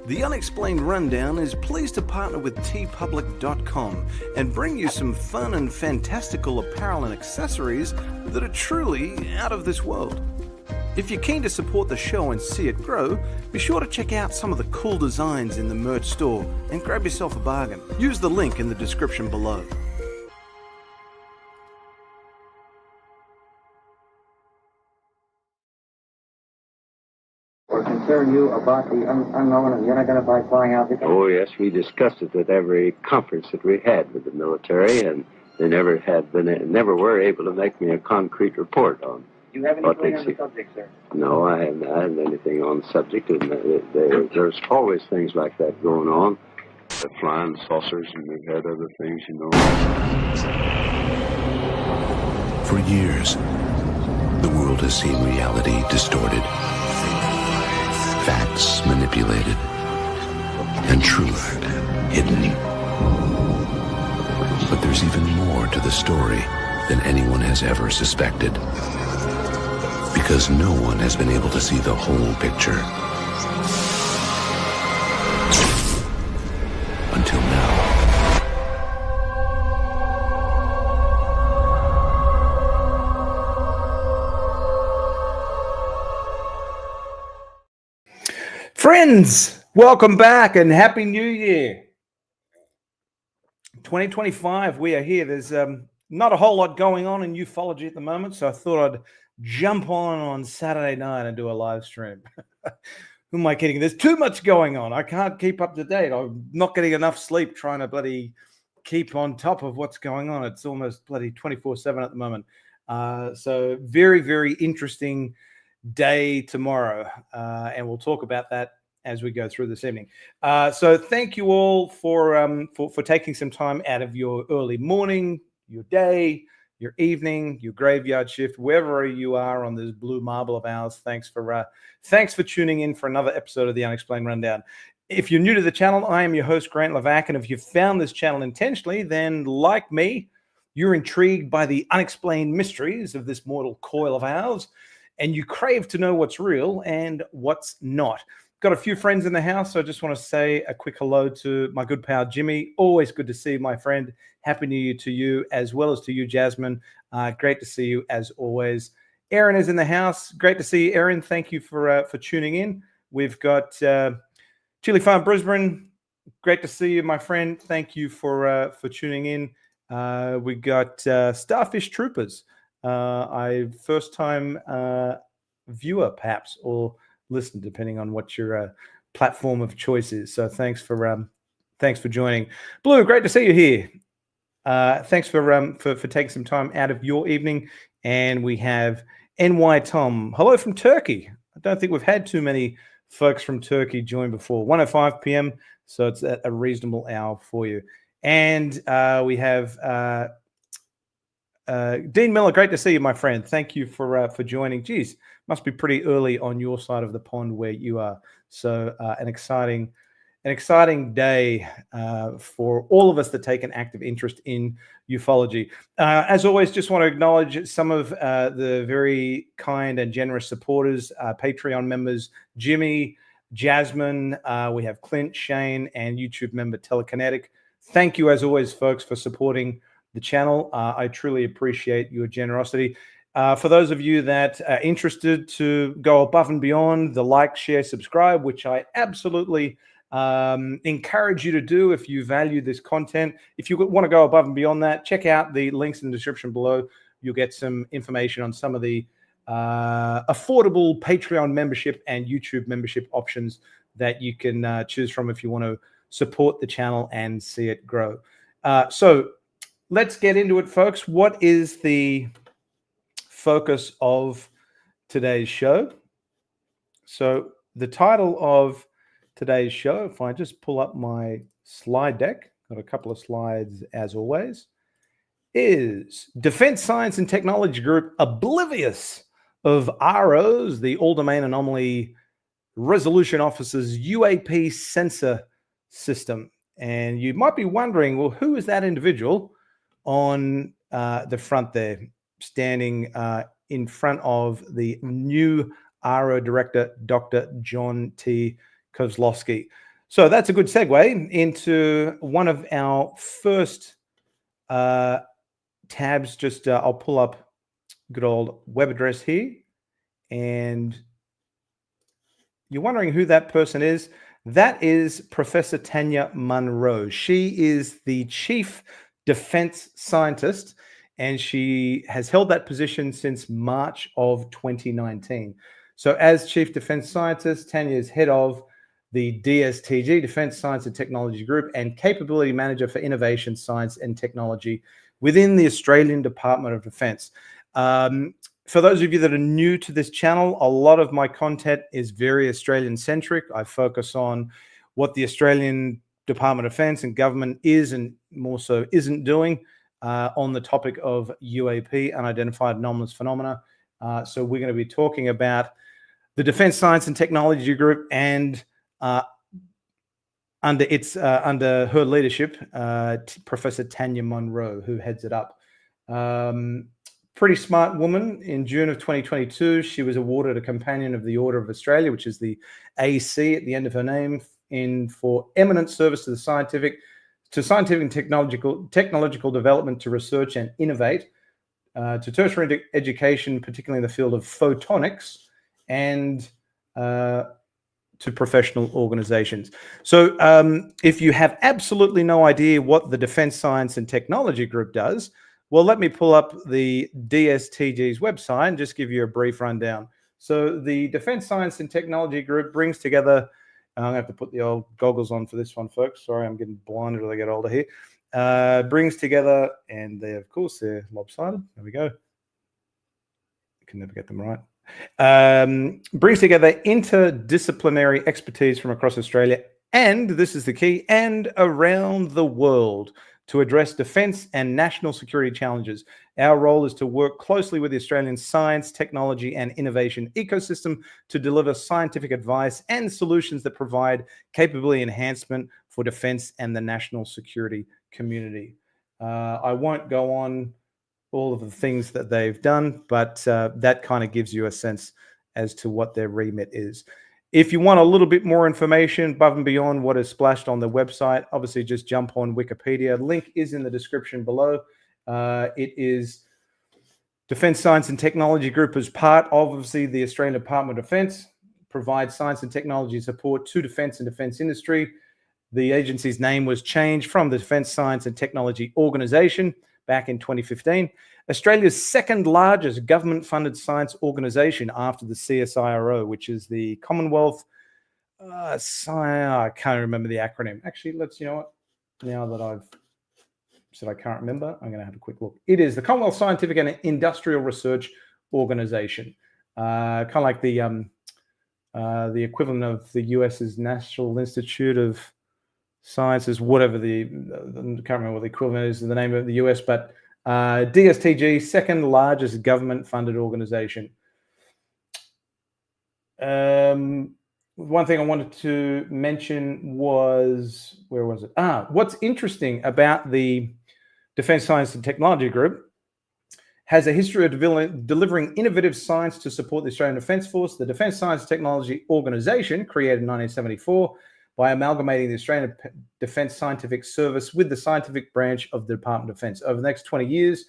The Unexplained Rundown is pleased to partner with tpublic.com and bring you some fun and fantastical apparel and accessories that are truly out of this world. If you're keen to support the show and see it grow, be sure to check out some of the cool designs in the merch store and grab yourself a bargain. Use the link in the description below. Or concern you about the unknown and the unidentified flying object? Oh, yes, we discussed it at every conference that we had with the military, and they never were able to make me a concrete report on. Do you have anything on the subject, sir? No, I haven't had anything on the subject, and there's always things like that going on. The flying saucers, and we've had other things, you know. For years, the world has seen reality distorted, facts manipulated, and truth hidden. But there's even more to the story than anyone has ever suspected. Because no one has been able to see the whole picture. Until now. Friends, welcome back and Happy New Year. 2025, we are here. There's not a whole lot going on in ufology at the moment, so I thought I'd jump on Saturday night and do a live stream. Who am I kidding? There's too much going on. I can't keep up to date. I'm not getting enough sleep trying to bloody keep on top of what's going on. It's almost bloody 24/7 at the moment. So very, very interesting day tomorrow. And we'll talk about that as we go through this evening. So thank you all for taking some time out of your early morning, your day, your evening, your graveyard shift, wherever you are on this blue marble of ours. Thanks for tuning in for another episode of the Unexplained Rundown. If you're new to the channel, I am your host, Grant Lavac, and if you found this channel intentionally, then like me, you're intrigued by the unexplained mysteries of this mortal coil of ours, and you crave to know what's real and what's not. Got a few friends in the house, so I just want to say a quick hello to my good pal Jimmy. Always good to see you, my friend. Happy New Year to you, as well as to you, Jasmine. Great to see you, as always. Aaron is in the house. Great to see you, Aaron. Thank you for tuning in. We've got Chili Farm Brisbane. Great to see you, my friend. Thank you for tuning in. We got Starfish Troopers. First time viewer, perhaps, or listen, depending on what your platform of choice is. So thanks for joining. Blue, great to see you here. Thanks for taking some time out of your evening. And we have NY Tom. Hello from Turkey. I don't think we've had too many folks from Turkey join before. 1:05 p.m. So it's a reasonable hour for you. And we have Dean Miller. Great to see you, my friend. Thank you for joining. Geez, must be pretty early on your side of the pond where you are. So an exciting day for all of us that take an active interest in ufology. As always, just want to acknowledge some of the very kind and generous supporters, Patreon members, Jimmy, Jasmine, we have Clint, Shane, and YouTube member Telekinetic. Thank you, as always, folks, for supporting the channel. I truly appreciate your generosity. For those of you that are interested to go above and beyond the like, share, subscribe, which I absolutely encourage you to do if you value this content. If you want to go above and beyond that, check out the links in the description below. You'll get some information on some of the affordable Patreon membership and YouTube membership options that you can choose from if you want to support the channel and see it grow. So let's get into it, folks. What is the focus of today's show? So the title of today's show, if I just pull up my slide deck, got a couple of slides as always, is Defense Science and Technology Group oblivious of AARO's, the All Domain Anomaly Resolution Office's UAP sensor system. And you might be wondering, well, who is that individual on the front there, standing in front of the new AARO director, Dr. John T. Kozlowski? So that's a good segue into one of our first tabs. Just I'll pull up good old web address here, and you're wondering who that person is. That is Professor Tanya Monro. She is the chief defense scientist, and she has held that position since March of 2019. So as chief defense scientist, Tanya is head of the DSTG, Defense Science and Technology Group, and capability manager for innovation, science and technology within the Australian Department of Defense. For those of you that are new to this channel, a lot of my content is very Australian-centric. I focus on what the Australian Department of Defense and government is and more so isn't doing on the topic of UAP, Unidentified Anomalous Phenomena. So we're going to be talking about the Defense Science and Technology Group and under her leadership, Professor Tanya Monro, who heads it up. Pretty smart woman. In June of 2022, she was awarded a Companion of the Order of Australia, which is the AC at the end of her name, for eminent service to the scientific and technological development, to research and innovate, to tertiary education, particularly in the field of photonics, and to professional organizations. So if you have absolutely no idea what the Defense Science and Technology Group does, well, let me pull up the DSTG's website and just give you a brief rundown. So the Defense Science and Technology Group brings together, I'm going to have to put the old goggles on for this one, folks. Sorry, I'm getting blinded as I get older here. Brings together, and they, of course, they're lopsided. There we go. I can never get them right. Brings together interdisciplinary expertise from across Australia, and this is the key, and around the world, to address defence and national security challenges. Our role is to work closely with the Australian science, technology and innovation ecosystem to deliver scientific advice and solutions that provide capability enhancement for defence and the national security community. I won't go on all of the things that they've done, but that kind of gives you a sense as to what their remit is. If you want a little bit more information above and beyond what is splashed on the website, obviously just jump on Wikipedia. Link is in the description below. It is Defence Science and Technology Group as part of, obviously, the Australian Department of Defence, provides science and technology support to defence and defence industry. The agency's name was changed from the Defence Science and Technology Organisation back in 2015. Australia's second largest government-funded science organisation after the CSIRO, which is the Commonwealth I can't remember the acronym. Actually, you know what? Now that I've said I can't remember, I'm going to have a quick look. It is the Commonwealth Scientific and Industrial Research Organisation, kind of like the equivalent of the US's National Institute of Sciences, whatever I can't remember what the equivalent is in the name of the US, but DSTG, second largest government-funded organization. One thing I wanted to mention was, where was it? What's interesting about the Defence Science and Technology Group has a history of delivering innovative science to support the Australian Defence Force. The Defence Science and Technology Organisation, created in 1974, by amalgamating the Australian Defence Scientific Service with the scientific branch of the Department of Defence. Over the next 20 years,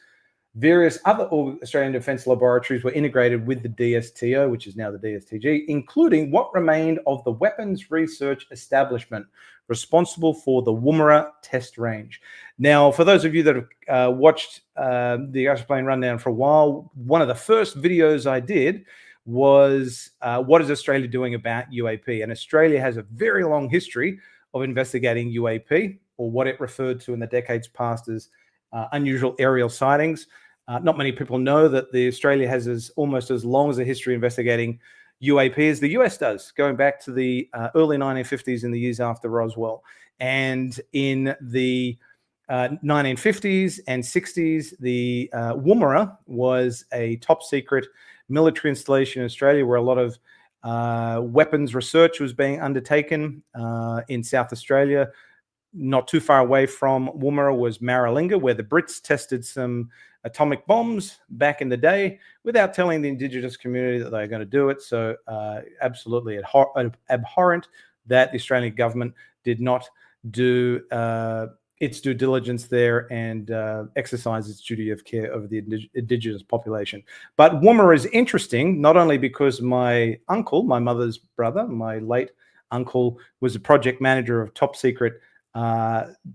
various other Australian defence laboratories were integrated with the DSTO, which is now the DSTG, including what remained of the Weapons Research Establishment, responsible for the Woomera Test Range. Now, for those of you that have watched the Unexplained Rundown for a while, one of the first videos I did was what is Australia doing about UAP? And Australia has a very long history of investigating UAP, or what it referred to in the decades past as unusual aerial sightings. Not many people know that Australia has almost as long as a history investigating UAP as the US does, going back to the early 1950s and the years after Roswell. And in the 1950s and 60s, the Woomera was a top secret military installation in Australia where a lot of weapons research was being undertaken in South Australia. Not too far away from Woomera was Maralinga, where the Brits tested some atomic bombs back in the day without telling the Indigenous community that they were going to do it. So absolutely abhorrent, that the Australian government did not do its due diligence there and exercise its duty of care over the Indigenous population. But Woomera is interesting, not only because my uncle, my mother's brother, my late uncle, was a project manager of top secret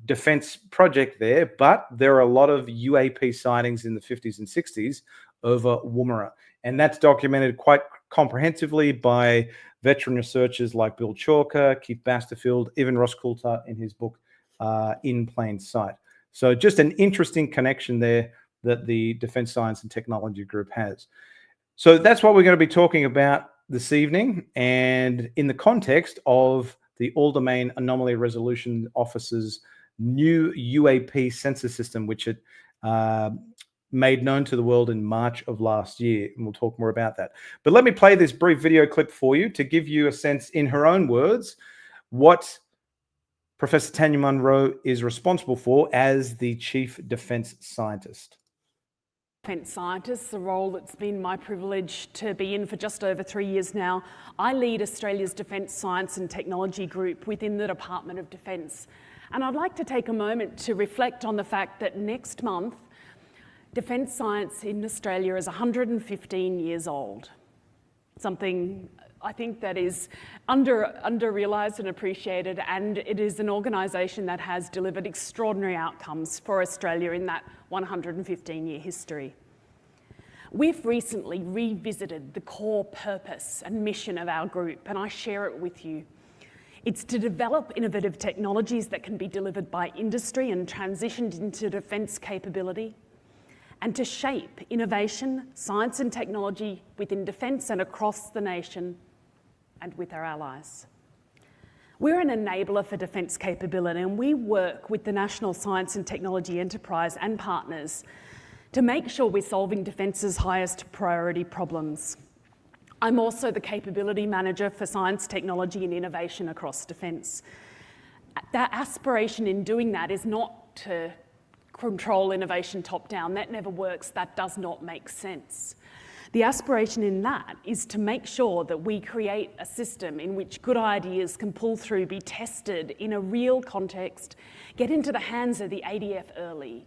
defense project there, but there are a lot of UAP sightings in the 50s and 60s over Woomera. And that's documented quite comprehensively by veteran researchers like Bill Chalker, Keith Basterfield, even Ross Coulthart in his book, In Plain Sight. So just an interesting connection there that the Defense Science and Technology Group has. So that's what we're going to be talking about this evening, and in the context of the All-Domain Anomaly Resolution Office's new UAP sensor system, which it made known to the world in March of last year. And we'll talk more about that. But let me play this brief video clip for you to give you a sense, in her own words, what Professor Tanya Monro is responsible for as the Chief Defence Scientist. Defence scientist, a role that's been my privilege to be in for just over 3 years now. I lead Australia's Defence Science and Technology Group within the Department of Defence. And I'd like to take a moment to reflect on the fact that next month, defence science in Australia is 115 years old. Something I think that is under-realised and appreciated, and it is an organisation that has delivered extraordinary outcomes for Australia in that 115-year history. We've recently revisited the core purpose and mission of our group, and I share it with you. It's to develop innovative technologies that can be delivered by industry and transitioned into defence capability, and to shape innovation, science and technology within defence and across the nation and with our allies. We're an enabler for defence capability, and we work with the National Science and Technology Enterprise and partners to make sure we're solving defence's highest priority problems. I'm also the capability manager for science, technology and innovation across defence. That aspiration in doing that is not to control innovation top-down. That never works. That does not make sense. The aspiration in that is to make sure that we create a system in which good ideas can pull through, be tested in a real context, get into the hands of the ADF early,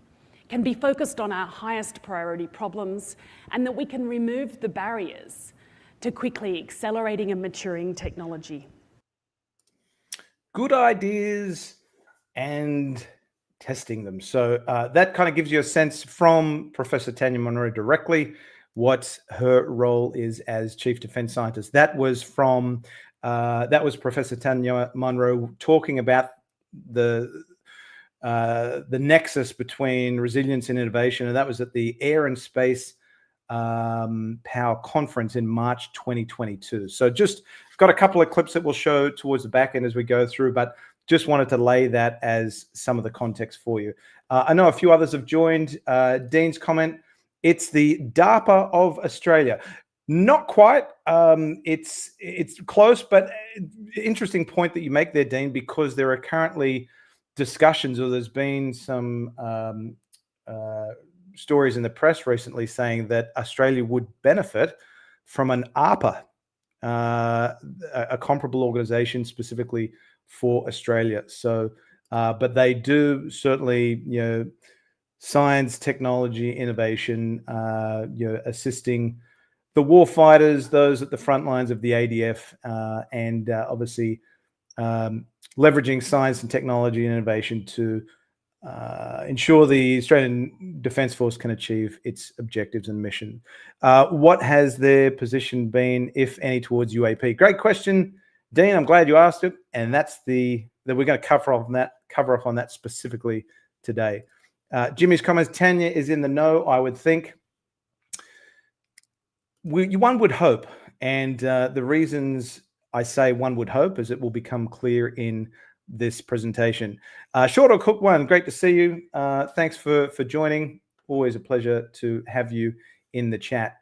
can be focused on our highest priority problems, and that we can remove the barriers to quickly accelerating and maturing technology. Good ideas and testing them. So that kind of gives you a sense from Professor Tanya Monro directly what her role is as Chief Defence Scientist. That was from Professor Tanya Monro talking about the nexus between resilience and innovation, and that was at the Air and Space Power Conference in March 2022. So just got a couple of clips that we'll show towards the back end as we go through, but just wanted to lay that as some of the context for you. I know a few others have joined. Dean's comment, it's the DARPA of Australia. Not quite. It's close, but interesting point that you make there, Dean, because there are currently discussions, or there's been some stories in the press recently saying that Australia would benefit from an ARPA, a comparable organization specifically for Australia. So, but they do certainly, science, technology, innovation, assisting the war fighters, those at the front lines of the ADF, and obviously leveraging science and technology and innovation to ensure the Australian Defence Force can achieve its objectives and mission. What has their position been, if any, towards UAP? Great question, Dean. I'm glad you asked it, and that we're going to cover off on that specifically today. Jimmy's comments: Tanya is in the know, I would think. One would hope, and the reasons I say one would hope is it will become clear in this presentation. Short or Cook One, great to see you. Thanks for joining. Always a pleasure to have you in the chat.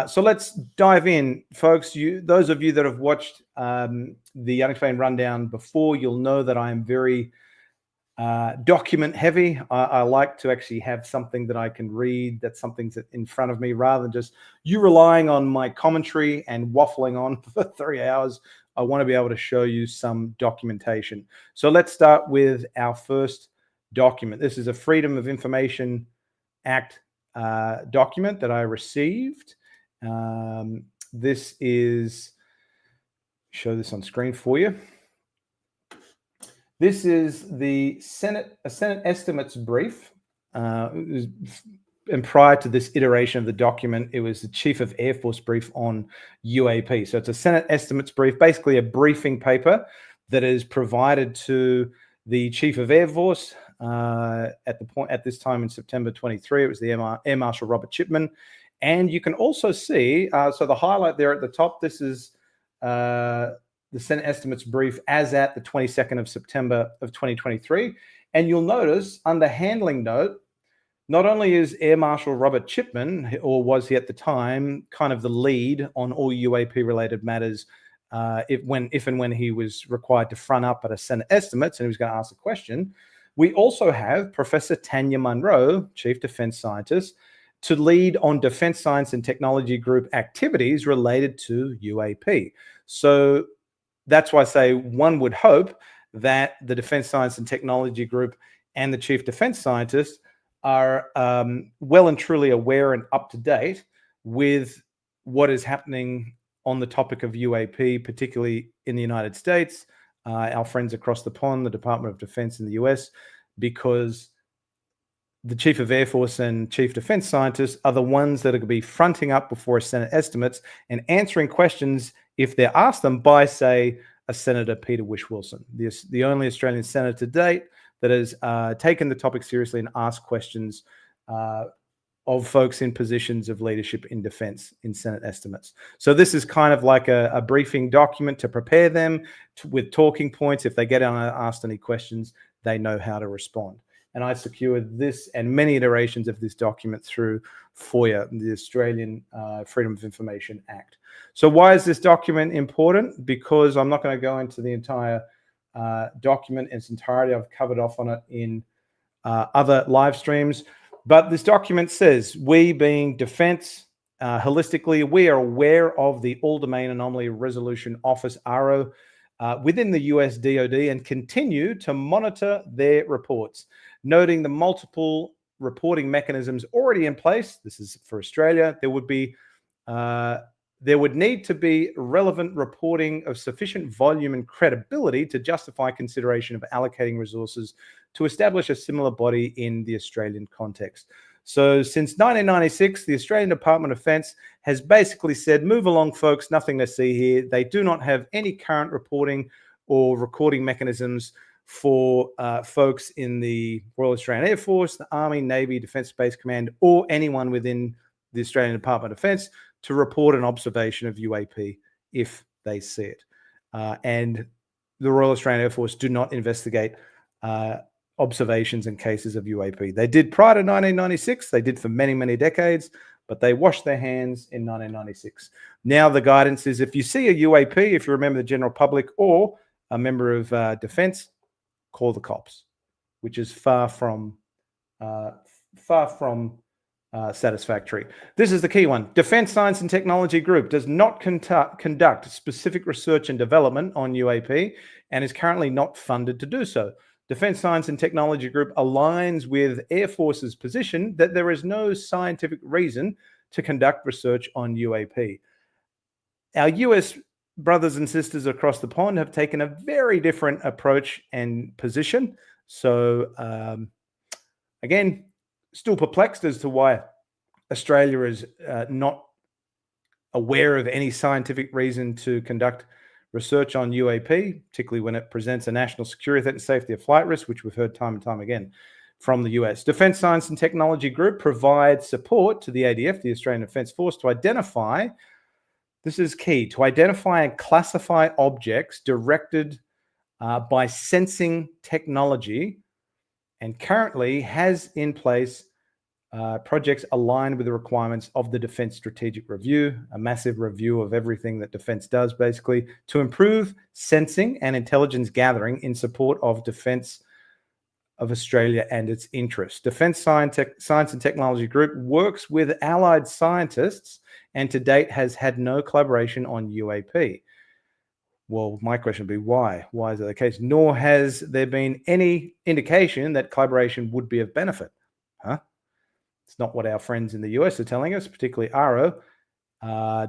So let's dive in, folks. Those of you that have watched the Unexplained Rundown before, you'll know that I am very document heavy. I like to actually have something that I can read, that's something in front of me, rather than just you relying on my commentary and waffling on for 3 hours I want to be able to show you some documentation. So let's start with our first document. This is a Freedom of Information Act document that I received. This is, show this on screen for you. This is the Senate estimates brief. And prior to this iteration of the document, it was the Chief of Air Force brief on UAP. So it's a Senate estimates brief, basically a briefing paper that is provided to the Chief of Air Force at this time in September 23. It was the Air Marshal Robert Chipman. And you can also see, so the highlight there at the top, this is the Senate estimates brief as at the 22nd of September of 2023. And you'll notice under handling note, not only is Air Marshal Robert Chipman, or was he at the time, kind of the lead on all UAP-related matters, if and when he was required to front up at a Senate estimates and he was going to ask a question, we also have Professor Tanya Monro, Chief Defense Scientist, to lead on Defense Science and Technology Group activities related to UAP. So that's why I say one would hope that the Defense Science and Technology Group and the Chief Defense Scientist are well and truly aware and up to date with what is happening on the topic of UAP, particularly in the United States, our friends across the pond, the Department of Defense in the US, because the Chief of Air Force and Chief Defense Scientists are the ones that are going to be fronting up before Senate estimates and answering questions if they're asked them by, say, a Senator Peter Whish-Wilson, the only Australian senator to date that has taken the topic seriously and asked questions of folks in positions of leadership in defense in Senate estimates. So this is kind of like a briefing document to prepare them with talking points. If they get asked any questions, they know how to respond. And I secured this and many iterations of this document through FOIA, the Australian Freedom of Information Act. So why is this document important? Because I'm not going to go into the entire document in its entirety. I've covered off on it in other live streams. But this document says, we being defense, holistically, we are aware of the All-Domain Anomaly Resolution Office, AARO, within the US DoD and continue to monitor their reports, noting the multiple reporting mechanisms already in place. This is for Australia. There would need to be relevant reporting of sufficient volume and credibility to justify consideration of allocating resources to establish a similar body in the Australian context. So since 1996, the Australian Department of Defence has basically said, move along, folks, nothing to see here. They do not have any current reporting or recording mechanisms for folks in the Royal Australian Air Force, the Army, Navy, Defence Space Command, or anyone within the Australian Department of Defence to report an observation of UAP if they see it. And the Royal Australian Air Force do not investigate observations and cases of UAP. They did prior to 1996. They did for many, many decades, but they washed their hands in 1996. Now the guidance is if you see a UAP, if you remember the general public or a member of defense, call the cops, which is far from satisfactory. This is the key one. Defense Science and Technology Group does not conduct specific research and development on UAP and is currently not funded to do so. Defense Science and Technology Group aligns with Air Force's position that there is no scientific reason to conduct research on UAP. Our US brothers and sisters across the pond have taken a very different approach and position. So again, still perplexed as to why Australia is not aware of any scientific reason to conduct research on UAP, particularly when it presents a national security threat and safety of flight risk, which we've heard time and time again from the US. Defense Science and Technology Group provides support to the ADF, the Australian Defence Force, to identify, this is key, to identify and classify objects directed by sensing technology, and currently has in place projects aligned with the requirements of the Defence Strategic Review, a massive review of everything that defence does, basically, to improve sensing and intelligence gathering in support of defence of Australia and its interests. Defence Science and Technology Group works with allied scientists and to date has had no collaboration on UAP. Well, my question would be why? Why is that the case? Nor has there been any indication that collaboration would be of benefit. Huh? It's not what our friends in the US are telling us, particularly AARO.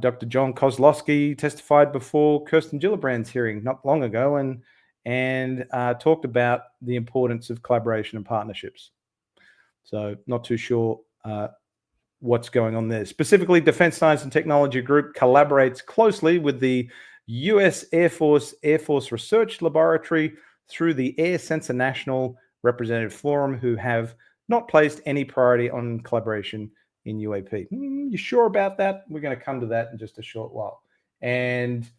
Dr. John Kozlowski testified before Kirsten Gillibrand's hearing not long ago and talked about the importance of collaboration and partnerships. So not too sure what's going on there. Specifically, Defense Science and Technology Group collaborates closely with the U.S. Air Force Research Laboratory through the Air Sensor National Representative Forum, who have not placed any priority on collaboration in UAP. You sure about that? We're going to come to that in just a short while. And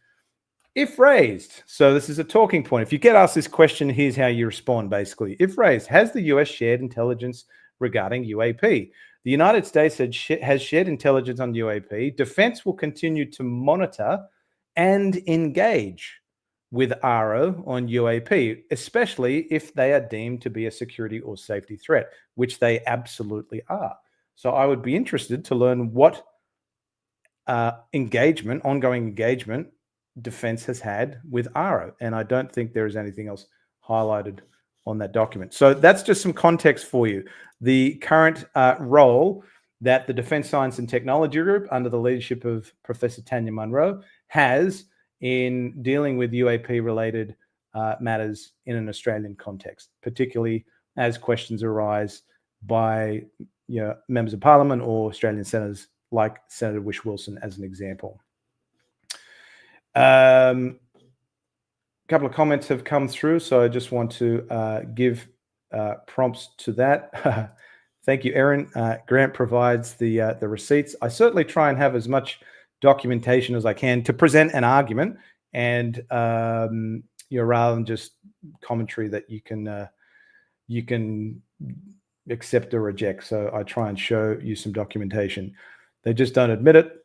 if raised, so this is a talking point. If you get asked this question, here's how you respond, basically. If raised, has the US shared intelligence regarding UAP? The United States has shared intelligence on UAP. Defense will continue to monitor and engage with AARO on UAP, especially if they are deemed to be a security or safety threat, which they absolutely are. So I would be interested to learn what ongoing engagement, defense has had with AARO. And I don't think there is anything else highlighted on that document. So that's just some context for you. The current role that the Defense Science and Technology Group, under the leadership of Professor Tanya Monro, has in dealing with UAP-related matters in an Australian context, particularly as questions arise by members of Parliament or Australian senators, like Senator Whish-Wilson, as an example. A couple of comments have come through, so I just want to give prompts to that. Thank you, Erin. Grant provides the receipts. I certainly try and have as much documentation as I can to present an argument, and rather than just commentary that you can accept or reject. So I try and show you some documentation. They just don't admit it.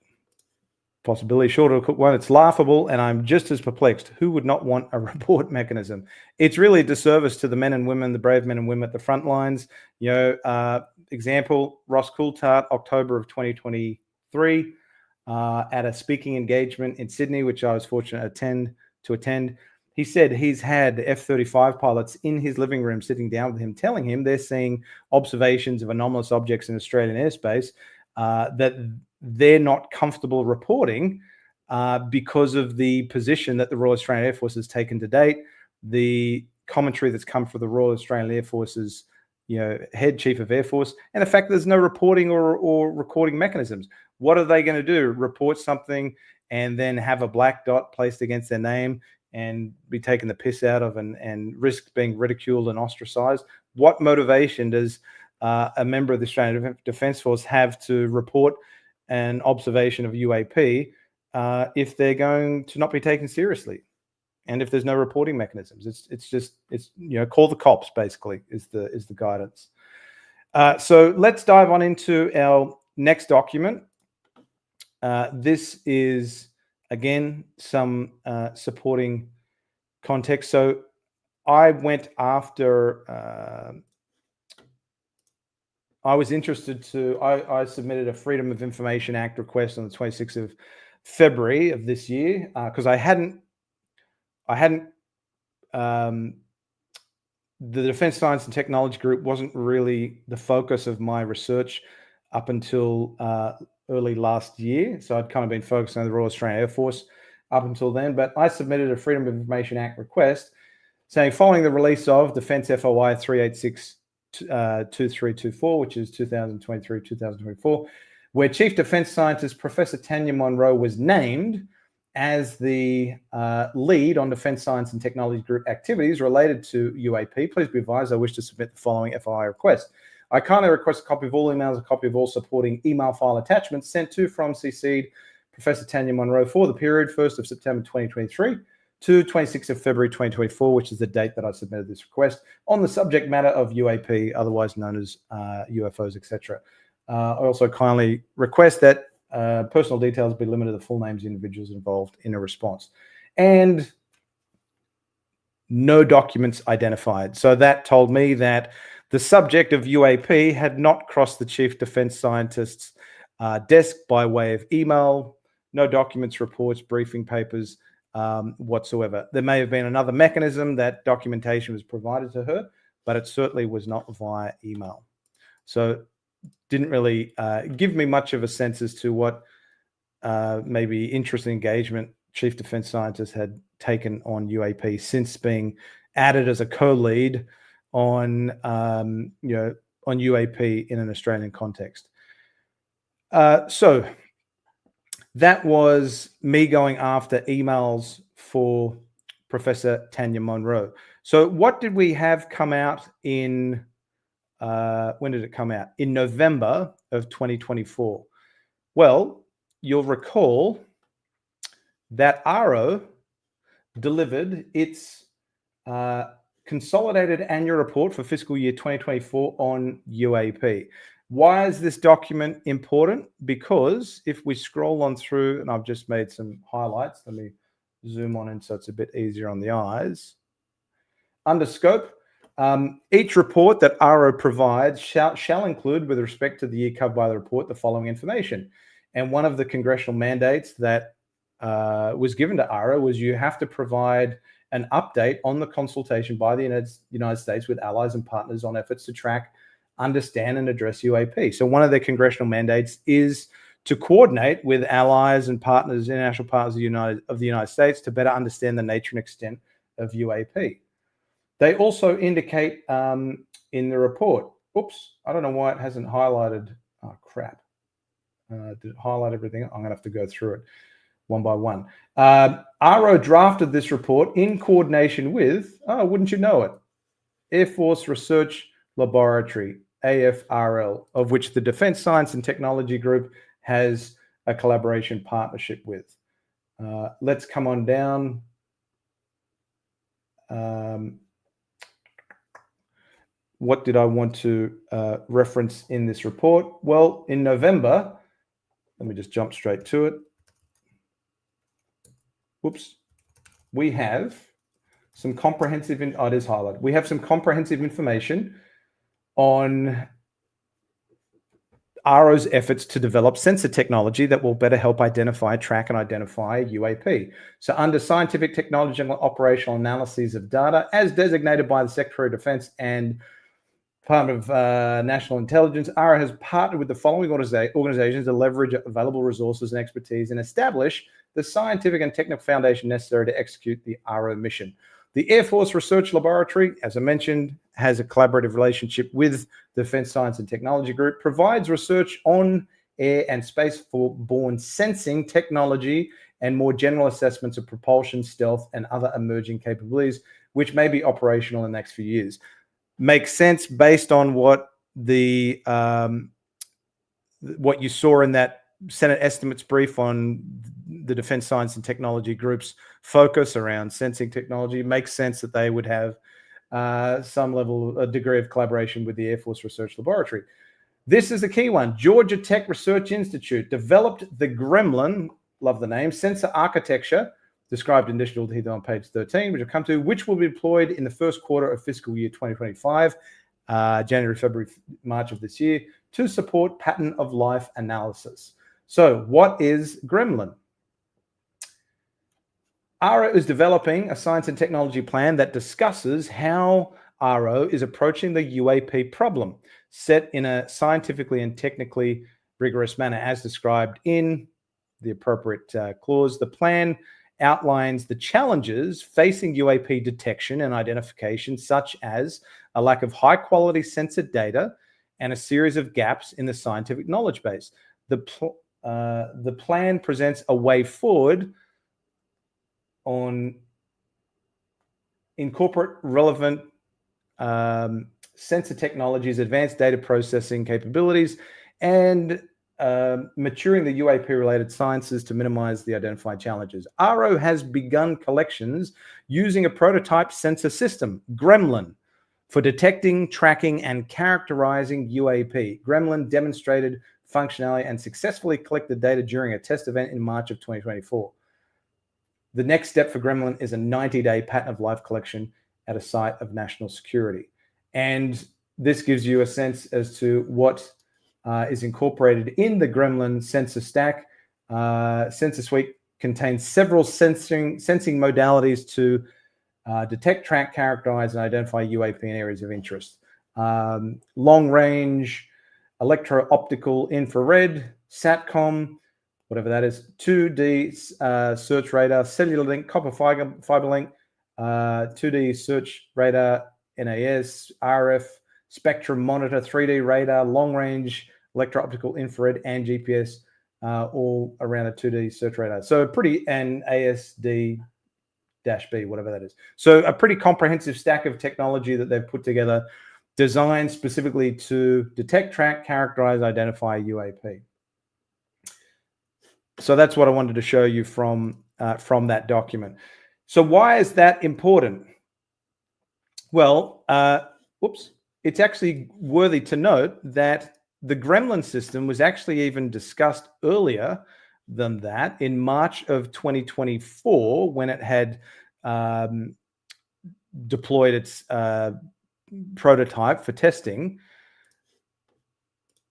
Possibility short of one. It's laughable, and I'm just as perplexed. Who would not want a report mechanism? It's really a disservice to the men and women, the brave men and women at the front lines. Example, Ross Coulthart, October of 2023, at a speaking engagement in Sydney, which I was fortunate to attend. He said he's had F-35 pilots in his living room sitting down with him, telling him they're seeing observations of anomalous objects in Australian airspace that they're not comfortable reporting because of the position that the Royal Australian Air Force has taken to date, the commentary that's come from the Royal Australian Air Force's head chief of Air Force, and the fact that there's no reporting or recording mechanisms. What are they going to do? Report something and then have a black dot placed against their name and be taken the piss out of and risk being ridiculed and ostracized? What motivation does a member of the Australian Defence Force have to report an observation of UAP if they're going to not be taken seriously, and if there's no reporting mechanisms? It's call the cops, basically, is the guidance. So let's dive on into our next document. This is again some supporting context. So I went after. I was interested I submitted a Freedom of Information Act request on the 26th of February of this year because the Defense Science and Technology Group wasn't really the focus of my research up until early last year. So I'd kind of been focused on the Royal Australian Air Force up until then. But I submitted a Freedom of Information Act request saying, following the release of Defense FOI 386-2324, which is 2023-2024, where Chief Defense Scientist Professor Tanya Monro was named as the lead on Defense Science and Technology Group activities related to UAP. Please be advised, I wish to submit the following FOI request. I kindly request a copy of all emails, a copy of all supporting email file attachments sent to from CC'd Professor Tanya Monro for the period 1st of September 2023 to 26th of February 2024, which is the date that I submitted this request, on the subject matter of UAP, otherwise known as UFOs, etc. I also kindly request that personal details be limited to the full names of individuals involved in a response. And no documents identified. So that told me that the subject of UAP had not crossed the Chief Defense Scientist's desk by way of email. No documents, reports, briefing papers, whatsoever. There may have been another mechanism that documentation was provided to her, but it certainly was not via email. So didn't really give me much of a sense as to what maybe interest and engagement Chief Defense Scientist had taken on UAP since being added as a co-lead on on UAP in an Australian context. So that was me going after emails for Professor Tanya Monro. So what did we have come out in, when did it come out? In November of 2024. Well, you'll recall that AARO delivered its consolidated annual report for fiscal year 2024 on UAP. Why is this document important? Because if we scroll on through, and I've just made some highlights, let me zoom on in so it's a bit easier on the eyes. Under scope, each report that AARO provides shall include, with respect to the year covered by the report, the following information. And one of the congressional mandates that was given to AARO was you have to provide an update on the consultation by the United States with allies and partners on efforts to track, understand, and address UAP. So one of their congressional mandates is to coordinate with allies and partners, international partners of the United States, to better understand the nature and extent of UAP. They also indicate in the report, oops, I don't know why it hasn't highlighted, oh crap. Did it highlight everything? I'm gonna have to go through it one by one. AARO drafted this report in coordination with, oh, wouldn't you know it, Air Force Research Laboratory, AFRL, of which the Defense Science and Technology Group has a collaboration partnership with. Let's come on down. What did I want to reference in this report? Well, in November, let me just jump straight to it. Whoops. We have some comprehensive, it is highlighted. We have some comprehensive information on AARO's efforts to develop sensor technology that will better help identify, track, and identify UAP. So under scientific technology and operational analyses of data, as designated by the Secretary of Defense and Department of National Intelligence, AARO has partnered with the following organizations to leverage available resources and expertise and establish the scientific and technical foundation necessary to execute the AARO mission. The Air Force Research Laboratory, as I mentioned, has a collaborative relationship with the Defense Science and Technology Group, provides research on air and space-borne sensing technology and more general assessments of propulsion, stealth, and other emerging capabilities, which may be operational in the next few years. Makes sense based on what the what you saw in that Senate estimates brief on the Defense Science and Technology Group's focus around sensing technology. It makes sense that they would have some level, a degree of collaboration with the Air Force Research Laboratory. This is the key one. Georgia Tech Research Institute developed the Gremlin, love the name, sensor architecture, described in additional detail on page 13, which will come to, which will be deployed in the first quarter of fiscal year 2025, January, February, March of this year, to support pattern of life analysis. So what is Gremlin? AARO is developing a science and technology plan that discusses how AARO is approaching the UAP problem, set in a scientifically and technically rigorous manner, as described in the appropriate clause. The plan outlines the challenges facing UAP detection and identification, such as a lack of high-quality sensor data and a series of gaps in the scientific knowledge base. The plan presents a way forward on incorporate relevant sensor technologies, advanced data processing capabilities, and maturing the UAP-related sciences to minimize the identified challenges. AARO has begun collections using a prototype sensor system, Gremlin, for detecting, tracking, and characterizing UAP. Gremlin demonstrated functionality and successfully collected data during a test event in March of 2024. The next step for Gremlin is a 90-day pattern of life collection at a site of national security. And this gives you a sense as to what is incorporated in the Gremlin sensor stack, sensor suite contains several sensing modalities to detect, track, characterize, and identify UAP in areas of interest. Long-range electro-optical infrared, SATCOM, whatever that is, 2D search radar, cellular link, copper fiber link, 2D search radar, NAS, RF, spectrum monitor, 3D radar, long-range electro-optical infrared, and GPS, all around a 2D search radar. So and ASD-B, whatever that is. So a pretty comprehensive stack of technology that they've put together, designed specifically to detect, track, characterize, identify UAP. So that's what I wanted to show you from that document. So why is that important? Well, it's actually worthy to note that the Gremlin system was actually even discussed earlier than that in March of 2024 when it had deployed its prototype for testing.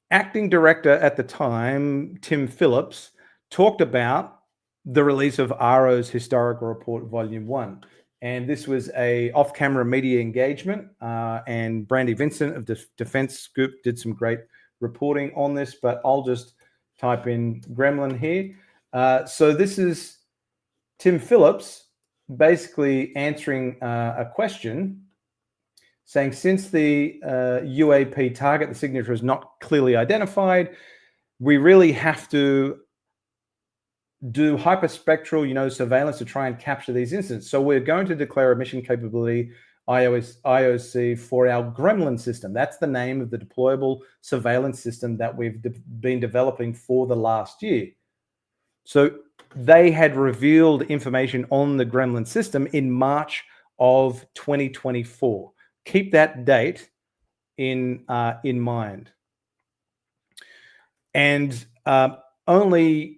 Acting director at the time, Tim Phillips, talked about the release of AARO's Historical Report Volume 1. And this was a off-camera media engagement, and Brandy Vincent of DefenseScoop did some great reporting on this, but I'll just type in Gremlin here. So this is Tim Phillips basically answering a question saying, since the UAP target, the signature is not clearly identified, we really have to do hyperspectral, surveillance to try and capture these incidents. So we're going to declare a mission capability IOC for our Gremlin system. That's the name of the deployable surveillance system that we've been developing for the last year. So they had revealed information on the Gremlin system in March of 2024. Keep that date in mind. And only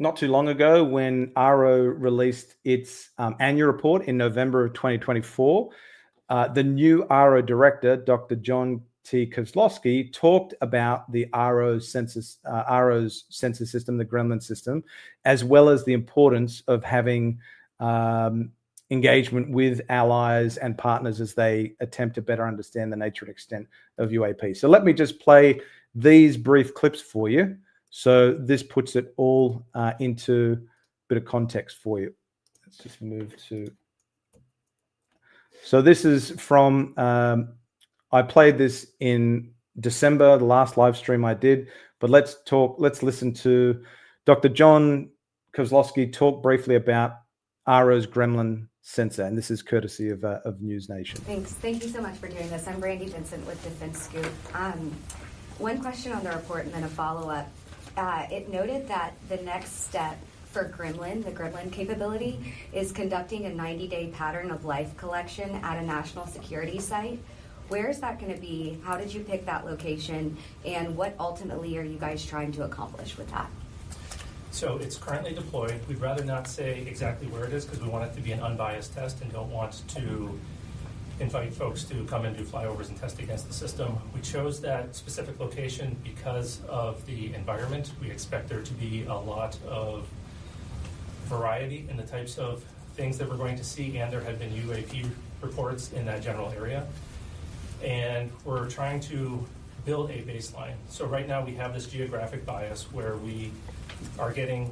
not too long ago, when AARO released its annual report in November of 2024, the new AARO director, Dr. John T. Kozlowski, talked about the AARO's sensor system, the Gremlin system, as well as the importance of having engagement with allies and partners as they attempt to better understand the nature and extent of UAP. So let me just play these brief clips for you. So this puts it all into a bit of context for you. Let's just move to. So this is from, I played this in December, the last live stream I did, but let's listen to Dr. John Kozlowski talk briefly about AARO's Gremlin sensor, and this is courtesy of News Nation. Thanks. Thank you so much for doing this. I'm Brandy Vincent with DefenseScoop. One question on the report and then a follow-up. It noted that the next step for Gremlin, the Gremlin capability, is conducting a 90-day pattern of life collection at a national security site. Where is that going to be? How did you pick that location? And what ultimately are you guys trying to accomplish with that? So it's currently deployed. We'd rather not say exactly where it is because we want it to be an unbiased test and don't want to invite folks to come and do flyovers and test against the system. We chose that specific location because of the environment. We expect there to be a lot of variety in the types of things that we're going to see, and there have been UAP reports in that general area. And we're trying to build a baseline. So right now we have this geographic bias where we are getting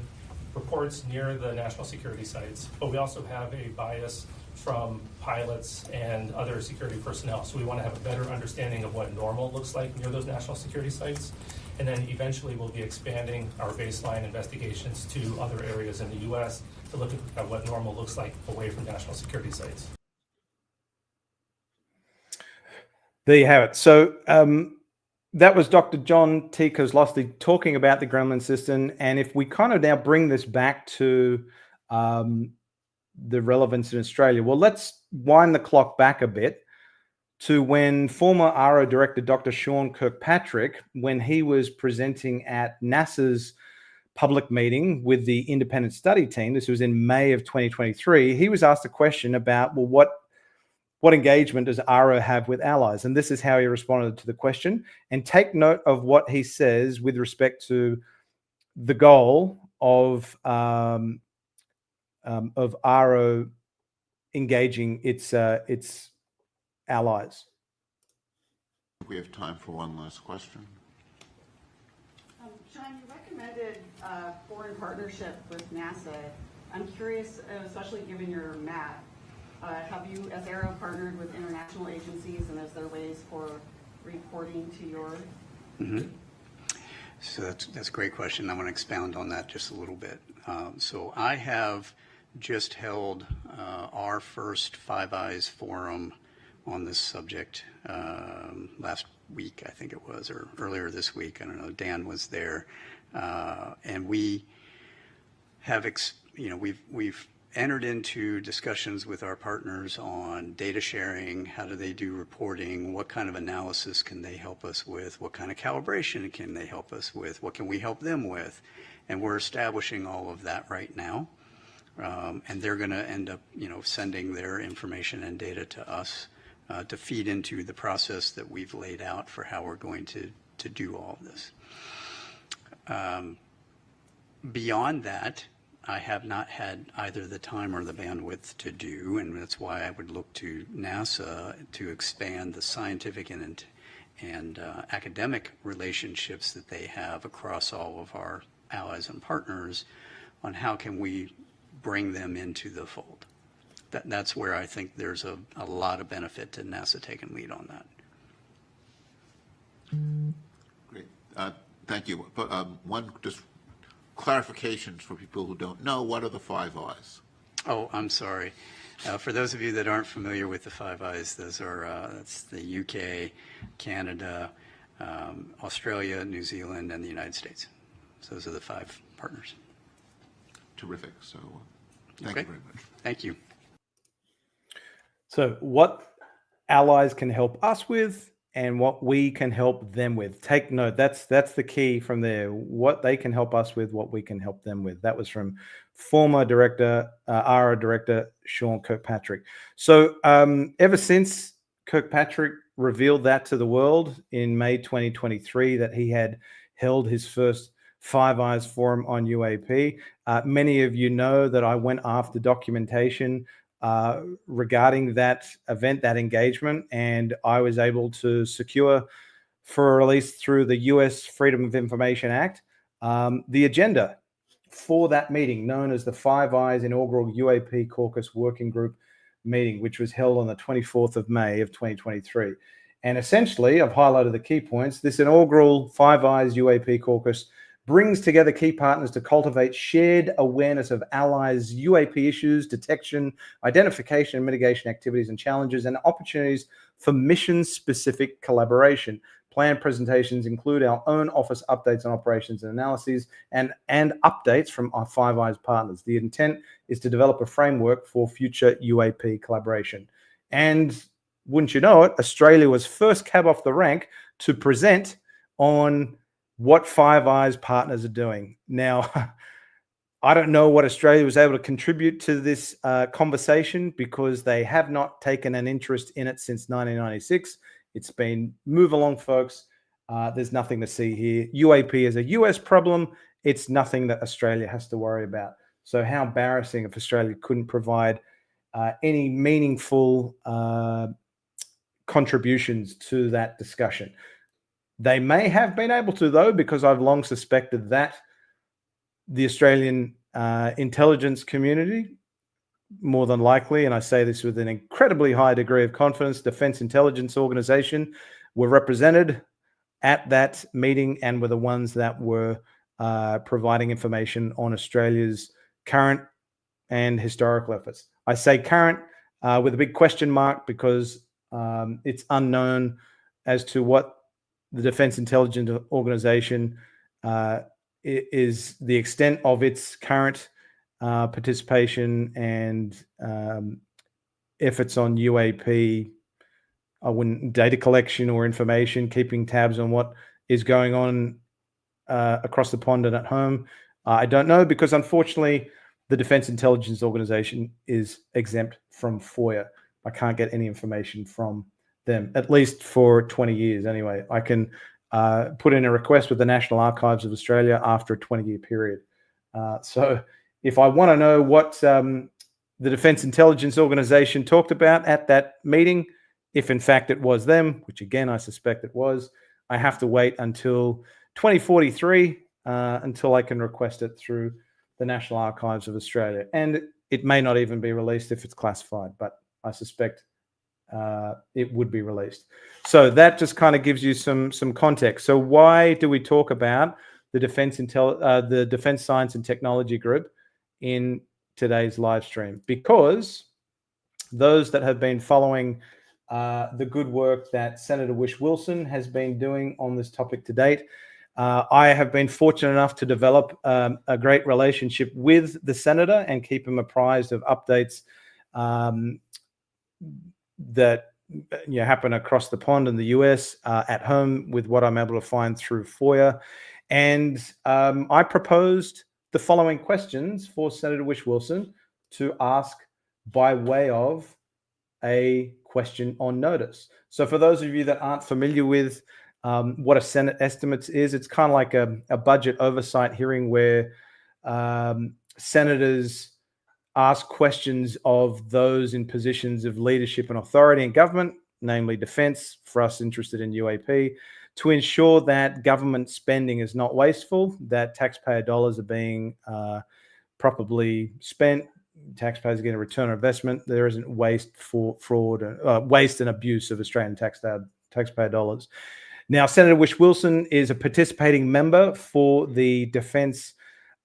reports near the national security sites, but we also have a bias from pilots and other security personnel. So we want to have a better understanding of what normal looks like near those national security sites. And then eventually we'll be expanding our baseline investigations to other areas in the US to look at what normal looks like away from national security sites. There you have it. So that was Dr. John T. Kozlowski talking about the Gremlin system. And if we kind of now bring this back to the relevance in Australia, well, let's wind the clock back a bit to when former AARO director Dr. Sean Kirkpatrick, when he was presenting at NASA's public meeting with the independent study team, this was in May of 2023, he was asked a question about, well, what engagement does AARO have with allies? And this is how he responded to the question. And take note of what he says with respect to the goal of AARO engaging its allies. We have time for one last question. Sean, you recommended foreign partnership with NASA. I'm curious, especially given your MAT, have you, as AARO, partnered with international agencies, and is there ways for reporting to your? Mm-hmm. So that's a great question. I want to expound on that just a little bit. So I have just held our first Five Eyes forum on this subject last week, I think it was, or earlier this week. I don't know. Dan was there, and we have, we've entered into discussions with our partners on data sharing. How do they do reporting? What kind of analysis can they help us with? What kind of calibration can they help us with? What can we help them with? And we're establishing all of that right now. And they're going to end up, sending their information and data to us to feed into the process that we've laid out for how we're going to do all of this. Beyond that, I have not had either the time or the bandwidth to do, and that's why I would look to NASA to expand the scientific and academic relationships that they have across all of our allies and partners on how can we bring them into the fold. That's where I think there's a lot of benefit to NASA taking lead on that. Great. Thank you. One just clarifications for people who don't know, what are the Five Eyes? Oh, I'm sorry. For those of you that aren't familiar with the Five Eyes, those are that's the UK, Canada, Australia, New Zealand, and the United States. So those are the 5 partners. Terrific. So thank you very much. Thank you. So what allies can help us with and what we can help them with. Take note, that's the key from there. What they can help us with, what we can help them with. That was from former director, AARO director, Sean Kirkpatrick. So ever since Kirkpatrick revealed that to the world in May 2023, that he had held his first Five Eyes forum on UAP, many of you know that I went after documentation regarding that event, that engagement, and I was able to secure for a release through the US Freedom of Information Act the agenda for that meeting, known as the Five Eyes inaugural UAP Caucus Working Group meeting, which was held on the 24th of May of 2023. And essentially, I've highlighted the key points. This inaugural Five Eyes UAP Caucus brings together key partners to cultivate shared awareness of allies' UAP issues, detection, identification, and mitigation activities and challenges, and opportunities for mission-specific collaboration. Planned presentations include our own office updates on operations and analyses and updates from our Five Eyes partners. The intent is to develop a framework for future UAP collaboration. And wouldn't you know it, Australia was first cab off the rank to present on what Five Eyes partners are doing. Now, I don't know what Australia was able to contribute to this conversation because they have not taken an interest in it since 1996. It's been move along, folks. There's nothing to see here. UAP is a US problem. It's nothing that Australia has to worry about. So how embarrassing if Australia couldn't provide any meaningful contributions to that discussion. They may have been able to, though, because I've long suspected that the Australian intelligence community, more than likely, and I say this with an incredibly high degree of confidence, Defence Intelligence Organisation were represented at that meeting and were the ones that were providing information on Australia's current and historical efforts. I say current with a big question mark because it's unknown as to what the Defence Intelligence Organisation is the extent of its current participation and efforts on UAP. I wouldn't data collection or information, keeping tabs on what is going on across the pond and at home. I don't know because unfortunately the Defence Intelligence Organisation is exempt from FOIA. I can't get any information from them, at least for 20 years anyway. I can put in a request with the National Archives of Australia after a 20-year period. So if I want to know what the Defense Intelligence Organization talked about at that meeting, if in fact it was them, which again I suspect it was, I have to wait until 2043 until I can request it through the National Archives of Australia. And it may not even be released if it's classified, but I suspect it would be released. So that just kind of gives you some context. So why do we talk about the Defense Science and Technology Group in today's live stream? Because those that have been following the good work that Senator Wish Wilson has been doing on this topic to date, I have been fortunate enough to develop a great relationship with the senator and keep him apprised of updates that happen across the pond in the US, at home with what I'm able to find through FOIA. And I proposed the following questions for Senator Wish Wilson to ask by way of a question on notice. So for those of you that aren't familiar with what a Senate estimates is, it's kind of like a budget oversight hearing where senators ask questions of those in positions of leadership and authority in government, namely defense, for us interested in UAP, to ensure that government spending is not wasteful, that taxpayer dollars are being properly spent, taxpayers get a return on investment, there isn't waste for fraud, waste and abuse of Australian taxpayer dollars. Now, Senator Wish Wilson is a participating member for the Defense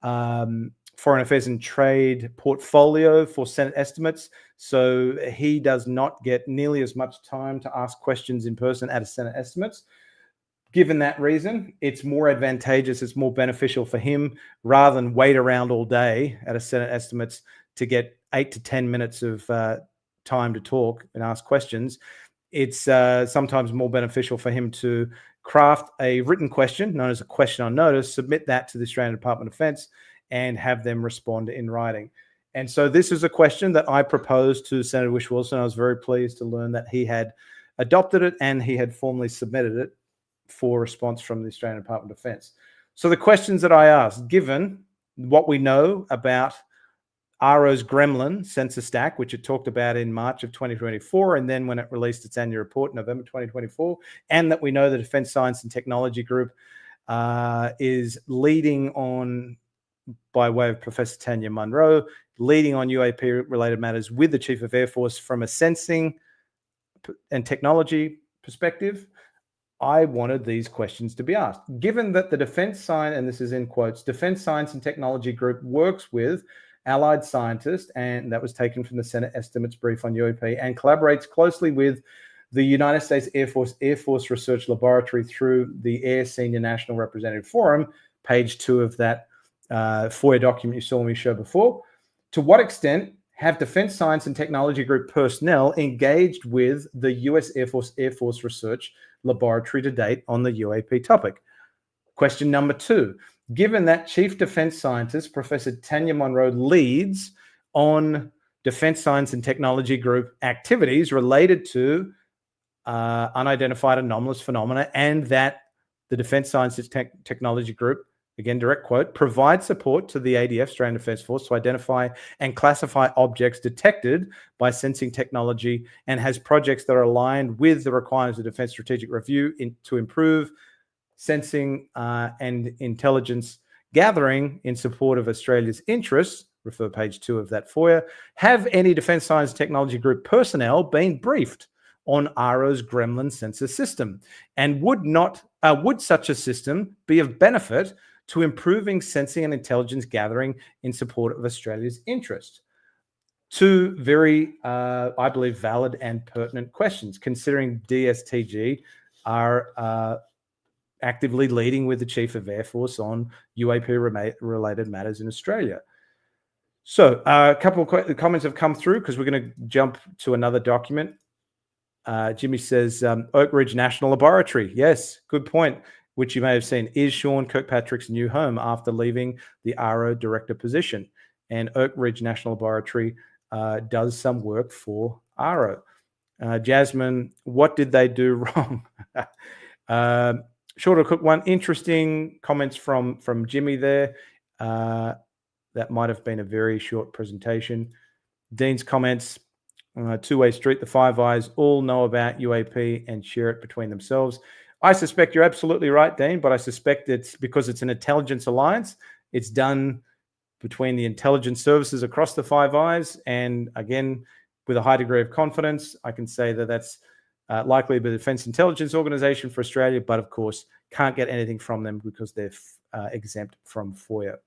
Foreign Affairs and Trade portfolio for Senate estimates. So he does not get nearly as much time to ask questions in person at a Senate estimates. Given that reason, it's more advantageous, it's more beneficial for him rather than wait around all day at a Senate estimates to get 8 to 10 minutes of time to talk and ask questions. It's sometimes more beneficial for him to craft a written question known as a question on notice, submit that to the Australian Department of Defence, and have them respond in writing. And so this is a question that I proposed to Senator Wish Wilson. I was very pleased to learn that he had adopted it and he had formally submitted it for response from the Australian Department of Defence. So the questions that I asked, given what we know about AARO's Gremlin sensor stack, which it talked about in March of 2024, and then when it released its annual report in November 2024, and that we know the Defence Science and Technology Group is leading on, by way of Professor Tanya Monro, leading on UAP-related matters with the Chief of Air Force from a sensing and technology perspective, I wanted these questions to be asked. Given that the Defence Science, and this is in quotes, Defence Science and Technology Group works with allied scientists, and that was taken from the Senate estimates brief on UAP, and collaborates closely with the United States Air Force Research Laboratory through the Air Senior National Representative Forum, page 2 of that FOIA document you saw me show before. To what extent have Defense Science and Technology Group personnel engaged with the US Air Force Research Laboratory to date on the UAP topic? Question number 2, given that Chief Defense Scientist Professor Tanya Monro leads on Defense Science and Technology Group activities related to unidentified anomalous phenomena, and that the Defense Science and Technology Group, again, direct quote, provide support to the ADF, Australian Defence Force, to identify and classify objects detected by sensing technology, and has projects that are aligned with the requirements of Defence Strategic Review to improve sensing and intelligence gathering in support of Australia's interests, refer page 2 of that FOIA, have any Defence Science and Technology Group personnel been briefed on AARO's Gremlin sensor system? And would such a system be of benefit to improving sensing and intelligence gathering in support of Australia's interest? 2 very, I believe, valid and pertinent questions, considering DSTG are actively leading with the Chief of Air Force on UAP-related matters in Australia. So a couple of comments have come through because we're going to jump to another document. Jimmy says, Oak Ridge National Laboratory. Yes, good point, which you may have seen, is Sean Kirkpatrick's new home after leaving the AARO director position. And Oak Ridge National Laboratory does some work for AARO. Jasmine, what did they do wrong? Shorter quick one. Interesting comments from Jimmy there. that might have been a very short presentation. Dean's comments, two-way street, the Five Eyes all know about UAP and share it between themselves. I suspect you're absolutely right, Dean, but I suspect it's because it's an intelligence alliance. It's done between the intelligence services across the Five Eyes. And again, with a high degree of confidence, I can say that that's likely the Defence Intelligence Organisation for Australia, but of course, can't get anything from them because they're exempt from FOIA.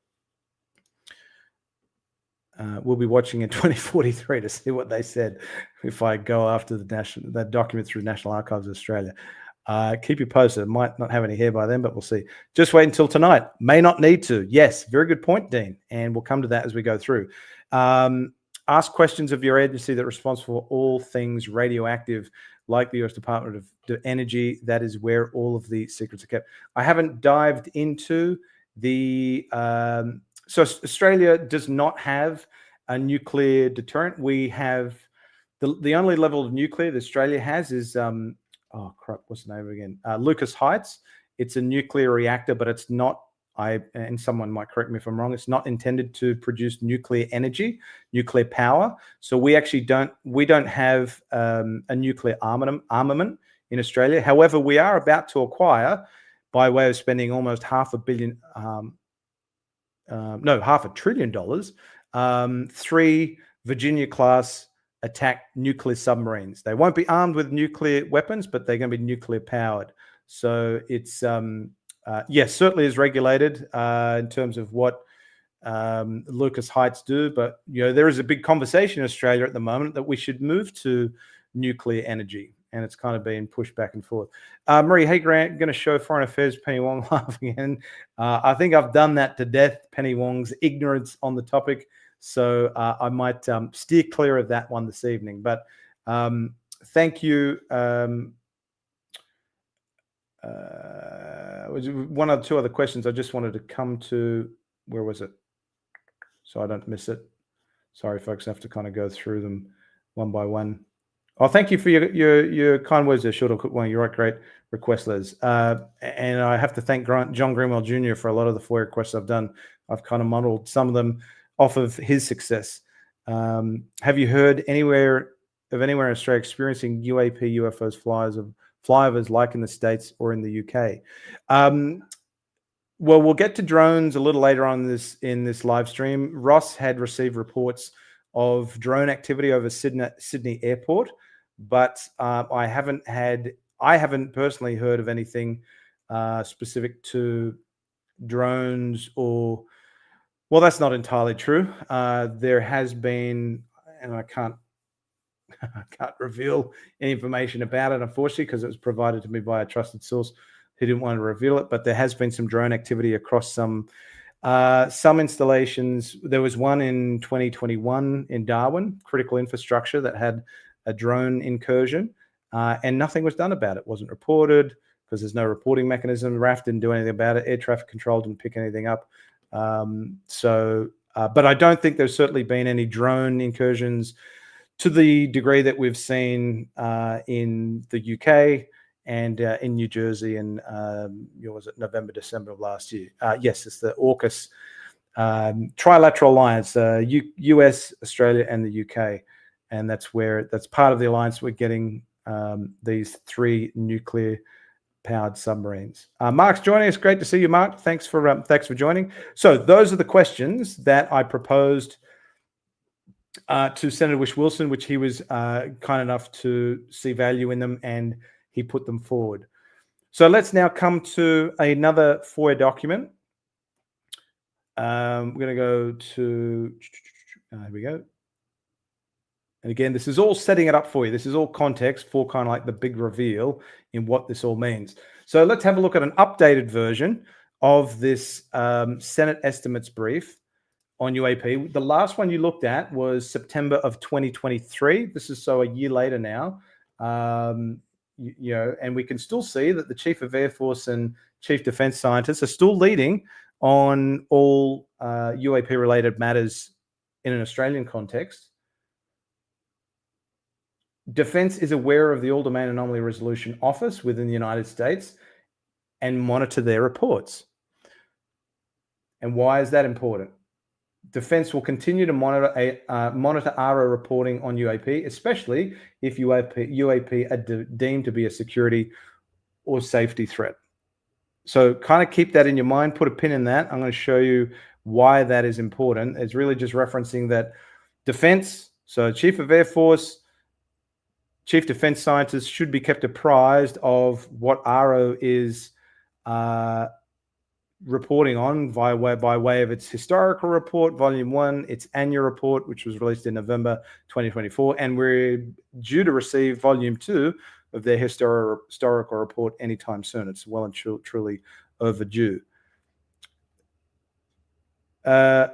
We'll be watching in 2043 to see what they said if I go after that document through National Archives of Australia. Keep you posted. Might not have any here by then, but we'll see. Just wait until tonight. May not need to. Yes, very good point, Dean. And we'll come to that as we go through. Ask questions of your agency that's responsible for all things radioactive, like the US Department of Energy. That is where all of the secrets are kept. I haven't dived into the... So Australia does not have a nuclear deterrent. We have... The only level of nuclear that Australia has is... oh, crap, what's the name again? Lucas Heights. It's a nuclear reactor, but it's not... and someone might correct me if I'm wrong, it's not intended to produce nuclear energy, nuclear power. So we actually don't have a nuclear armament in Australia. However, we are about to acquire, by way of spending almost $500 billion, 3 Virginia-class attack nuclear submarines. They won't be armed with nuclear weapons, but they're going to be nuclear powered. So it's... yes, certainly is regulated in terms of what Lucas Heights do, but there is a big conversation in Australia at the moment that we should move to nuclear energy, and it's kind of being pushed back and forth. Marie, hey Grant, going to show Foreign Affairs Penny Wong live again. I think I've done that to death, Penny Wong's ignorance on the topic, so I might steer clear of that one this evening. But thank you. One or two other questions I just wanted to come to. Where was it? So I don't miss it. Sorry, folks, I have to kind of go through them one by one. Oh, thank you for your kind words there, Shorter Cook One. You're right, great request, Liz. And I have to thank John Greenwell Jr. for a lot of the FOIA requests I've done. I've kind of modeled some of them off of his success. Have you heard anywhere in Australia experiencing UAP, UFOs, flyovers like in the States or in the UK? Well, we'll get to drones a little later on in this live stream. Ross had received reports of drone activity over Sydney Airport, but I haven't personally heard of anything specific to drones or... Well, that's not entirely true. There has been, and I can't reveal any information about it, unfortunately, because it was provided to me by a trusted source who didn't want to reveal it. But there has been some drone activity across some installations. There was one in 2021 in Darwin, critical infrastructure, that had a drone incursion, and nothing was done about it. It wasn't reported because there's no reporting mechanism. RAF didn't do anything about it. Air traffic control didn't pick anything up. But I don't think there's certainly been any drone incursions to the degree that we've seen in the UK and in New Jersey in was it November, December of last year? Yes, it's the AUKUS Trilateral Alliance, US, Australia, and the UK, and that's part of the alliance. We're getting these 3 nuclear-powered submarines. Mark's joining us. Great to see you, Mark. Thanks for joining. So those are the questions that I proposed to Senator Wish Wilson, which he was kind enough to see value in them, and he put them forward. So let's now come to another FOIA document. We're going to go to, here we go. And again, this is all setting it up for you. This is all context for kind of like the big reveal in what this all means. So let's have a look at an updated version of this Senate estimates brief on UAP. The last one you looked at was September of 2023. This is so a year later now. And we can still see that the Chief of Air Force and Chief Defense Scientists are still leading on all UAP-related matters in an Australian context. Defense is aware of the All-Domain Anomaly Resolution Office within the United States and monitor their reports. And why is that important? Defense will continue to monitor AARO reporting on UAP, especially if UAP are deemed to be a security or safety threat. So kind of keep that in your mind, put a pin in that. I'm going to show you why that is important. It's really just referencing that defense, so Chief of Air Force, Chief Defense Scientist should be kept apprised of what AARO is reporting on by way of its historical report, Volume 1, its annual report, which was released in November 2024, and we're due to receive Volume 2 of their historical report anytime soon. It's well and truly overdue. Where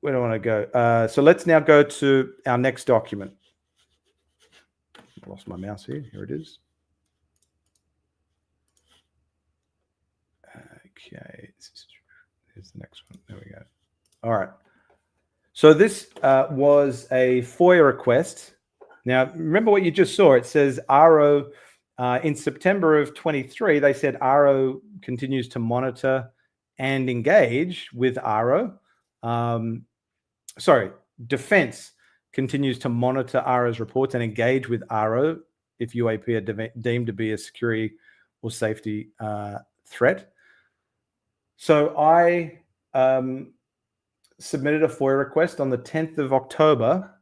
do I want to go? So let's now go to our next document. I lost my mouse here. Here it is. Okay, here's the next one. There we go. All right. So this was a FOIA request. Now, remember what you just saw. It says AARO, in September of 23, they said AARO continues to monitor and engage with AARO. Defense continues to monitor AARO's reports and engage with AARO if UAP are deemed to be a security or safety threat. So I submitted a FOIA request on the 10th of October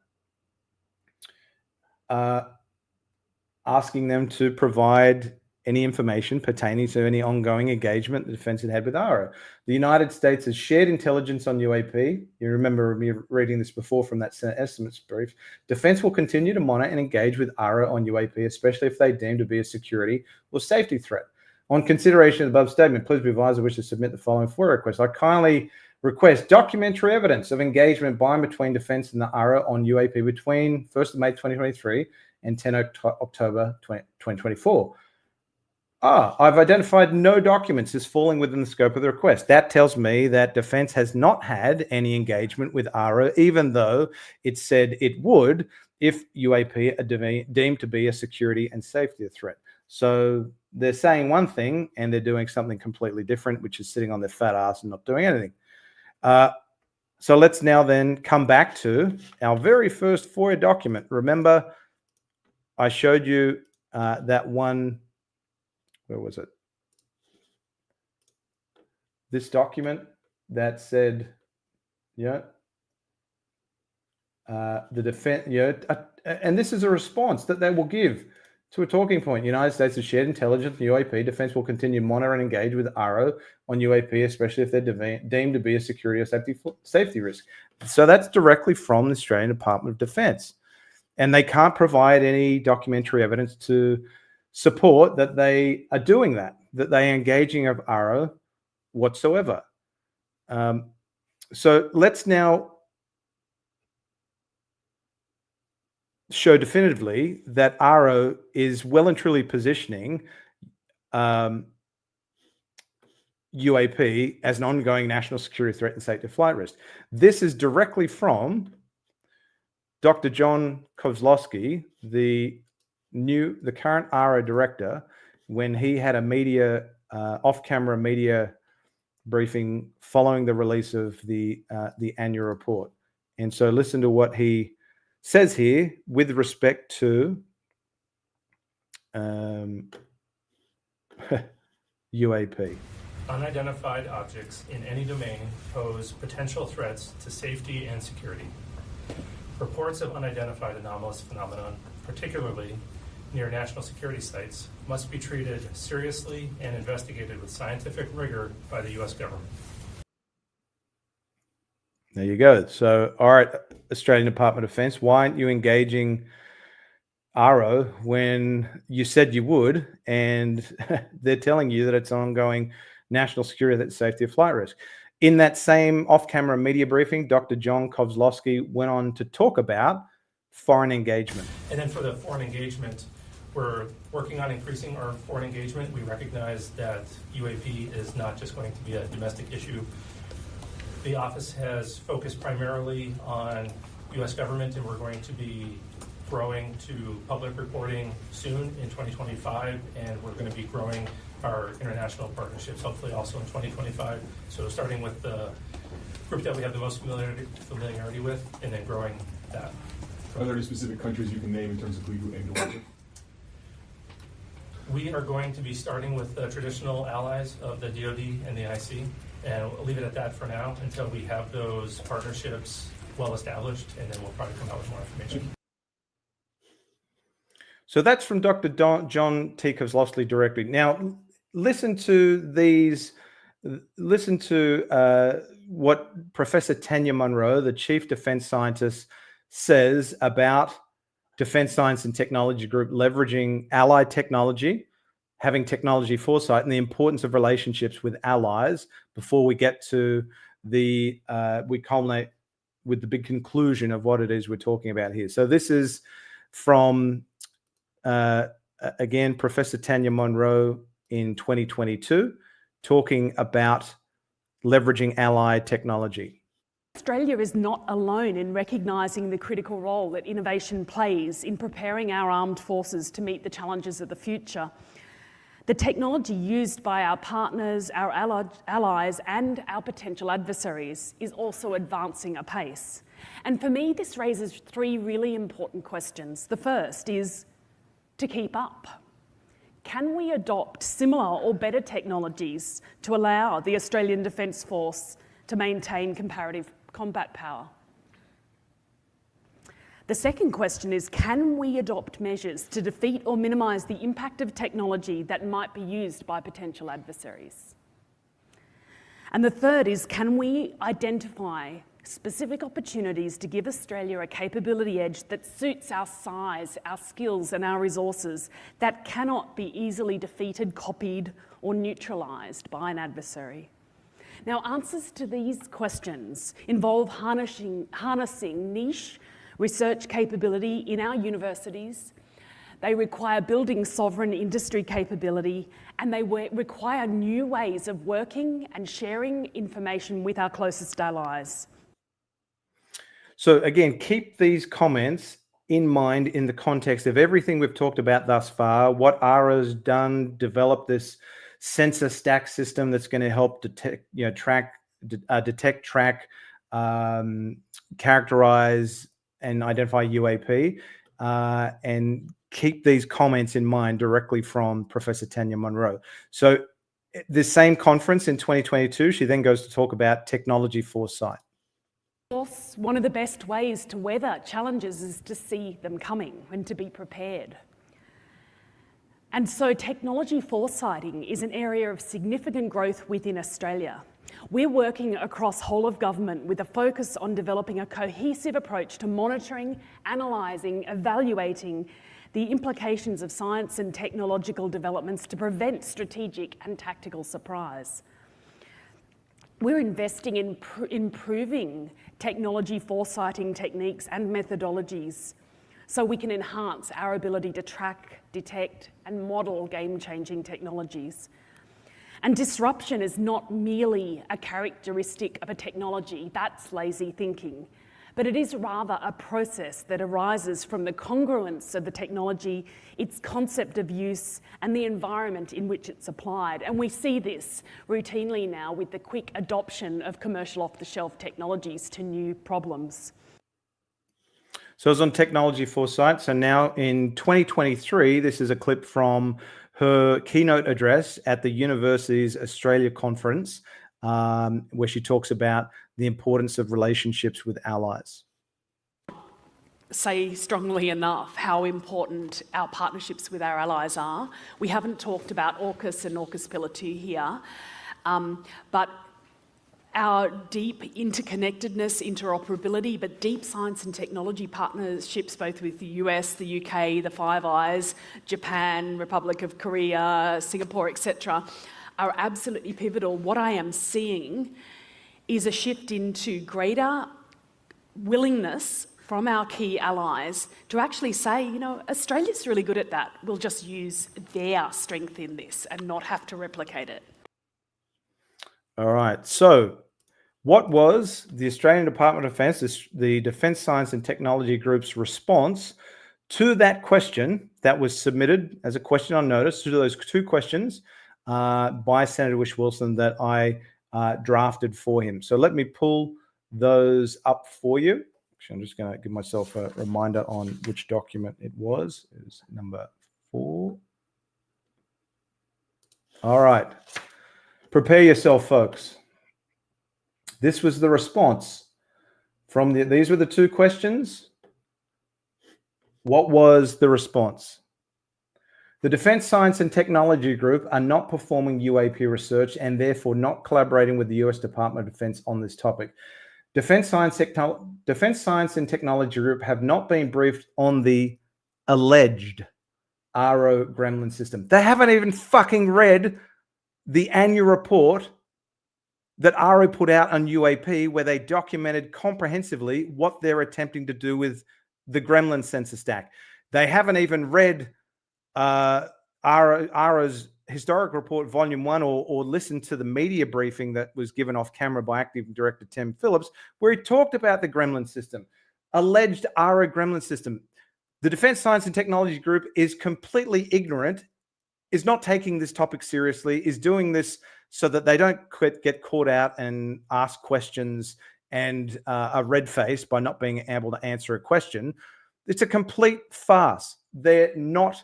asking them to provide any information pertaining to any ongoing engagement the defense had with AARO. The United States has shared intelligence on UAP. You remember me reading this before from that Senate estimates brief. Defense will continue to monitor and engage with AARO on UAP, especially if they deem to be a security or safety threat. On consideration of the above statement, please be advised I wish to submit the following FOIA request. I kindly request documentary evidence of engagement by and between Defense and the AARO on UAP between 1st of May 2023 and 10 October 2024. I've identified no documents as falling within the scope of the request. That tells me that Defense has not had any engagement with AARO, even though it said it would if UAP are deemed to be a security and safety threat. So they're saying one thing and they're doing something completely different, which is sitting on their fat ass and not doing anything. So let's now then come back to our very first FOIA document. Remember, I showed you that one. Where was it? This document that said, the defense, and this is a response that they will give to a talking point. United States has shared intelligence on UAP. Defense will continue to monitor and engage with AARO on UAP, especially if they're deemed to be a security or safety risk. So that's directly from the Australian Department of Defense. And they can't provide any documentary evidence to support that they are doing that they are engaging of AARO whatsoever. So let's now show definitively that AARO is well and truly positioning UAP as an ongoing national security threat and safety flight risk. This is directly from Dr. John Kozlowski, the current AARO director, when he had a media off-camera media briefing following the release of the annual report. And so listen to what he says here with respect to UAP. Unidentified objects in any domain pose potential threats to safety and security. Reports of unidentified anomalous phenomenon, particularly near national security sites, must be treated seriously and investigated with scientific rigor by the U.S. government. There you go. So, all right, Australian Department of Defense, why aren't you engaging AARO when you said you would, and they're telling you that it's ongoing national security, that safety of flight risk? In that same off-camera media briefing, Dr. John Kozlowski went on to talk about foreign engagement. And then for the foreign engagement, we're working on increasing our foreign engagement. We recognize that UAP is not just going to be a domestic issue. The office has focused primarily on U.S. government, and we're going to be growing to public reporting soon in 2025, and we're going to be growing our international partnerships, hopefully also in 2025. So starting with the group that we have the most familiarity with, and then growing that. Are there any specific countries you can name in terms of who you aim to work with? We are going to be starting with the traditional allies of the DoD and the IC, and we'll leave it at that for now until we have those partnerships well established, and then we'll probably come out with more information. So that's from Dr. John T. Kozlowski directly. Now, listen to what Professor Tanya Monro, the Chief Defense Scientist, says about Defense Science and Technology Group leveraging allied technology, having technology foresight, and the importance of relationships with allies before we get to we culminate with the big conclusion of what it is we're talking about here. So this is from, again, Professor Tanya Monro in 2022, talking about leveraging allied technology. Australia is not alone in recognising the critical role that innovation plays in preparing our armed forces to meet the challenges of the future. The technology used by our partners, our allies, and our potential adversaries is also advancing apace. And for me, this raises three really important questions. The first is to keep up. Can we adopt similar or better technologies to allow the Australian Defence Force to maintain comparative combat power? The second question is, can we adopt measures to defeat or minimise the impact of technology that might be used by potential adversaries? And the third is, can we identify specific opportunities to give Australia a capability edge that suits our size, our skills and our resources that cannot be easily defeated, copied or neutralised by an adversary? Now, answers to these questions involve harnessing niche research capability in our universities. They require building sovereign industry capability, and they require new ways of working and sharing information with our closest allies. So again, keep these comments in mind in the context of everything we've talked about thus far, what AARO's done, develop this sensor stack system that's going to help detect, track, characterize, and identify UAP, and keep these comments in mind directly from Professor Tanya Monro. So this same conference in 2022, she then goes to talk about technology foresight. Of course, one of the best ways to weather challenges is to see them coming and to be prepared. And so technology foresighting is an area of significant growth within Australia. We're working across whole of government with a focus on developing a cohesive approach to monitoring, analysing, evaluating the implications of science and technological developments to prevent strategic and tactical surprise. We're investing in improving technology foresighting techniques and methodologies so we can enhance our ability to track, detect, and model game-changing technologies. And disruption is not merely a characteristic of a technology, that's lazy thinking, but it is rather a process that arises from the congruence of the technology, its concept of use, and the environment in which it's applied. And we see this routinely now with the quick adoption of commercial off-the-shelf technologies to new problems. So it's on technology foresight. So now in 2023, this is a clip from her keynote address at the Universities Australia Conference, where she talks about the importance of relationships with allies. Say strongly enough how important our partnerships with our allies are. We haven't talked about AUKUS and AUKUS Pillar 2 here, but our deep interconnectedness, interoperability, but deep science and technology partnerships both with the US, the UK, the Five Eyes, Japan, Republic of Korea, Singapore, etc., are absolutely pivotal. What I am seeing is a shift into greater willingness from our key allies to actually say, you know, Australia's really good at that. We'll just use their strength in this and not have to replicate it. All right. So what was the Australian Department of Defence, the Defence Science and Technology Group's response to that question that was submitted as a question on notice, to those two questions by Senator Whish-Wilson that I drafted for him. So let me pull those up for you. Actually, I'm just going to give myself a reminder on which document it was. It was number 4. All right. Prepare yourself, folks. This was the response from these were the 2 questions. What was the response? The Defense Science and Technology Group are not performing UAP research and therefore not collaborating with the US Department of Defense on this topic. Defense Science and Technology Group have not been briefed on the alleged AARO Gremlin system. They haven't even fucking read the annual report that AARO put out on UAP, where they documented comprehensively what they're attempting to do with the Gremlin sensor stack. They haven't even read AARO's historic report, volume 1, or listened to the media briefing that was given off camera by acting director Tim Phillips, where he talked about the Gremlin system, alleged AARO Gremlin system. The Defense Science and Technology Group is completely ignorant, is not taking this topic seriously, is doing this so that they don't get caught out and ask questions and are red-faced by not being able to answer a question. It's a complete farce. They're not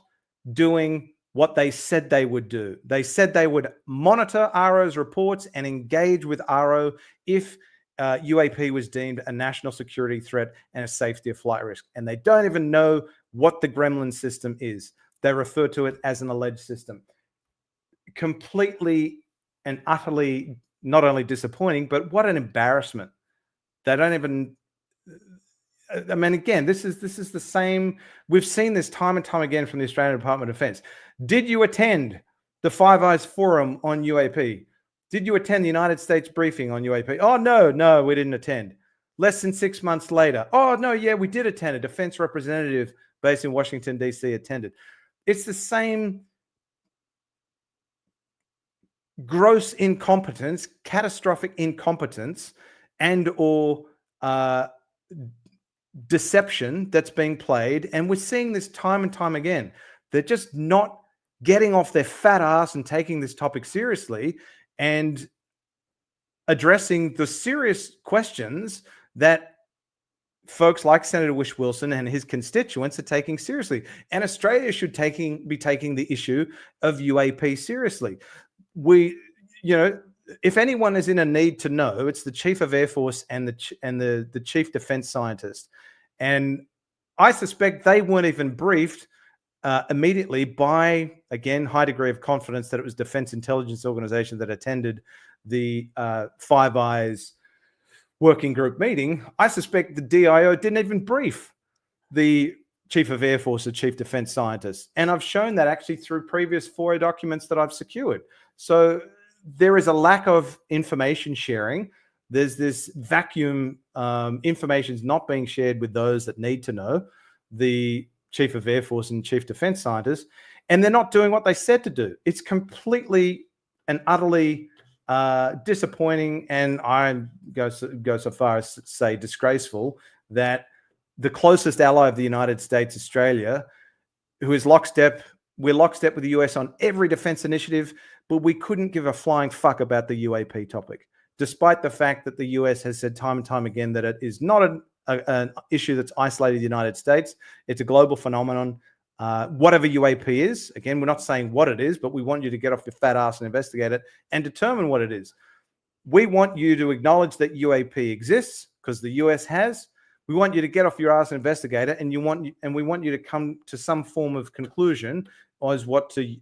doing what they said they would do. They said they would monitor AARO's reports and engage with AARO if UAP was deemed a national security threat and a safety of flight risk. And they don't even know what the Gremlin system is. They refer to it as an alleged system. Completely and utterly not only disappointing, but what an embarrassment. They don't even... I mean, again, this is the same. We've seen this time and time again from the Australian Department of Defense. Did you attend the Five Eyes Forum on UAP? Did you attend the United States briefing on UAP? Oh, no, we didn't attend. Less than 6 months later. Oh, no, yeah, we did attend. A defense representative based in Washington, D.C. attended. It's the same gross incompetence, catastrophic incompetence, and or deception that's being played. And we're seeing this time and time again. They're just not getting off their fat ass and taking this topic seriously and addressing the serious questions that folks like Senator Wish Wilson and his constituents are taking seriously. And Australia should be taking the issue of UAP seriously. If anyone is in a need to know, it's the Chief of Air Force and the Chief Defense Scientist. And I suspect they weren't even briefed immediately by, again, high degree of confidence that it was Defense Intelligence Organization that attended the Five Eyes working group meeting. I suspect the DIO didn't even brief the Chief of Air Force or Chief Defense Scientist. And I've shown that actually through previous FOIA documents that I've secured. So there is a lack of information sharing. There's this vacuum. Information is not being shared with those that need to know, the Chief of Air Force and Chief Defense Scientist, and they're not doing what they said to do. It's completely and utterly disappointing, and I go so far as to say disgraceful, that the closest ally of the United States, Australia, who is we're lockstep with the US on every defense initiative, but we couldn't give a flying fuck about the UAP topic, despite the fact that the US has said time and time again that it is not an issue that's isolated to the United States. It's a global phenomenon. Whatever UAP is, again, we're not saying what it is, but we want you to get off your fat ass and investigate it and determine what it is. We want you to acknowledge that UAP exists because the US has. We want you to get off your ass and investigate it, and we want you to come to some form of conclusion as what to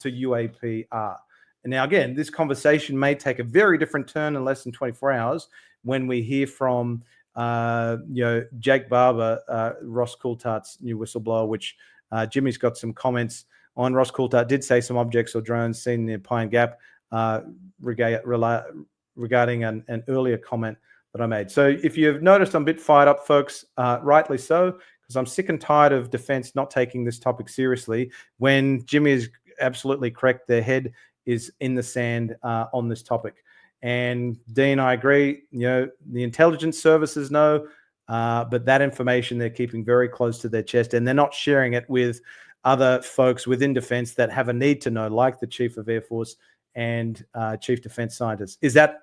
UAP are. And now, again, this conversation may take a very different turn in less than 24 hours when we hear from Jake Barber, Ross Coulthart's new whistleblower, which Jimmy's got some comments on. Ross Coulthart did say some objects or drones seen near Pine Gap regarding an earlier comment that I made. So if you've noticed I'm a bit fired up, folks, rightly so, because I'm sick and tired of defense not taking this topic seriously when Jimmy is absolutely correct. Their head is in the sand on this topic. And Dean, I agree, the intelligence services know, but that information they're keeping very close to their chest, and they're not sharing it with other folks within defense that have a need to know, like the Chief of Air Force and chief defense scientist. Is that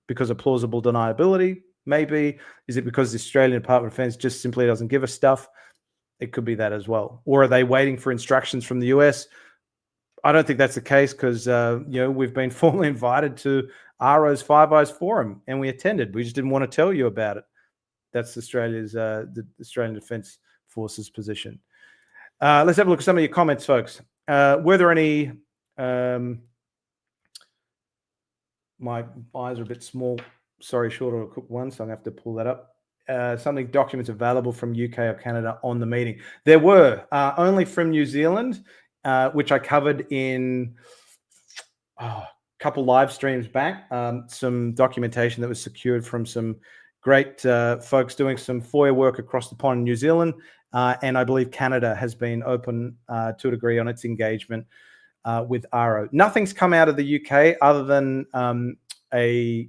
because of plausible deniability? Maybe. Is it because the Australian Department of Defense just simply doesn't give us stuff? It could be that as well. Or are they waiting for instructions from the US? I don't think that's the case because, we've been formally invited to AARO's Five Eyes Forum and we attended. We just didn't want to tell you about it. That's Australia's, the Australian Defence Force's position. Let's have a look at some of your comments, folks. Were there any... my eyes are a bit small. Sorry, short of a quick one, so I'm going to have to pull that up. Something documents available from UK or Canada on the meeting. There were only from New Zealand, which I covered in a couple live streams back. Some documentation that was secured from some great folks doing some FOIA work across the pond in New Zealand. And I believe Canada has been open to a degree on its engagement with AARO. Nothing's come out of the UK other than a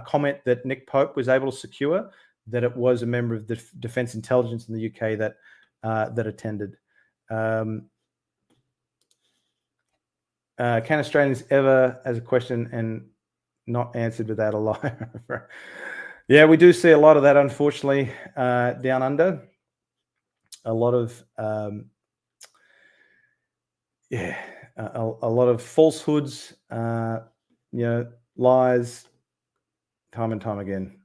comment that Nick Pope was able to secure, that it was a member of the Defence Intelligence in the UK that attended. Can Australians ever, as a question and not answered without a lie? Yeah, we do see a lot of that, unfortunately, down under. A lot of, a lot of falsehoods, lies, time and time again.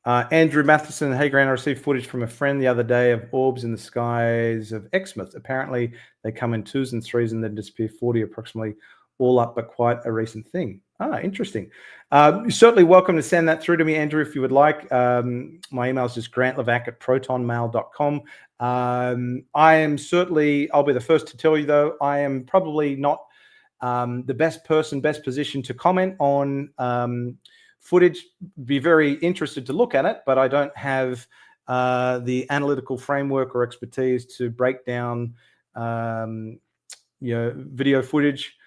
Andrew Matheson, hey Grant, I received footage from a friend the other day of orbs in the skies of Exmouth. Apparently they come in 2s and 3s and then disappear 40 approximately, all up, but quite a recent thing. Interesting. You're certainly welcome to send that through to me, Andrew, if you would like. My email is just grantlavac@protonmail.com. I am certainly, I'll be the first to tell you though, I am probably not the best position to comment on footage. Be very interested to look at it, but I don't have the analytical framework or expertise to break down video footage.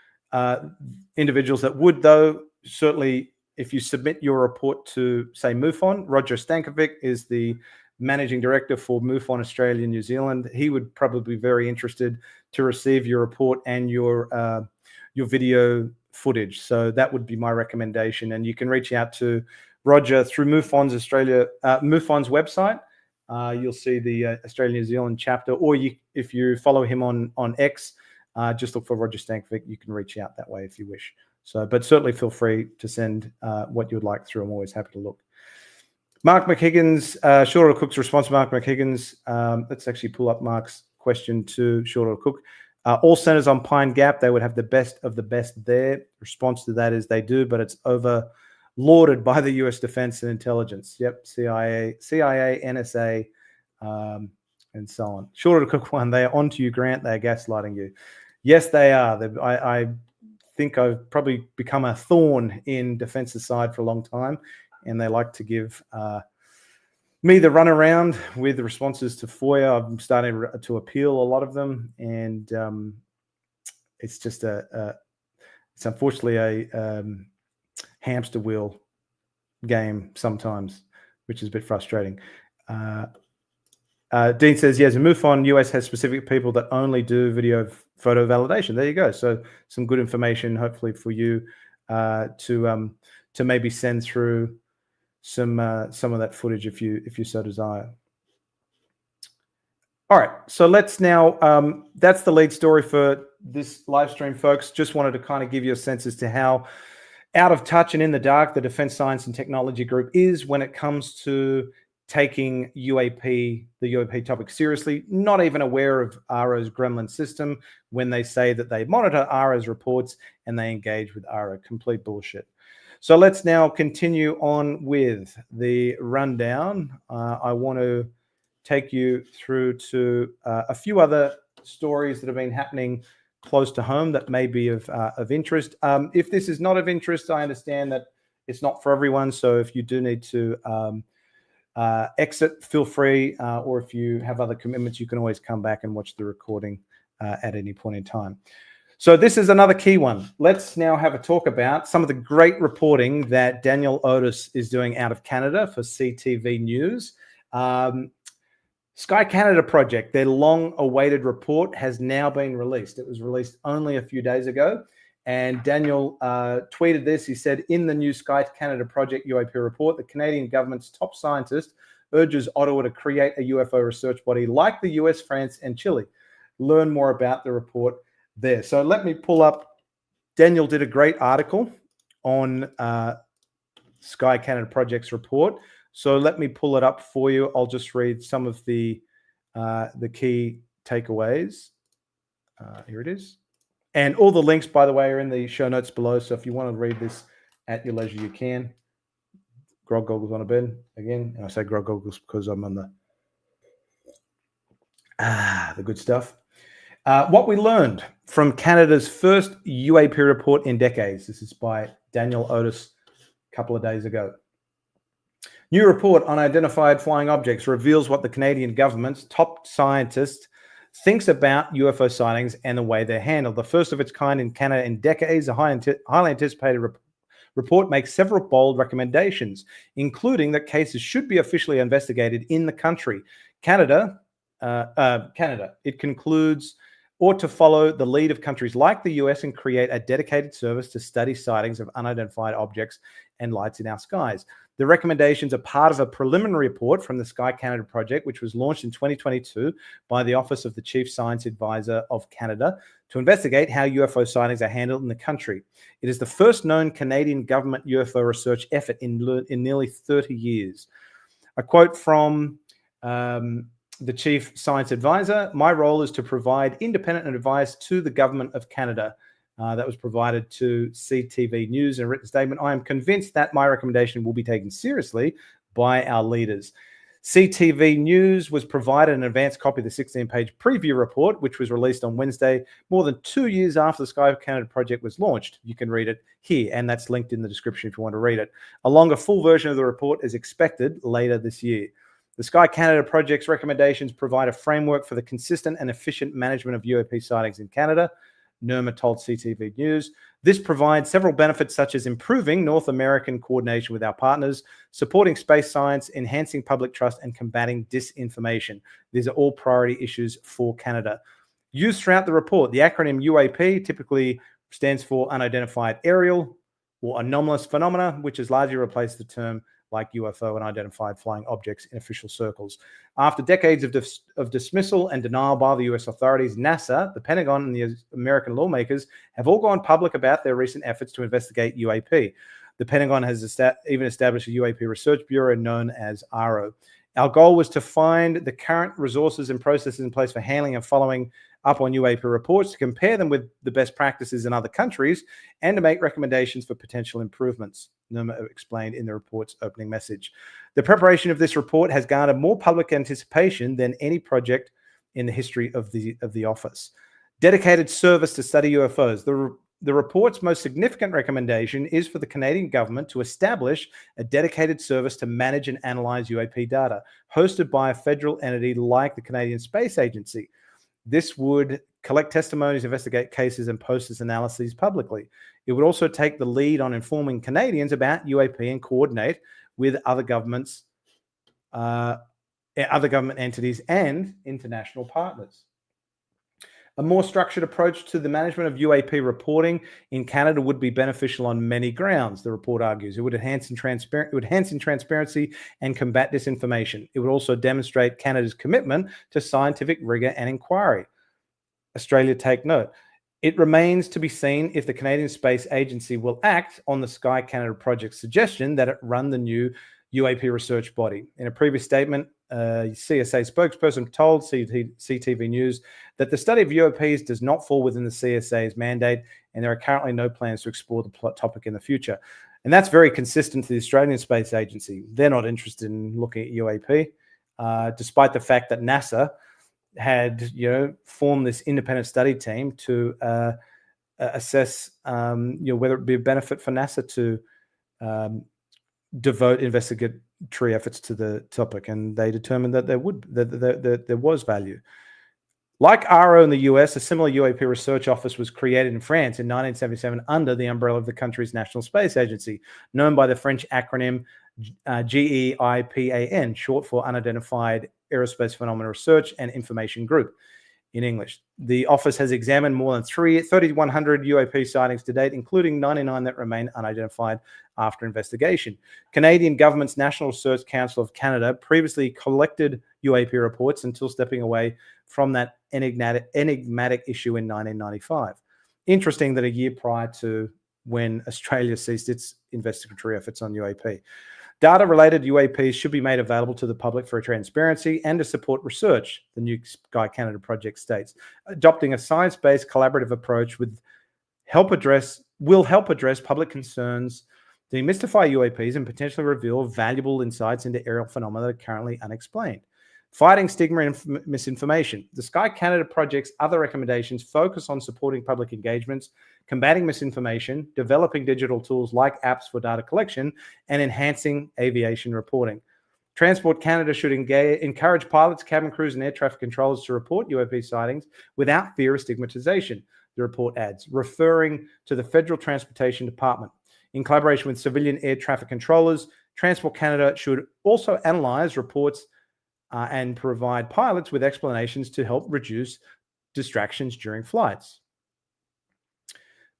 Individuals that would, though, certainly if you submit your report to, say, MUFON, Roger Stankovic is the managing director for MUFON Australia and New Zealand. He would probably be very interested to receive your report and your video footage. So that would be my recommendation. And you can reach out to Roger through MUFON's MUFON's website. You'll see the Australia New Zealand chapter, or if you follow him on X, just look for Roger Stankovic. You can reach out that way if you wish. So, but certainly feel free to send what you would like through. I'm always happy to look. Mark McHiggins, Short Cook's response to Mark McHiggins. Let's actually pull up Mark's question to Short Cook. All centers on Pine Gap, they would have the best of the best there. Response to that is they do, but it's overlorded by the U.S. Defense and Intelligence. Yep, CIA, NSA, and so on. Short Cook one, they are onto you, Grant. They are gaslighting you. Yes, they are. I think I've probably become a thorn in Defense's side for a long time, and they like to give me the runaround with the responses to FOIA. I'm starting to appeal a lot of them, and it's just it's unfortunately a hamster wheel game sometimes, which is a bit frustrating. Dean says, yes, MUFON US has specific people that only do video photo validation. There you go. So some good information, hopefully, for you to maybe send through some of that footage if you so desire. All right, so let's now, that's the lead story for this live stream, folks. Just wanted to kind of give you a sense as to how out of touch and in the dark the Defense Science and Technology Group is when it comes to taking the UAP topic seriously, not even aware of AARO's Gremlin system when they say that they monitor AARO's reports and they engage with AARO. Complete bullshit. So let's now continue on with the rundown. I want to take you through to a few other stories that have been happening close to home that may be of interest. If this is not of interest, I understand that it's not for everyone. So if you do need to exit, feel free, or if you have other commitments, you can always come back and watch the recording at any point in time. So this is another key one. Let's now have a talk about some of the great reporting that Daniel Otis is doing out of Canada for CTV News. Sky Canada project, their long-awaited report has now been released. It was released only a few days ago. And Daniel tweeted this. He said, in the new Sky Canada project UAP report, the Canadian government's top scientist urges Ottawa to create a UFO research body like the US, France, and Chile. Learn more about the report there. So let me pull up. Daniel did a great article on Sky Canada project's report. So let me pull it up for you. I'll just read some of the key takeaways. Here it is. And all the links, by the way, are in the show notes below. So if you want to read this at your leisure, you can. Grog goggles on a bed again. And I say grog goggles because I'm on the good stuff. What we learned from Canada's first UAP report in decades. This is by Daniel Otis a couple of days ago. New report on identified flying objects reveals what the Canadian government's top scientist thinks about UFO sightings and the way they're handled. The first of its kind in Canada in decades, a highly anticipated report makes several bold recommendations, including that cases should be officially investigated in the country. Canada, it concludes, ought to follow the lead of countries like the US and create a dedicated service to study sightings of unidentified objects and lights in our skies. The recommendations are part of a preliminary report from the Sky Canada project, which was launched in 2022 by the Office of the Chief Science Advisor of Canada to investigate how UFO sightings are handled in the country. It is the first known Canadian government UFO research effort in nearly 30 years. A quote from the Chief Science Advisor, my role is to provide independent advice to the Government of Canada. That was provided to CTV News in a written statement. I am convinced that my recommendation will be taken seriously by our leaders. CTV News was provided an advanced copy of the 16-page preview report, which was released on Wednesday, more than 2 years after the Sky Canada project was launched. You can read it here, and that's linked in the description if you want to read it. A longer full version of the report is expected later this year. The Sky Canada project's recommendations provide a framework for the consistent and efficient management of UAP sightings in Canada, Nirma told CTV News. This provides several benefits such as improving North American coordination with our partners, supporting space science, enhancing public trust, and combating disinformation. These are all priority issues for Canada. Used throughout the report, the acronym UAP typically stands for Unidentified Aerial or Anomalous Phenomena, which has largely replaced the term like UFO and identified flying objects in official circles. After decades of dismissal and denial by the US authorities, NASA, the Pentagon, and the American lawmakers have all gone public about their recent efforts to investigate UAP. The Pentagon has even established a UAP research bureau known as AARO. Our goal was to find the current resources and processes in place for handling and following up on UAP reports, to compare them with the best practices in other countries, and to make recommendations for potential improvements, Nirma explained in the report's opening message. The preparation of this report has garnered more public anticipation than any project in the history of the office. Dedicated service to study UFOs. The report's most significant recommendation is for the Canadian government to establish a dedicated service to manage and analyze UAP data, hosted by a federal entity like the Canadian Space Agency. This would collect testimonies, investigate cases, and post its analyses publicly. It would also take the lead on informing Canadians about UAP and coordinate with other government entities and international partners. A more structured approach to the management of UAP reporting in Canada would be beneficial on many grounds, the report argues. It would enhance in transparency and combat disinformation. It would also demonstrate Canada's commitment to scientific rigor and inquiry. Australia, take note. It remains to be seen if the Canadian Space Agency will act on the Sky Canada project's suggestion that it run the new UAP research body. In a previous statement, CSA spokesperson told CTV News that the study of UAPs does not fall within the CSA's mandate, and there are currently no plans to explore the topic in the future. And that's very consistent to the Australian Space Agency. They're not interested in looking at UAP, despite the fact that NASA had formed this independent study team to assess whether it would be a benefit for NASA to devote investigatory efforts to the topic, and they determined that there was value. Like AARO in the US, a similar UAP research office was created in France in 1977 under the umbrella of the country's National Space Agency, known by the French acronym GEIPAN, short for Unidentified Aerospace Phenomena Research and Information Group in English. The office has examined more than 3,100 UAP sightings to date, including 99 that remain unidentified after investigation. Canadian government's National Research Council of Canada previously collected UAP reports until stepping away from that enigmatic issue in 1995. Interesting that a year prior to when Australia ceased its investigatory efforts on UAP. Data related UAPs should be made available to the public for transparency and to support research, the new Sky Canada project states. Adopting a science-based collaborative approach will help address public concerns, demystify UAPs, and potentially reveal valuable insights into aerial phenomena that are currently unexplained. Fighting stigma and misinformation. The Sky Canada project's other recommendations focus on supporting public engagements, combating misinformation, developing digital tools like apps for data collection, and enhancing aviation reporting. Transport Canada should encourage pilots, cabin crews, and air traffic controllers to report UAP sightings without fear of stigmatization, the report adds, referring to the Federal Transportation Department. In collaboration with civilian air traffic controllers, Transport Canada should also analyze reports and provide pilots with explanations to help reduce distractions during flights.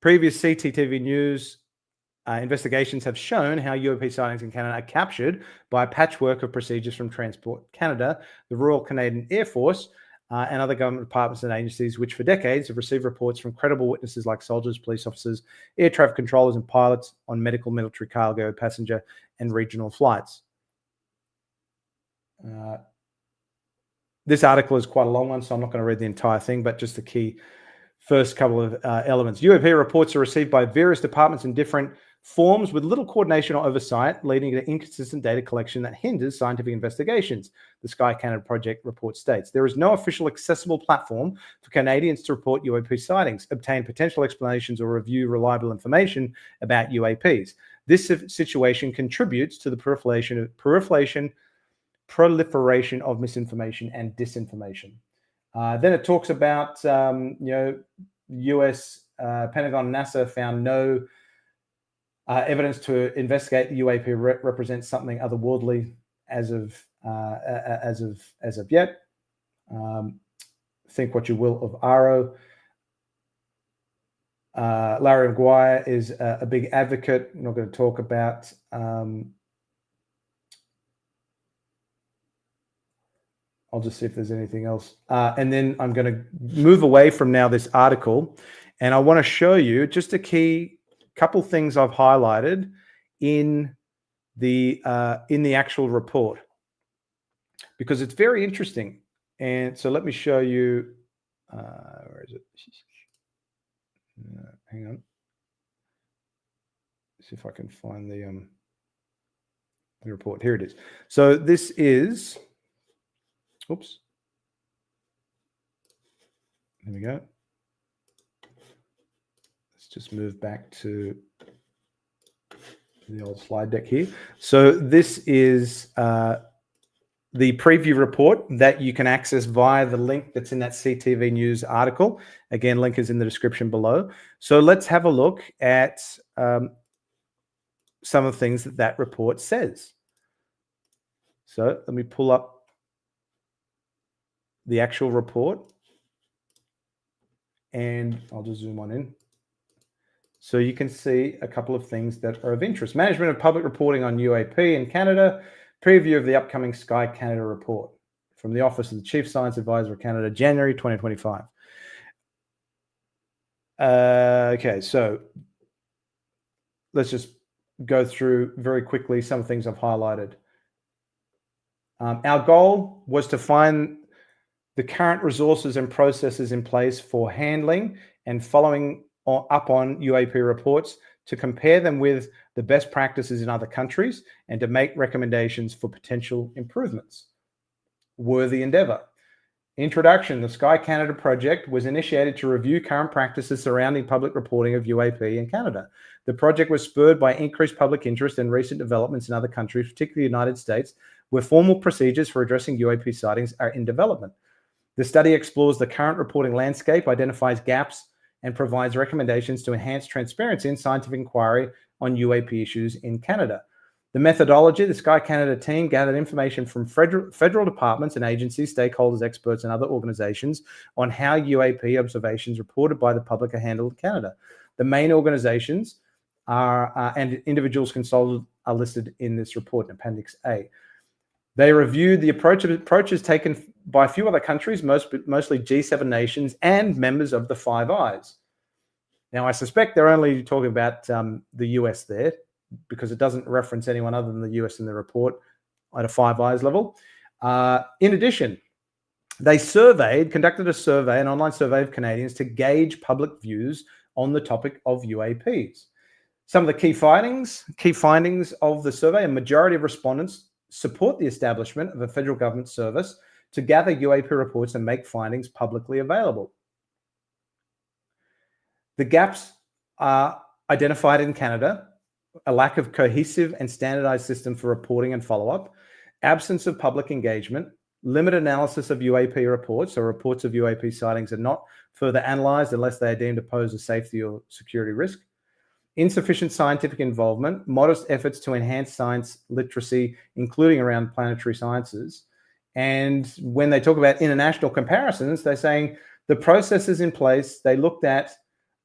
Previous CTTV news investigations have shown how UAP sightings in Canada are captured by a patchwork of procedures from Transport Canada, the Royal Canadian Air Force, and other government departments and agencies, which for decades have received reports from credible witnesses like soldiers, police officers, air traffic controllers, and pilots on medical, military, cargo, passenger, and regional flights. This article is quite a long one, so I'm not going to read the entire thing, but just the key first couple of elements. UAP reports are received by various departments in different forms with little coordination or oversight, leading to inconsistent data collection that hinders scientific investigations, the Sky Canada project report states. There is no official accessible platform for Canadians to report UAP sightings, obtain potential explanations, or review reliable information about UAPs. This situation contributes to the proliferation of misinformation and disinformation. Then it talks about, U.S. Pentagon and NASA found no evidence to investigate the UAP represents something otherworldly as of yet. Think what you will of AARO. Larry Maguire is a big advocate. I'm not going to talk about I'll just see if there's anything else. And then I'm going to move away from now this article, and I want to show you just a couple things I've highlighted in the actual report, because it's very interesting. And so let me show you. Where is it? Hang on. See if I can find the report. Here it is. So this is. Oops. There we go. Let's just move back to the old slide deck here. So this is the preview report that you can access via the link that's in that CTV News article. Again, link is in the description below. So let's have a look at some of the things that report says. So let me pull up the actual report, and I'll just zoom on in. So you can see a couple of things that are of interest. Management of public reporting on UAP in Canada, preview of the upcoming Sky Canada report from the Office of the Chief Science Advisor of Canada, January 2025. Okay, so let's just go through very quickly some of the things I've highlighted. Our goal was to find the current resources and processes in place for handling and following up on UAP reports, to compare them with the best practices in other countries, and to make recommendations for potential improvements. Worthy endeavor. Introduction. The Sky Canada project was initiated to review current practices surrounding public reporting of UAP in Canada. The project was spurred by increased public interest and recent developments in other countries, particularly the United States, where formal procedures for addressing UAP sightings are in development. The study explores the current reporting landscape, identifies gaps, and provides recommendations to enhance transparency and scientific inquiry on UAP issues in Canada. The methodology: the Sky Canada team gathered information from federal departments and agencies, stakeholders, experts, and other organizations on how UAP observations reported by the public are handled in Canada. The main organizations and individuals consulted are listed in this report in Appendix A. They reviewed the approaches taken by a few other countries, mostly G7 nations and members of the Five Eyes. Now, I suspect they're only talking about the US there, because it doesn't reference anyone other than the US in the report at a Five Eyes level. In addition, they conducted a survey, an online survey of Canadians to gauge public views on the topic of UAPs. Some of the key findings of the survey: a majority of respondents support the establishment of a federal government service to gather UAP reports and make findings publicly available. The gaps are identified in Canada: a lack of cohesive and standardized system for reporting and follow-up, absence of public engagement, limited analysis of UAP reports, so reports of UAP sightings are not further analyzed unless they are deemed to pose a safety or security risk, insufficient scientific involvement, modest efforts to enhance science literacy, including around planetary sciences. And when they talk about international comparisons, they're saying the processes in place, they looked at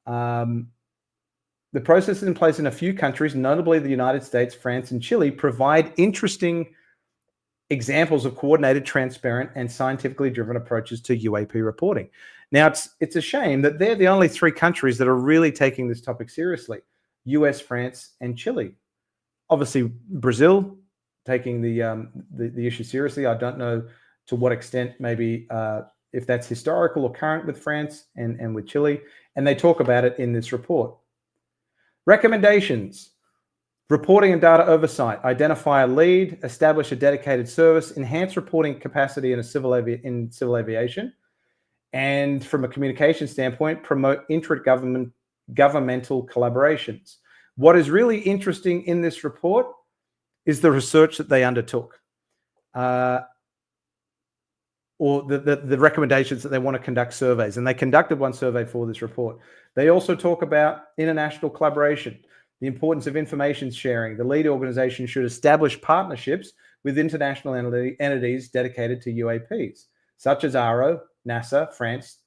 the processes in place in a few countries, notably the United States, France, and Chile, provide interesting examples of coordinated, transparent, and scientifically driven approaches to UAP reporting. Now, it's a shame that they're the only three countries that are really taking this topic seriously: US, France, and Chile. Obviously, Brazil taking the issue seriously. I don't know to what extent, maybe if that's historical or current with France and with Chile, and they talk about it in this report. Recommendations: reporting and data oversight, identify a lead, establish a dedicated service, enhance reporting capacity in civil aviation, and from a communication standpoint, promote intergovernmental collaborations. What is really interesting in this report is the research that they undertook, or the recommendations that they want to conduct surveys. And they conducted one survey for this report. They also talk about international collaboration, the importance of information sharing. The lead organization should establish partnerships with international entities dedicated to UAPs, such as AARO, NASA, France,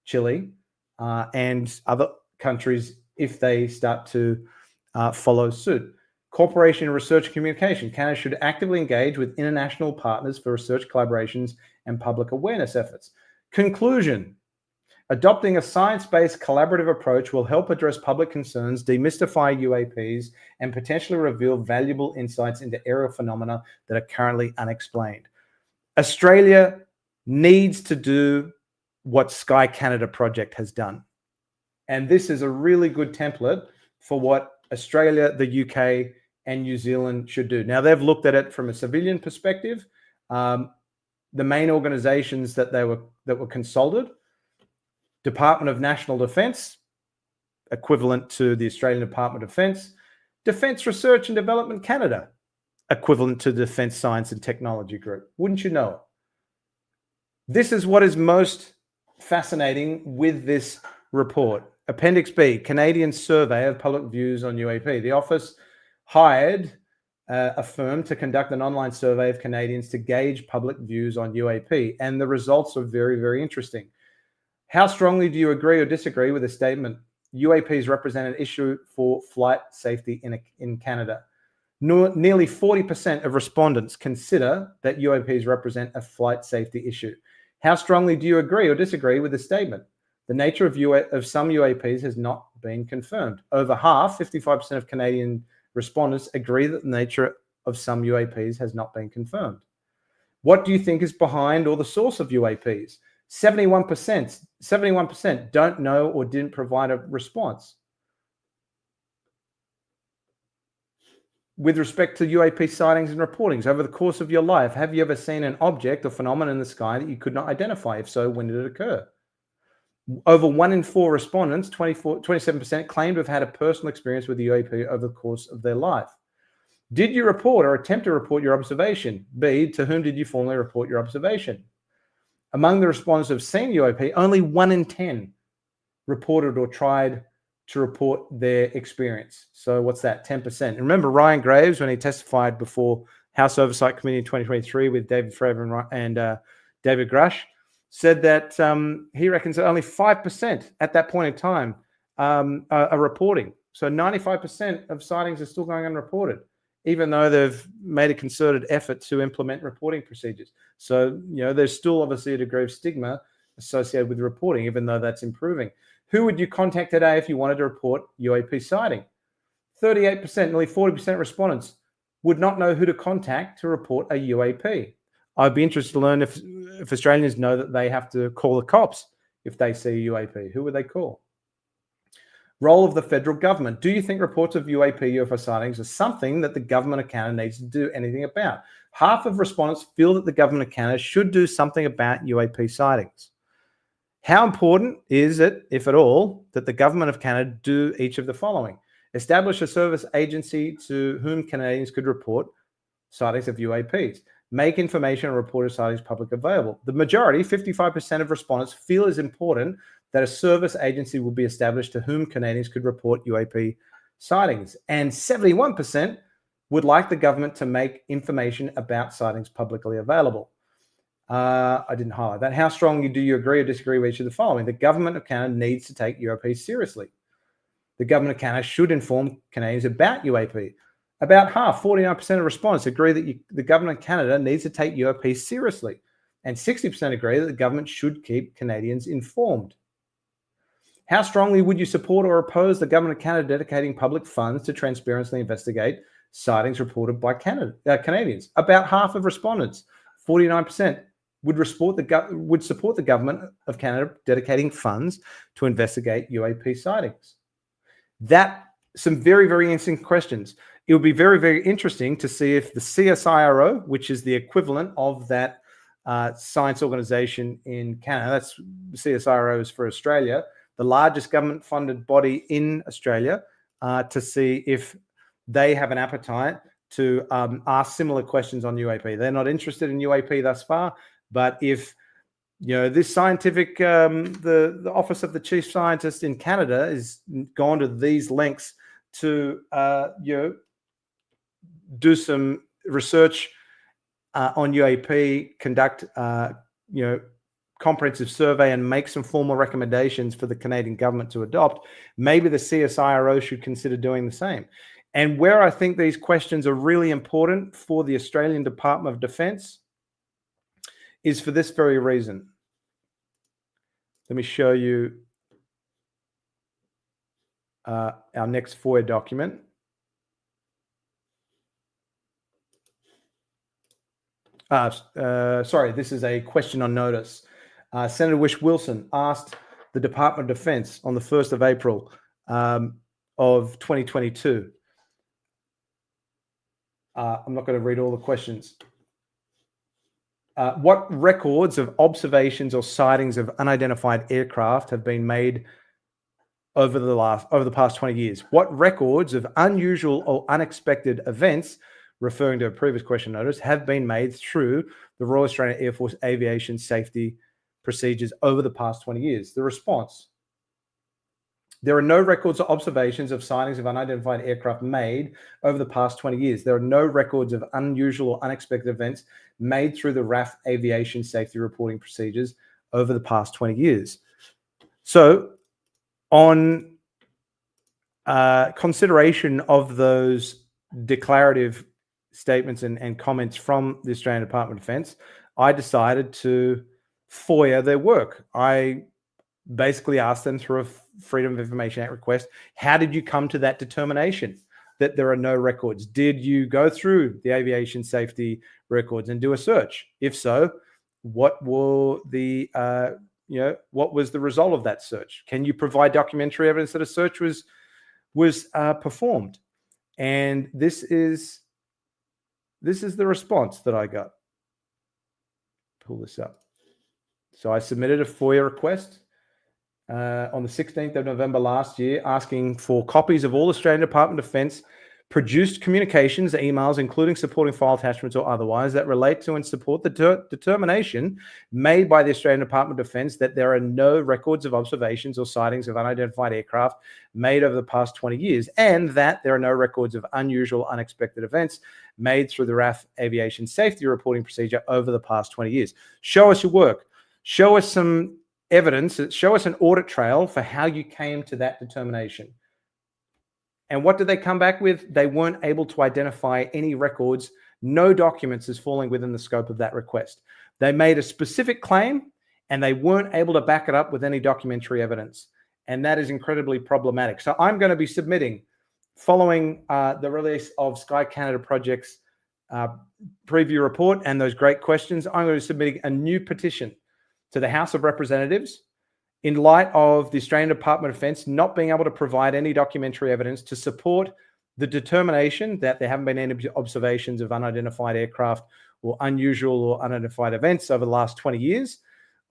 Chile, and other countries if they start to follow suit. Cooperation in research and communication. Canada should actively engage with international partners for research collaborations and public awareness efforts. Conclusion: adopting a science-based collaborative approach will help address public concerns, demystify UAPs, and potentially reveal valuable insights into aerial phenomena that are currently unexplained. Australia needs to do what Sky Canada Project has done. And this is a really good template for what Australia, the UK, and New Zealand should do. Now, they've looked at it from a civilian perspective. The main organizations that were consulted: Department of National Defence, equivalent to the Australian Department of Defence; Defence Research and Development Canada, equivalent to the Defence Science and Technology Group. Wouldn't you know it? This is what is most fascinating with this report. Appendix B, Canadian Survey of Public Views on UAP. The office hired a firm to conduct an online survey of Canadians to gauge public views on UAP, and the results are very, very interesting. How strongly do you agree or disagree with the statement, UAPs represent an issue for flight safety in Canada? Nearly 40% of respondents consider that UAPs represent a flight safety issue. How strongly do you agree or disagree with the statement? The nature of some UAPs has not been confirmed. Over half, 55% of Canadian respondents agree that the nature of some UAPs has not been confirmed. What do you think is behind or the source of UAPs? 71% don't know or didn't provide a response. With respect to UAP sightings and reportings, over the course of your life, have you ever seen an object or phenomenon in the sky that you could not identify? If so, when did it occur? Over 1 in 4 respondents, 27%, claimed to have had a personal experience with the UAP over the course of their life. Did you report or attempt to report your observation? B, to whom did you formally report your observation? Among the respondents who have seen UAP, only 1 in 10 reported or tried to report their experience. So what's that? 10%. And remember Ryan Graves, when he testified before House Oversight Committee in 2023 with David Fravor and David Grush, said that he reckons that only 5% at that point in time are reporting. So 95% of sightings are still going unreported, even though they've made a concerted effort to implement reporting procedures. So, there's still obviously a degree of stigma associated with reporting, even though that's improving. Who would you contact today if you wanted to report UAP sighting? 38%, nearly 40% respondents would not know who to contact to report a UAP. I'd be interested to learn if Australians know that they have to call the cops if they see a UAP. Who would they call? Role of the federal government. Do you think reports of UAP UFO sightings are something that the government of Canada needs to do anything about? Half of respondents feel that the government of Canada should do something about UAP sightings. How important is it, if at all, that the government of Canada do each of the following? Establish a service agency to whom Canadians could report sightings of UAPs. Make information on reported sightings publicly available. The majority, 55% of respondents, feel it is important that a service agency will be established to whom Canadians could report UAP sightings. And 71% would like the government to make information about sightings publicly available. I didn't highlight that. How strongly do you agree or disagree with each of the following? The government of Canada needs to take UAP seriously. The government of Canada should inform Canadians about UAP. About half, 49% of respondents agree that the government of Canada needs to take UAP seriously. And 60% agree that the government should keep Canadians informed. How strongly would you support or oppose the government of Canada dedicating public funds to transparently investigate sightings reported by Canadians? About half of respondents, 49%, would support the government of Canada dedicating funds to investigate UAP sightings. Some very, very interesting questions. It would be very, very interesting to see if the CSIRO, which is the equivalent of that science organization in Canada, that's CSIRO is for Australia, the largest government-funded body in Australia, to see if they have an appetite to ask similar questions on UAP. They're not interested in UAP thus far, but if this scientific, the Office of the Chief Scientist in Canada is gone to these lengths to do some research on UAP, conduct comprehensive survey, and make some formal recommendations for the Canadian government to adopt, maybe the CSIRO should consider doing the same. And where I think these questions are really important for the Australian Department of Defence is for this very reason. Let me show you our next FOIA document. Sorry, this is a question on notice. Senator Wish Wilson asked the Department of Defence on the 1st of April of 2022. I'm not going to read all the questions. What records of observations or sightings of unidentified aircraft have been made over the past 20 years? What records of unusual or unexpected events, referring to a previous question notice, have been made through the Royal Australian Air Force aviation safety procedures over the past 20 years? The response: there are no records or observations of sightings of unidentified aircraft made over the past 20 years. There are no records of unusual or unexpected events made through the RAF aviation safety reporting procedures over the past 20 years. So on consideration of those declarative statements and comments from the Australian Department of Defence, I decided to FOIA their work. I basically asked them through a Freedom of Information Act request, how did you come to that determination that there are no records? Did you go through the aviation safety records and do a search? If so, what were the what was the result of that search? Can you provide documentary evidence that a search was performed? And this is the response that I got. Pull this up. So I submitted a FOIA request on the 16th of November last year, asking for copies of all Australian Department of Defence produced communications, emails, including supporting file attachments or otherwise, that relate to and support the determination made by the Australian Department of Defence that there are no records of observations or sightings of unidentified aircraft made over the past 20 years, and that there are no records of unusual, unexpected events made through the RAF Aviation Safety Reporting Procedure over the past 20 years. Show us your work. Show us some evidence. Show us an audit trail for how you came to that determination. And what did they come back with? They weren't able to identify any records, no documents as falling within the scope of that request. They made a specific claim and they weren't able to back it up with any documentary evidence. And that is incredibly problematic. So I'm going to be submitting, following the release of Sky Canada Project's preview report and those great questions, I'm going to be submitting a new petition to the House of Representatives in light of the Australian Department of Defence not being able to provide any documentary evidence to support the determination that there haven't been any observations of unidentified aircraft or unusual or unidentified events over the last 20 years.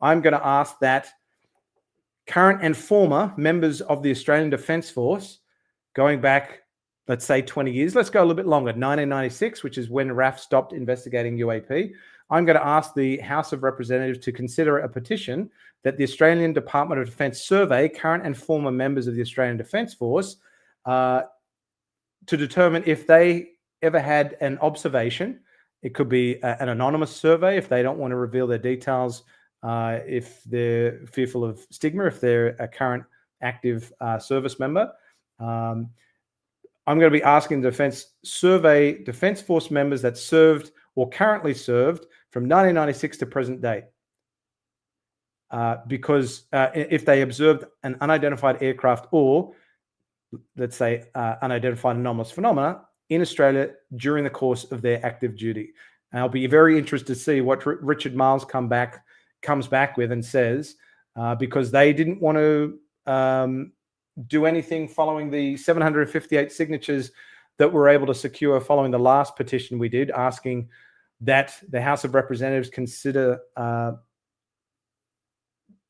I'm going to ask that current and former members of the Australian Defence Force, going back, let's say 20 years, let's go a little bit longer, 1996, which is when RAF stopped investigating UAP. I'm going to ask the House of Representatives to consider a petition that the Australian Department of Defence survey current and former members of the Australian Defence Force to determine if they ever had an observation. It could be an anonymous survey if they don't want to reveal their details, if they're fearful of stigma, if they're a current active service member. I'm going to be asking the Defence survey Defence Force members that served or currently served from 1996 to present date. Because if they observed an unidentified aircraft or, let's say, unidentified anomalous phenomena in Australia during the course of their active duty. And I'll be very interested to see what Richard Marles comes back with and says, because they didn't want to do anything following the 758 signatures that were able to secure following the last petition we did, asking that the House of Representatives consider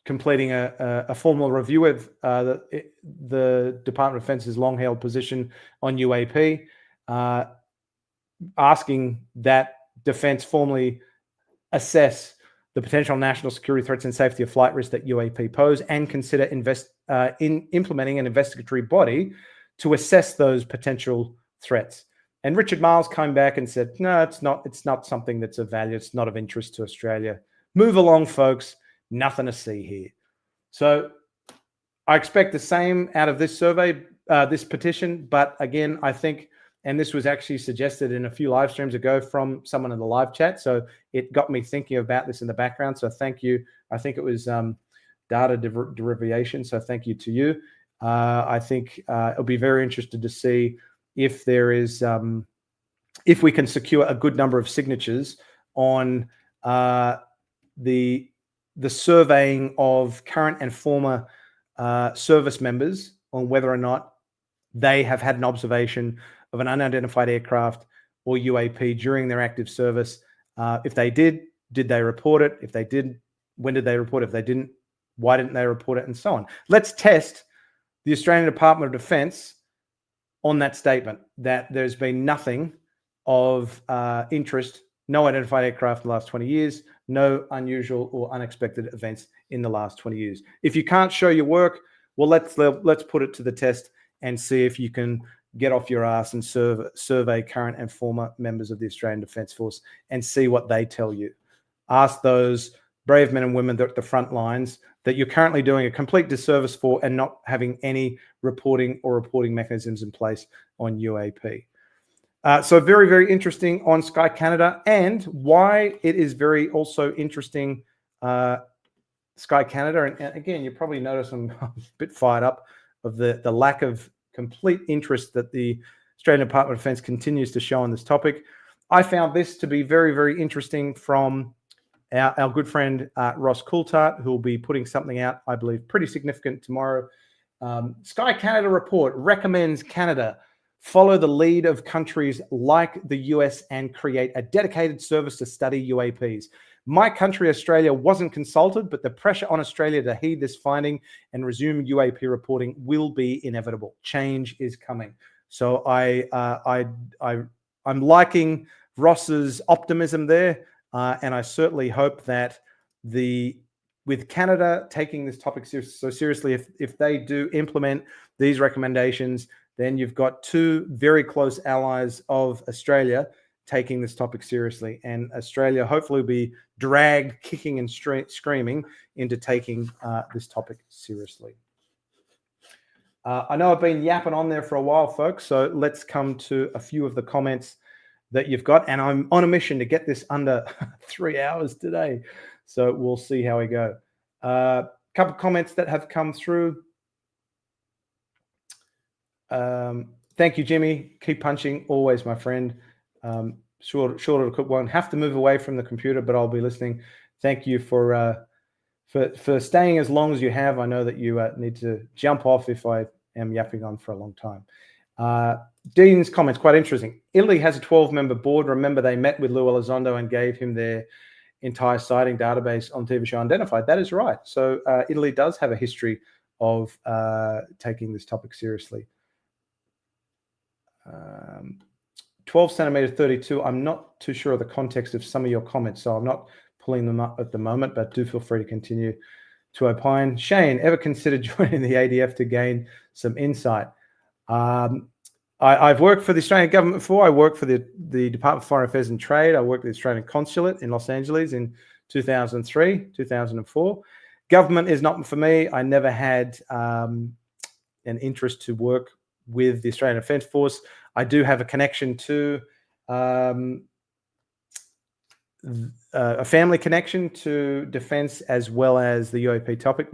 completing a formal review of the Department of Defence's long-held position on UAP, asking that Defence formally assess the potential national security threats and safety of flight risks that UAP pose, and consider implementing an investigatory body to assess those potential threats. And Richard Marles came back and said, no, it's not something that's of value. It's not of interest to Australia. Move along, folks. Nothing to see here. So I expect the same out of this survey, this petition. But again, I think, and this was actually suggested in a few live streams ago from someone in the live chat. So it got me thinking about this in the background. So thank you. I think it was data derivation. So thank you to you. I think it'll be very interested to see if there is, if we can secure a good number of signatures on the surveying of current and former service members on whether or not they have had an observation of an unidentified aircraft or UAP during their active service. If they did they report it? If they did, when did they report it? If they didn't, why didn't they report it? And so on. Let's test the Australian Department of Defence on that statement that there's been nothing of interest, no identified aircraft in the last 20 years, no unusual or unexpected events in the last 20 years. If you can't show your work, well, let's put it to the test and see if you can get off your ass and survey current and former members of the Australian Defence Force and see what they tell you. Ask those brave men and women that are at the front lines that you're currently doing a complete disservice for and not having any reporting mechanisms in place on UAP. So very, very interesting on Sky Canada, and why it is very also interesting, Sky Canada. And again, you probably notice I'm a bit fired up of the lack of complete interest that the Australian Department of Defence continues to show on this topic. I found this to be very, very interesting from our good friend Ross Coulthart, who will be putting something out, I believe, pretty significant tomorrow. Sky Canada report recommends Canada follow the lead of countries like the US and create a dedicated service to study UAPs. My country, Australia, wasn't consulted, but the pressure on Australia to heed this finding and resume UAP reporting will be inevitable. Change is coming. So I'm liking Ross's optimism there, and I certainly hope that with Canada taking this topic so seriously, if they do implement these recommendations, then you've got two very close allies of Australia taking this topic seriously, and Australia hopefully will be dragged kicking and screaming into taking this topic seriously. I know I've been yapping on there for a while, folks, so let's come to a few of the comments that you've got, and I'm on a mission to get this under 3 hours today, so we'll see how we go. A couple of comments that have come through. Thank you, Jimmy. Keep punching, always, my friend. Short of a quick one. Have to move away from the computer, but I'll be listening. Thank you for staying as long as you have. I know that you need to jump off if I am yapping on for a long time. Dean's comments, quite interesting. Italy has a 12-member board. Remember, they met with Lou Elizondo and gave him their entire sighting database on TV show Unidentified. That is right. So Italy does have a history of taking this topic seriously. 12 centimeter 32. I'm not too sure of the context of some of your comments, so I'm not pulling them up at the moment, but do feel free to continue to opine. Shane, ever considered joining the ADF to gain some insight? I've worked for the Australian government before. I worked for the Department of Foreign Affairs and Trade. I worked at the Australian Consulate in Los Angeles in 2003, 2004. Government is not for me. I never had an interest to work with the Australian Defence Force. I do have a connection to a family connection to defence as well as the UAP topic.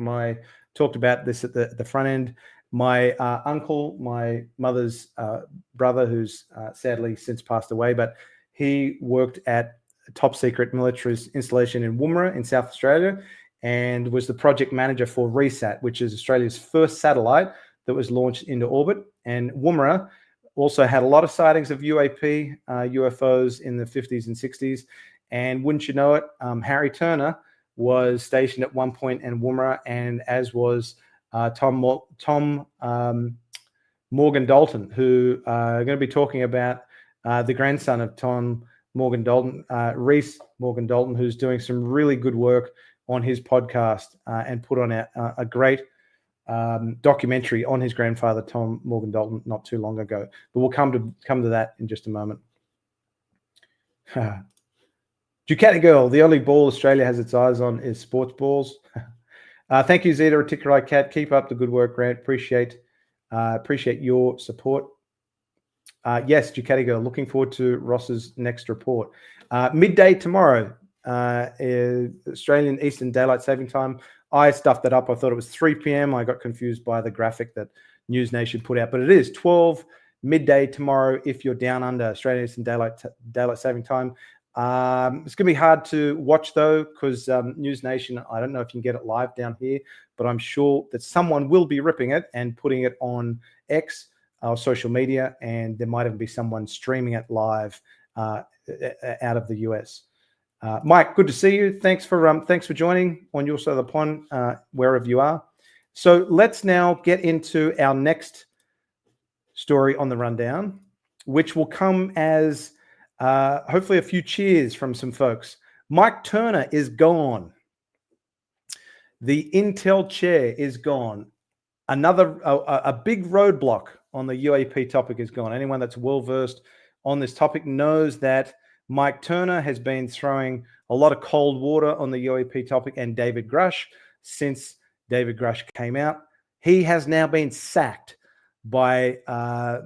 Talked about this at the front end. My uncle, my mother's brother, who's sadly since passed away, but he worked at a top secret military installation in Woomera in South Australia and was the project manager for RESAT, which is Australia's first satellite that was launched into orbit. And Woomera also had a lot of sightings of UAP, UFOs in the 50s and 60s. And wouldn't you know it, Harry Turner was stationed at one point in Woomera, and as was Tom Morgan Dalton, who are going to be talking about the grandson of Tom Morgan Dalton, Reese Morgan Dalton, who's doing some really good work on his podcast and put on a great documentary on his grandfather, Tom Morgan Dalton, not too long ago. But we'll come to that in just a moment. Ducati Girl, the only ball Australia has its eyes on is sports balls. Thank you, Zeta Reticulite Cat. Keep up the good work, Grant. Appreciate your support. Yes, Ducati Girl, looking forward to Ross's next report. Midday tomorrow, Australian Eastern Daylight Saving Time. I stuffed that up. I thought it was 3 p.m. I got confused by the graphic that News Nation put out, but it is 12 midday tomorrow if you're down under Australian Eastern Daylight Saving Time. It's going to be hard to watch, though, because News Nation, I don't know if you can get it live down here, but I'm sure that someone will be ripping it and putting it on X or social media, and there might even be someone streaming it live out of the US. Mike, good to see you. Thanks for joining on your side of the pond, wherever you are. So let's now get into our next story on the rundown, which will come as hopefully a few cheers from some folks. Mike Turner is gone. The Intel chair is gone. A big roadblock on the UAP topic is gone. Anyone that's well-versed on this topic knows that Mike Turner has been throwing a lot of cold water on the UAP topic and David Grush since David Grush came out. He has now been sacked by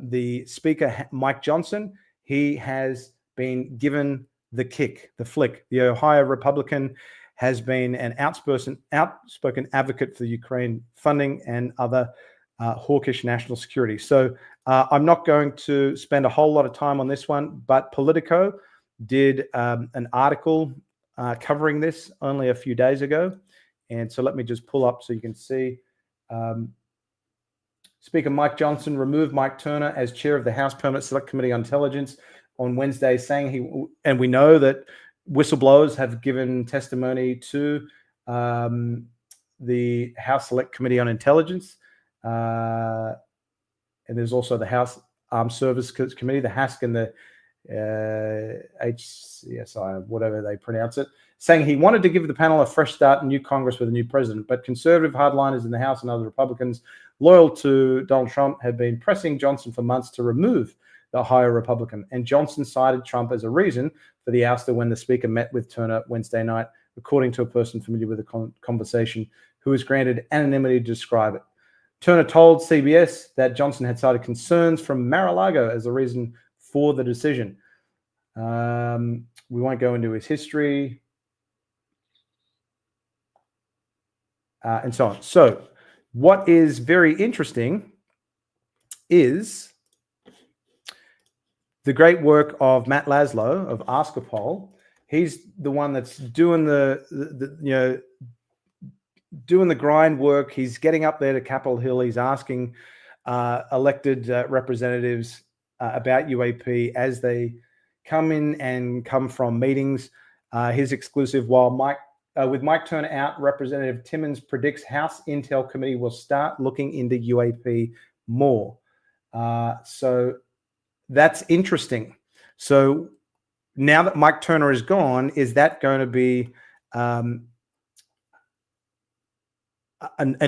the Speaker, Mike Johnson. He has been given the kick, the flick. The Ohio Republican has been an outspoken advocate for the Ukraine funding and other hawkish national security. So I'm not going to spend a whole lot of time on this one, but Politico did an article covering this only a few days ago. And so let me just pull up so you can see. Speaker Mike Johnson removed Mike Turner as chair of the House Permanent Select Committee on Intelligence on Wednesday, saying and we know that whistleblowers have given testimony to the House Select Committee on Intelligence. And there's also the House Armed Services Committee, the HASC and the HCSI, whatever they pronounce it, saying he wanted to give the panel a fresh start and new Congress with a new president. But conservative hardliners in the House and other Republicans loyal to Donald Trump have been pressing Johnson for months to remove the Ohio Republican. And Johnson cited Trump as a reason for the ouster when the Speaker met with Turner Wednesday night, according to a person familiar with the conversation who was granted anonymity to describe it. Turner told CBS that Johnson had cited concerns from Mar-a-Lago as the reason for the decision. We won't go into his history and so on. So what is very interesting is the great work of Matt Laszlo of Ask a Poll. He's the one that's doing the grind work. He's getting up there to Capitol Hill. He's asking elected representatives about UAP as they come in and come from meetings. His exclusive, with Mike Turner out, Representative Timmons predicts House Intel Committee will start looking into UAP more. So that's interesting. So now that Mike Turner is gone, is that going to be a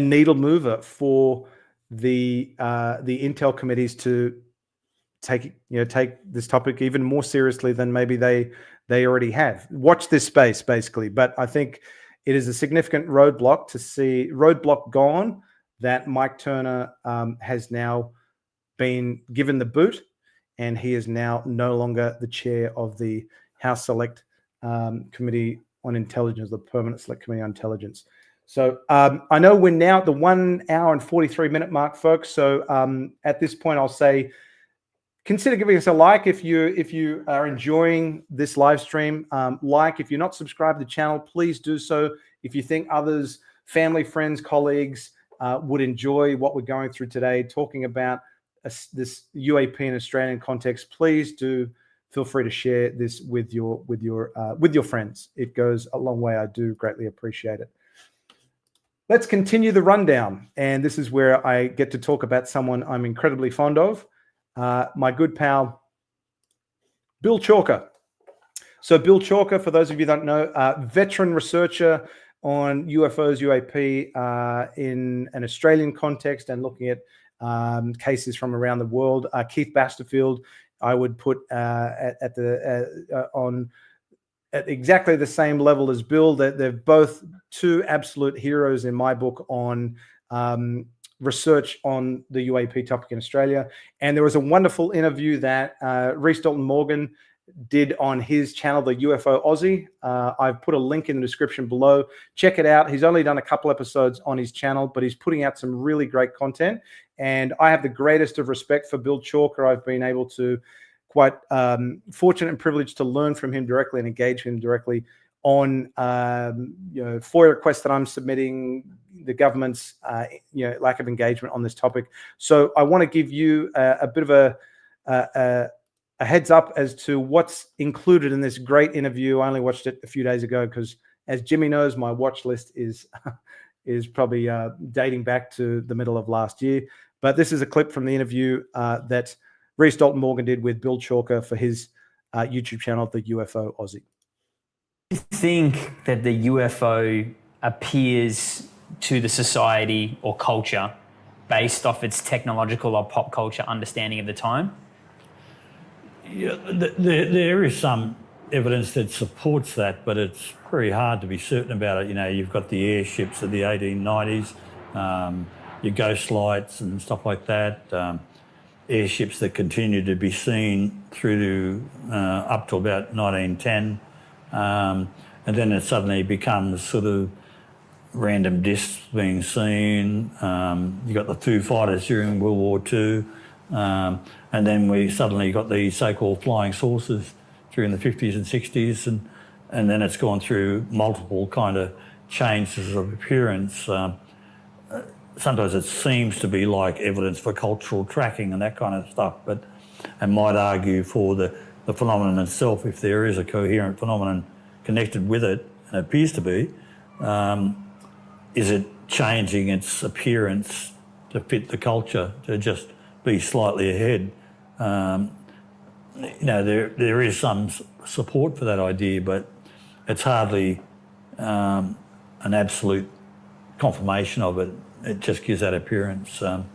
needle mover for the Intel committees to take this topic even more seriously than maybe they already have? Watch this space, basically. But I think it is a significant roadblock gone that Mike Turner has now been given the boot, and he is now no longer the chair of the House Select Committee on Intelligence, the Permanent Select Committee on Intelligence. So I know we're now at the 1 hour and 43-minute mark, folks. So at this point, I'll say, consider giving us a like if you are enjoying this live stream. If you're not subscribed to the channel, please do so. If you think others, family, friends, colleagues would enjoy what we're going through today, talking about this UAP in Australian context, please do feel free to share this with your friends. It goes a long way. I do greatly appreciate it. Let's continue the rundown, and this is where I get to talk about someone I'm incredibly fond of. My good pal, Bill Chalker. So Bill Chalker, for those of you that don't know, veteran researcher on UFOs, UAP in an Australian context and looking at cases from around the world. Keith Basterfield, I would put at exactly the same level as Bill. They're both two absolute heroes in my book on research on the UAP topic in Australia. And there was a wonderful interview that Rhys Dalton Morgan did on his channel, the UFO Aussie. I've put a link in the description below. Check it out. He's only done a couple episodes on his channel, but he's putting out some really great content. And I have the greatest of respect for Bill Chalker. I've been able to quite fortunate and privileged to learn from him directly and engage him directly on FOIA requests that I'm submitting, the government's lack of engagement on this topic. So I want to give you a bit of a heads up as to what's included in this great interview. I only watched it a few days ago because, as Jimmy knows, my watch list is probably dating back to the middle of last year. But this is a clip from the interview that Rhys Dalton Morgan did with Bill Chalker for his YouTube channel, the UFO Aussie. Do you think that the UFO appears to the society or culture based off its technological or pop culture understanding of the time? Yeah, there is some evidence that supports that, but it's very hard to be certain about it. You know, you've got the airships of the 1890s, your ghost lights and stuff like that, airships that continue to be seen through to up to about 1910. And then it suddenly becomes sort of random discs being seen. You got the Foo Fighters during World War II. And then we suddenly got these so-called flying saucers during the 50s and 60s. And then it's gone through multiple kind of changes of appearance. Sometimes it seems to be like evidence for cultural tracking and that kind of stuff, but and might argue for the phenomenon itself, if there is a coherent phenomenon connected with it, and it appears to be, is it changing its appearance to fit the culture, to just be slightly ahead? there is some support for that idea, but it's hardly an absolute confirmation of it. It just gives that appearance. One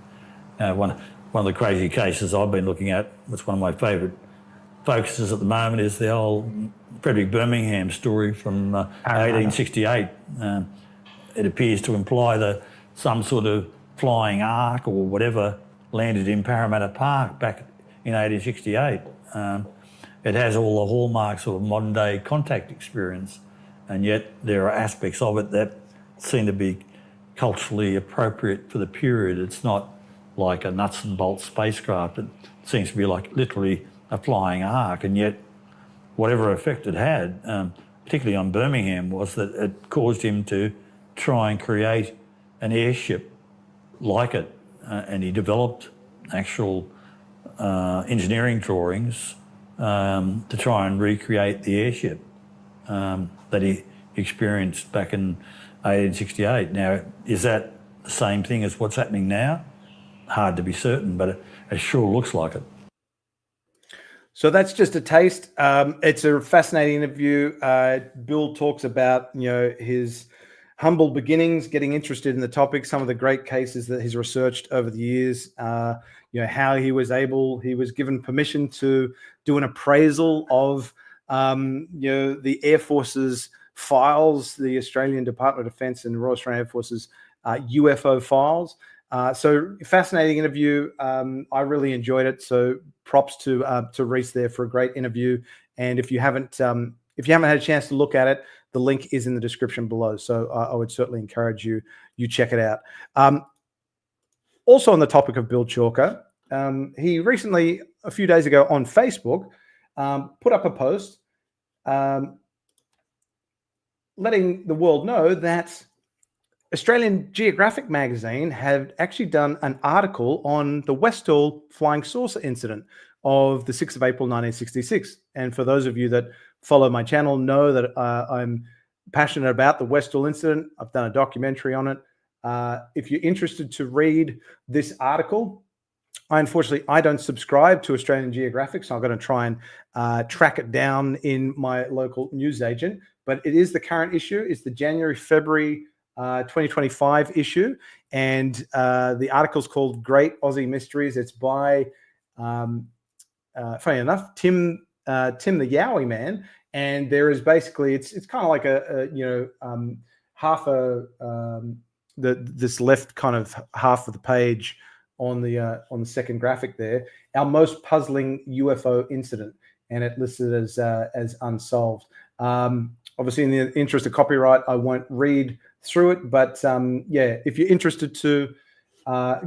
of the crazy cases I've been looking at, which one of my favourite focuses at the moment, is the old Frederick Birmingham story from 1868. It appears to imply that some sort of flying ark or whatever landed in Parramatta Park back in 1868. It has all the hallmarks of a modern day contact experience, and yet there are aspects of it that seem to be culturally appropriate for the period. It's not like a nuts and bolts spacecraft. It seems to be like literally a flying ark, and yet whatever effect it had, particularly on Birmingham, was that it caused him to try and create an airship like it, and he developed actual engineering drawings to try and recreate the airship that he experienced back in 1868. Now, is that the same thing as what's happening now? Hard to be certain, but it sure looks like it. So that's just a taste. It's a fascinating interview. Bill talks about, his humble beginnings, getting interested in the topic, some of the great cases that he's researched over the years, how he was given permission to do an appraisal of, the Air Force's files, the Australian Department of Defence and Royal Australian Air Force's UFO files. So fascinating interview. I really enjoyed it. So props to Reese there for a great interview. And if you haven't had a chance to look at it, the link is in the description below. So I would certainly encourage you check it out. Also on the topic of Bill Chalker, he recently, a few days ago on Facebook, put up a post letting the world know that Australian Geographic magazine had actually done an article on the Westall flying saucer incident of the 6th of April, 1966. And for those of you that follow my channel know that I'm passionate about the Westall incident. I've done a documentary on it. If you're interested to read this article, unfortunately, I don't subscribe to Australian Geographic, so I'm going to try and track it down in my local newsagent. But it is the current issue. It's the January-February 2025 issue, and the article's called Great Aussie Mysteries. It's by, funny enough, Tim the Yowie Man, and there is basically it's kind of like this left kind of half of the page on the second graphic there, our most puzzling UFO incident, and it listed as unsolved. Obviously, in the interest of copyright, I won't read through it, but if you're interested to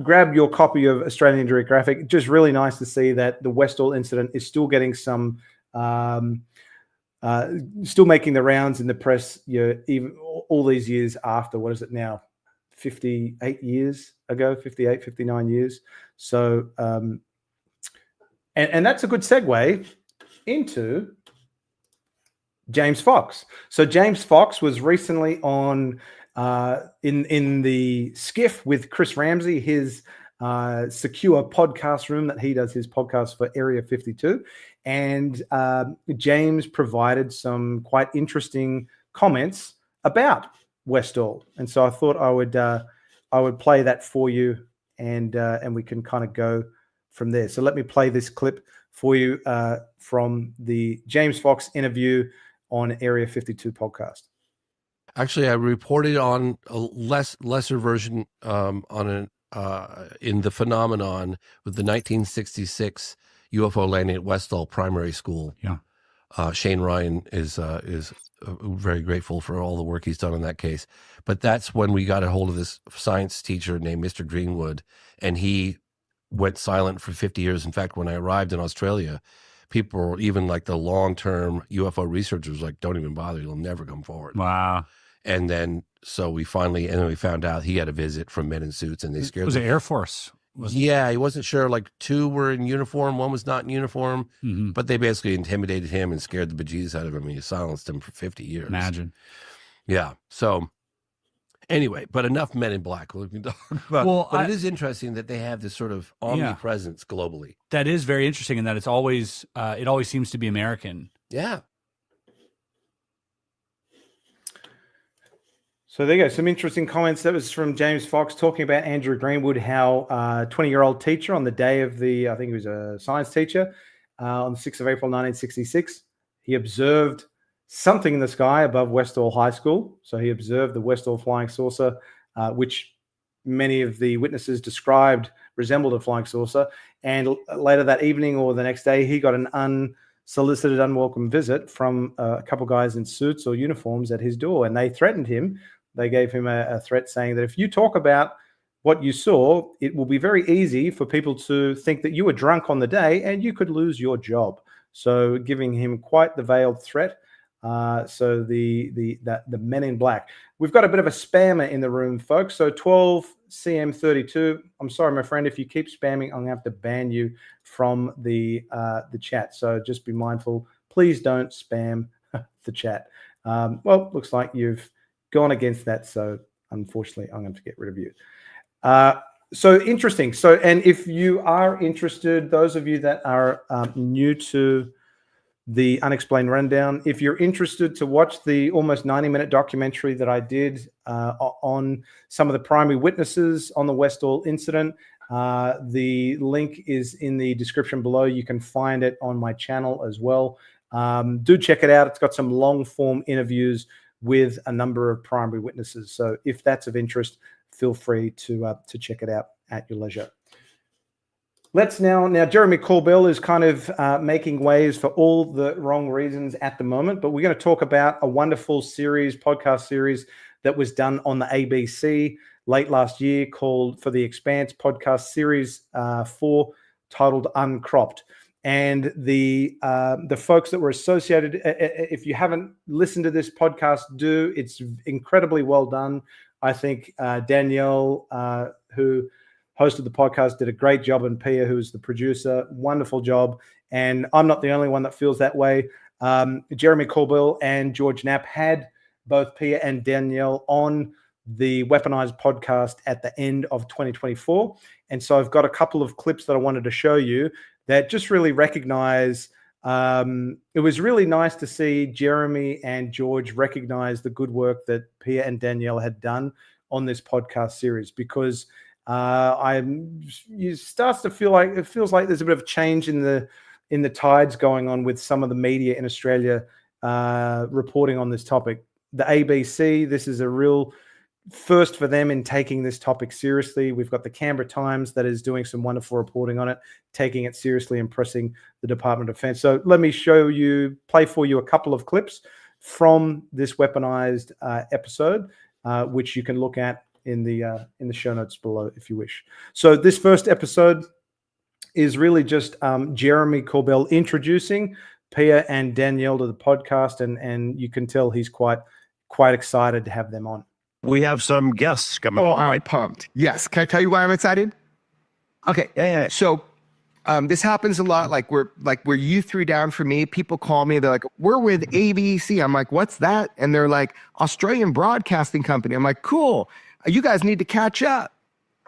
grab your copy of Australian Geographic, just really nice to see that the Westall incident is still getting some, still making the rounds in the press, even all these years after, what is it now, 58 years ago, 58, 59 years. So, and that's a good segue into James Fox. So James Fox was recently on in the skiff with Chris Ramsey, his secure podcast room that he does his podcast for Area 52. And James provided some quite interesting comments about Westall. And so I thought I would play that for you, and we can kind of go from there. So let me play this clip for you from the James Fox interview on Area 52 podcast. Actually, I reported on a lesser version in the phenomenon with the 1966 UFO landing at Westall Primary School. Yeah, Shane Ryan is very grateful for all the work he's done in that case. But that's when we got a hold of this science teacher named Mr. Greenwood, and he went silent for 50 years. In fact, when I arrived in Australia, people, even like the long-term UFO researchers, like, don't even bother, he'll never come forward. Wow. And then, so we found out he had a visit from men in suits, and they scared him. Was it Air Force? Yeah, he wasn't sure. Like, 2 were in uniform, 1 was not in uniform, but they basically intimidated him and scared the bejesus out of him. He silenced him for 50 years. Imagine. Yeah. So Anyway, but enough Men in Black. We can talk about. Well, but it is interesting that they have this sort of omnipresence globally. That is very interesting, in that it's always it always seems to be American. Yeah. So there you go. Some interesting comments. That was from James Fox talking about Andrew Greenwood, how 20-year-old teacher on the day of I think he was a science teacher, on the 6th of April, 1966, he observed something in the sky above Westall High School. So he observed the Westall flying saucer, which many of the witnesses described resembled a flying saucer. And later that evening or the next day, he got an unsolicited, unwelcome visit from a couple guys in suits or uniforms at his door, and they threatened him. They gave him a threat saying that if you talk about what you saw, it will be very easy for people to think that you were drunk on the day and you could lose your job. So giving him quite the veiled threat. So the Men in Black. We've got a bit of a spammer in the room, folks. So 12CM32. I'm sorry, my friend, if you keep spamming, I'm gonna have to ban you from the chat. So just be mindful. Please don't spam the chat. Well, looks like you've gone against that. So unfortunately, I'm going to get rid of you. So interesting. So, and if you are interested, those of you that are new to the Unexplained Rundown, if you're interested to watch the almost 90-minute documentary that I did on some of the primary witnesses on the Westall incident, the link is in the description below. You can find it on my channel as well. Do check it out. It's got some long-form interviews with a number of primary witnesses. So if that's of interest, feel free to check it out at your leisure. Let's now Jeremy Corbell is kind of making waves for all the wrong reasons at the moment, but we're going to talk about a wonderful podcast series that was done on the ABC late last year called For the Expanse podcast series 4, titled Uncropped. And the folks that were associated, if you haven't listened to this podcast, do. It's incredibly well done. I think Danielle, who hosted the podcast, did a great job, and Pia, who's the producer, wonderful job. And I'm not the only one that feels that way. Jeremy Corbell and George Knapp had both Pia and Danielle on the Weaponized podcast at the end of 2024. And so I've got a couple of clips that I wanted to show you that just really recognize, it was really nice to see Jeremy and George recognize the good work that Pia and Danielle had done on this podcast series, because it starts to feel like, it feels like there's a bit of change in the tides going on with some of the media in Australia reporting on this topic. The ABC, this is a real first for them in taking this topic seriously. We've got the Canberra Times that is doing some wonderful reporting on it, taking it seriously and pressing the Department of Defense. So let me play for you a couple of clips from this Weaponized episode, which you can look at in the show notes below if you wish. So this first episode is really just Jeremy Corbell introducing Pia and Danielle to the podcast, and you can tell he's quite excited to have them on. We have some guests coming. Oh, all right, pumped. Yes. Can I tell you why I'm excited? Okay. Yeah. So this happens a lot. Like where you threw down for me, people call me. They're like, we're with ABC. I'm like, what's that? And they're like, Australian Broadcasting Company. I'm like, cool. You guys need to catch up.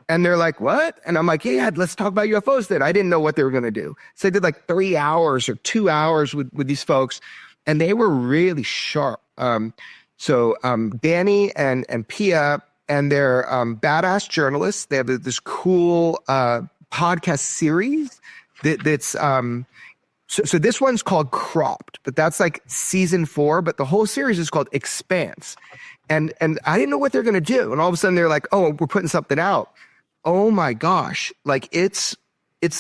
And they're like, what? And I'm like, yeah, let's talk about UFOs then. I didn't know what they were going to do. So I did like 3 hours or 2 hours with these folks, and they were really sharp. So Danny and Pia, and they're badass journalists. They have this cool podcast series that's so this one's called Cropped, but that's like season 4. But the whole series is called Expanse, and I didn't know what they're gonna do. And all of a sudden they're like, oh, we're putting something out. Oh my gosh, like it's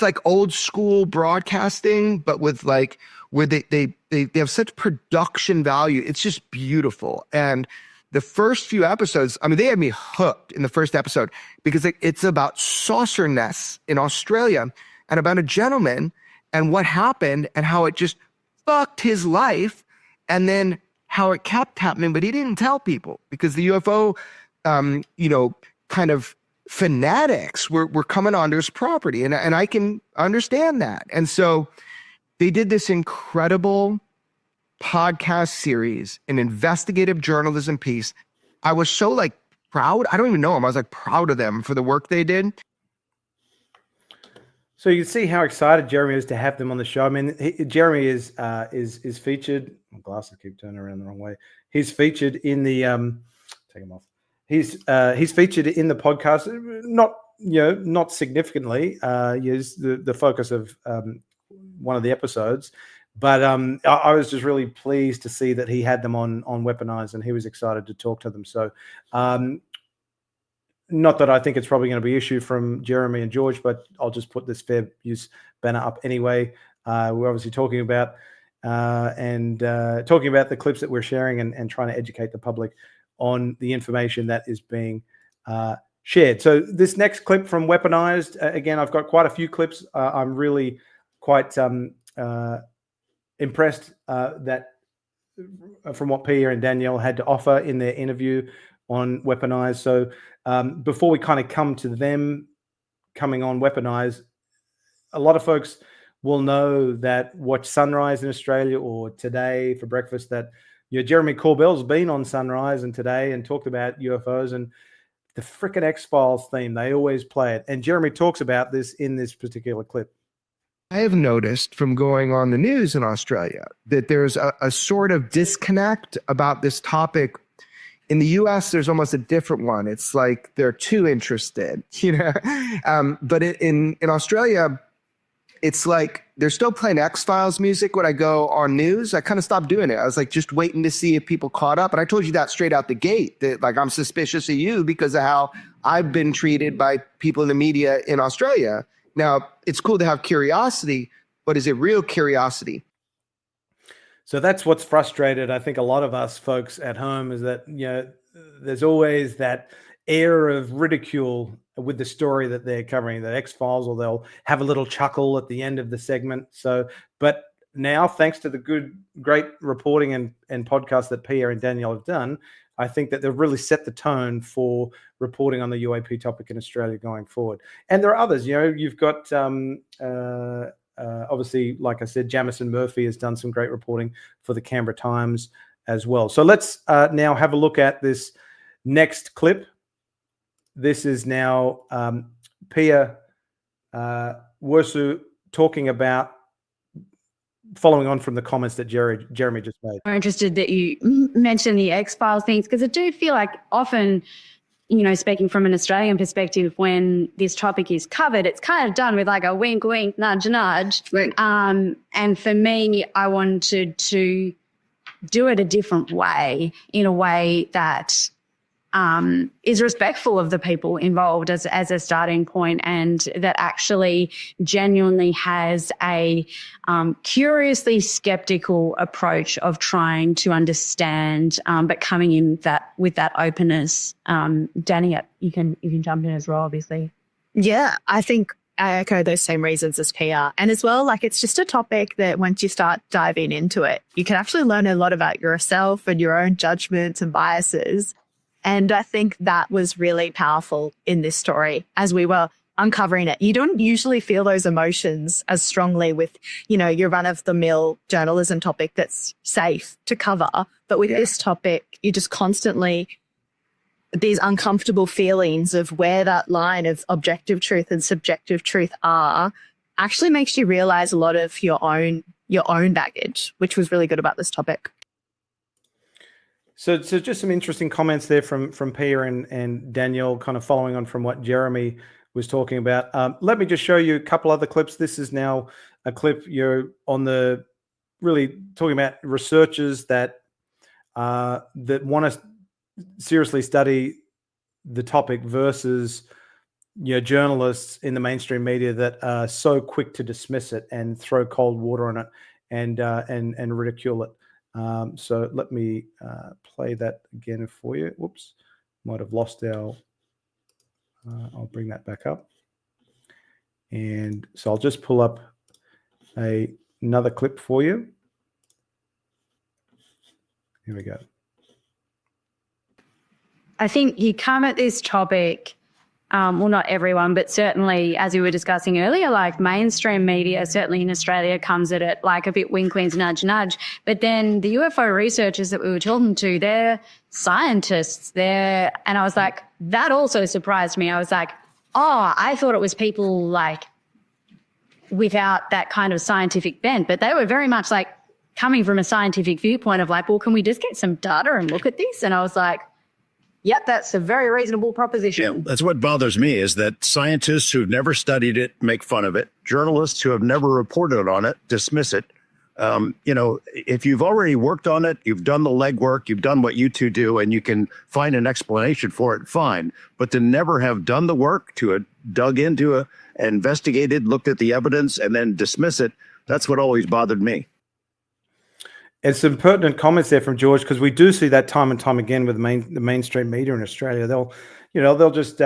like old school broadcasting, but with like where they have such production value. It's just beautiful. And the first few episodes, I mean, they had me hooked in the first episode because it's about saucer nests in Australia and about a gentleman and what happened and how it just fucked his life, and then how it kept happening, but he didn't tell people because the UFO, kind of fanatics were coming onto his property, and I can understand that. And so they did this incredible podcast series, an investigative journalism piece. I was so like proud. I don't even know them. I was like proud of them for the work they did. So you can see how excited Jeremy is to have them on the show. I mean, Jeremy is featured. My glasses keep turning around the wrong way. He's featured in the take them off. He's featured in the podcast. Not significantly. He's the focus of one of the episodes, but I was just really pleased to see that he had them on Weaponized, and he was excited to talk to them. So. Not that I think it's probably going to be issue from Jeremy and George, but I'll just put this fair use banner up anyway. We're obviously talking about talking about the clips that we're sharing and trying to educate the public on the information that is being shared. So this next clip from Weaponized, again, I've got quite a few clips. I'm really quite impressed that from what Pia and Danielle had to offer in their interview on Weaponized. So before we kind of come to them coming on Weaponized, a lot of folks will know that watch Sunrise in Australia or Today for breakfast that Jeremy Corbell's been on Sunrise and Today and talked about UFOs and the frickin' X-Files theme. They always play it. And Jeremy talks about this in this particular clip. I have noticed from going on the news in Australia that there's a sort of disconnect about this topic. In the US, there's almost a different one. It's like they're too interested, but in Australia, it's like they're still playing X-Files music when I go on news. I kind of stopped doing it. I was like just waiting to see if people caught up. And I told you that straight out the gate, that like I'm suspicious of you because of how I've been treated by people in the media in Australia. Now, it's cool to have curiosity, but is it real curiosity? So that's what's frustrated, I think, a lot of us folks at home is that, there's always that air of ridicule with the story that they're covering, the X-Files, or they'll have a little chuckle at the end of the segment. So, but now, thanks to the great reporting and podcasts that Pia and Danielle have done, I think that they've really set the tone for reporting on the UAP topic in Australia going forward. And there are others, you've got... obviously, like I said, Jamison Murphy has done some great reporting for the Canberra Times as well. So let's now have a look at this next clip. This is now Pia Wersu talking about, following on from the comments that Jeremy just made. I'm interested that you mentioned the X-Files things, because I do feel like often, speaking from an Australian perspective, when this topic is covered, it's kind of done with like a wink, wink, nudge, nudge. Right. And for me, I wanted to do it a different way, in a way that is respectful of the people involved as a starting point, and that actually genuinely has a curiously skeptical approach of trying to understand, but coming in with that openness. Danny, you can jump in as well, obviously. Yeah, I think I echo those same reasons as Pia. And as well, like, it's just a topic that once you start diving into it, you can actually learn a lot about yourself and your own judgments and biases. And I think that was really powerful in this story as we were uncovering it. You don't usually feel those emotions as strongly with, your run-of-the-mill journalism topic that's safe to cover. But with this topic, you just constantly, these uncomfortable feelings of where that line of objective truth and subjective truth are actually makes you realize a lot of your own baggage, which was really good about this topic. So just some interesting comments there from Pia and Danielle, kind of following on from what Jeremy was talking about. Let me just show you a couple other clips. This is now a clip on the really talking about researchers that want to seriously study the topic versus journalists in the mainstream media that are so quick to dismiss it and throw cold water on it and ridicule it. So let me play that again for you. Whoops, might have lost our. I'll bring that back up. And so I'll just pull up another clip for you. Here we go. I think you come at this topic well, not everyone, but certainly, as we were discussing earlier, like mainstream media, certainly in Australia, comes at it like a bit wink, wink, nudge, nudge. But then the UFO researchers that we were talking to, they're scientists. And I was like, that also surprised me. I was like, oh, I thought it was people like without that kind of scientific bent, but they were very much like coming from a scientific viewpoint of like, well, can we just get some data and look at this? And I was like, yep, that's a very reasonable proposition. Yeah, that's what bothers me is that scientists who've never studied it make fun of it. Journalists who have never reported on it dismiss it. If you've already worked on it, you've done the legwork, you've done what you two do, and you can find an explanation for it, fine. But to never have done the work, to dug into it, investigated, looked at the evidence, and then dismiss it, that's what always bothered me. And some pertinent comments there from George, because we do see that time and time again with the mainstream media in Australia. They'll just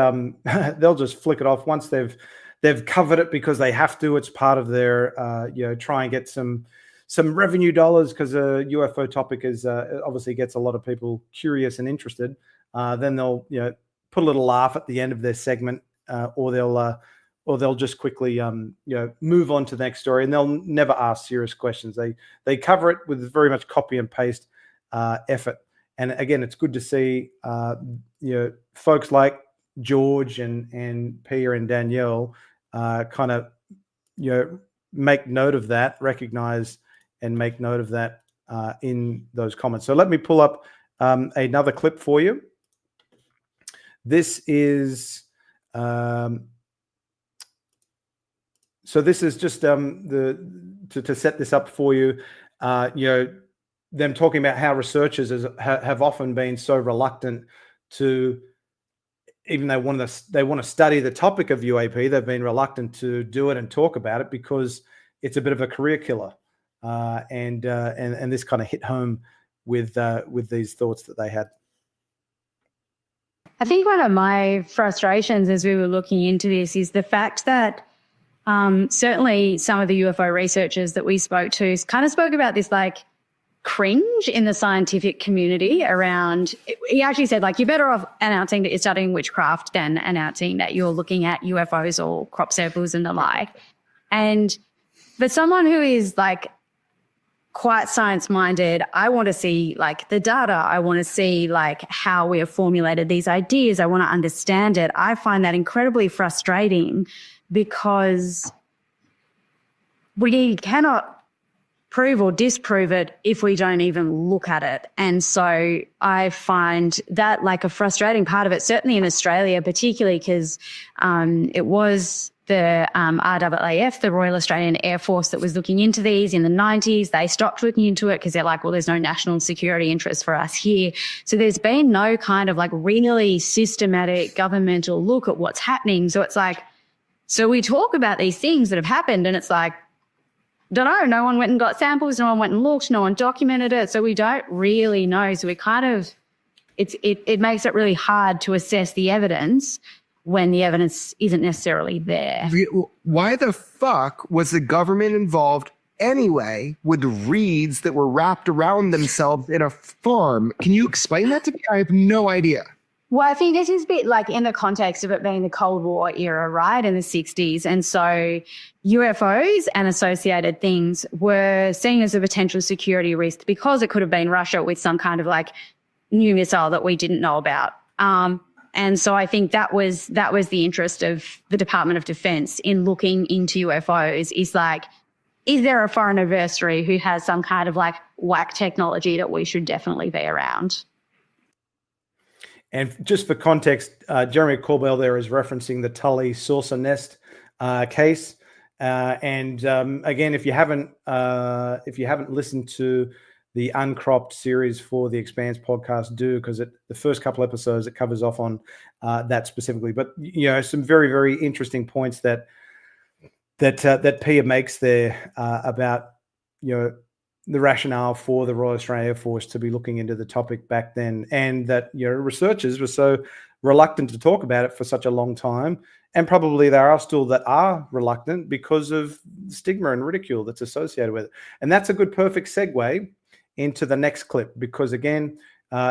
flick it off once they've covered it because they have to. It's part of their try and get some revenue dollars, because a UFO topic is obviously gets a lot of people curious and interested. Then they'll put a little laugh at the end of their segment, or they'll just quickly move on to the next story, and they'll never ask serious questions. They cover it with very much copy and paste effort. And again, it's good to see folks like George and Pia and Danielle kind of make note of that, recognize and make note of that in those comments. So let me pull up another clip for you. This is so this is just to set this up for you. Them talking about how researchers have often been so reluctant to, even they want to study the topic of UAP, they've been reluctant to do it and talk about it because it's a bit of a career killer. And this kind of hit home with these thoughts that they had. I think one of my frustrations as we were looking into this is the fact that certainly some of the UFO researchers that we spoke to kind of spoke about this like cringe in the scientific community around, he actually said like, you're better off announcing that you're studying witchcraft than announcing that you're looking at UFOs or crop circles and the like. And for someone who is like quite science-minded, I want to see like the data. I want to see like how we have formulated these ideas. I want to understand it. I find that incredibly frustrating because we cannot prove or disprove it if we don't even look at it. And so I find that like a frustrating part of it, certainly in Australia, particularly because it was the RAAF, the Royal Australian Air Force, that was looking into these in the 90s. They stopped looking into it because they're like, well, there's no national security interest for us here. So there's been no kind of like really systematic governmental look at what's happening. So it's like, so we talk about these things that have happened and it's like, don't know, no one went and got samples, no one went and looked, no one documented it. So we don't really know. So we kind of, it makes it really hard to assess the evidence when the evidence isn't necessarily there. Why the fuck was the government involved anyway with reeds that were wrapped around themselves in a farm? Can you explain that to me? I have no idea. Well, I think this is a bit like in the context of it being the Cold War era, right, in the 60s. And so UFOs and associated things were seen as a potential security risk because it could have been Russia with some kind of like new missile that we didn't know about. And so I think that was the interest of the Department of Defense in looking into UFOs, is like, is there a foreign adversary who has some kind of like whack technology that we should definitely be around? And just for context, Jeremy Corbell there is referencing the Tully saucer nest case. Again, if you haven't listened to the Uncropped series for the Expanse podcast, do, because the first couple episodes it covers off on that specifically. But some very, very interesting points that Pia makes there about the rationale for the Royal Australian Air Force to be looking into the topic back then, and that researchers were so reluctant to talk about it for such a long time, and probably there are still that are reluctant because of stigma and ridicule that's associated with it. And that's a good perfect segue into the next clip, because again,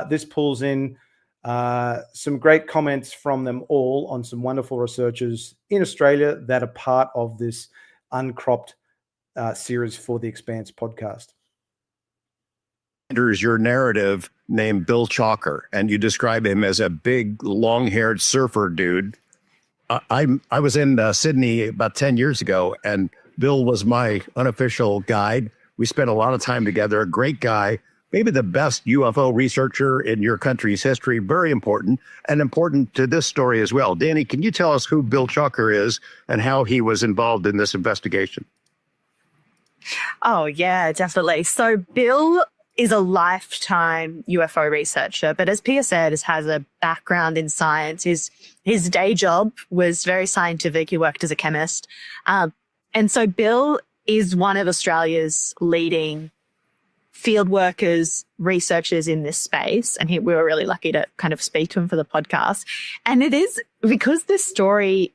this pulls in Some great comments from them all on some wonderful researchers in Australia that are part of this uncropped series for the Expanse podcast. Enters your narrative named Bill Chalker, and you describe him as a big, long-haired surfer dude. I was in Sydney about 10 years ago, and Bill was my unofficial guide. We spent a lot of time together. A great guy, maybe the best UFO researcher in your country's history. Very important, and important to this story as well. Danny, can you tell us who Bill Chalker is and how he was involved in this investigation? Oh, yeah, definitely. So Bill is a lifetime UFO researcher, but as Pia said, has a background in science. His day job was very scientific. He worked as a chemist. And so Bill is one of Australia's leading field workers, researchers in this space. And we were really lucky to kind of speak to him for the podcast. And it is because this story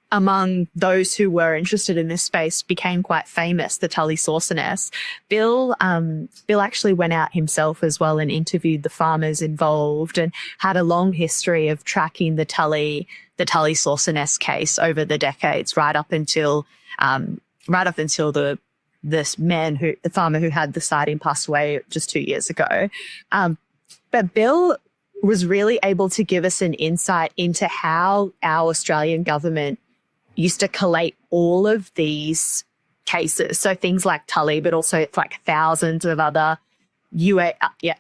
among those who were interested in this space became quite famous, the Tully saucer nest. Bill actually went out himself as well and interviewed the farmers involved and had a long history of tracking the Tully saucer nest case over the decades, right up until the farmer who had the sighting passed away just 2 years ago. But Bill was really able to give us an insight into how our Australian government used to collate all of these cases. So things like Tully, but also like thousands of other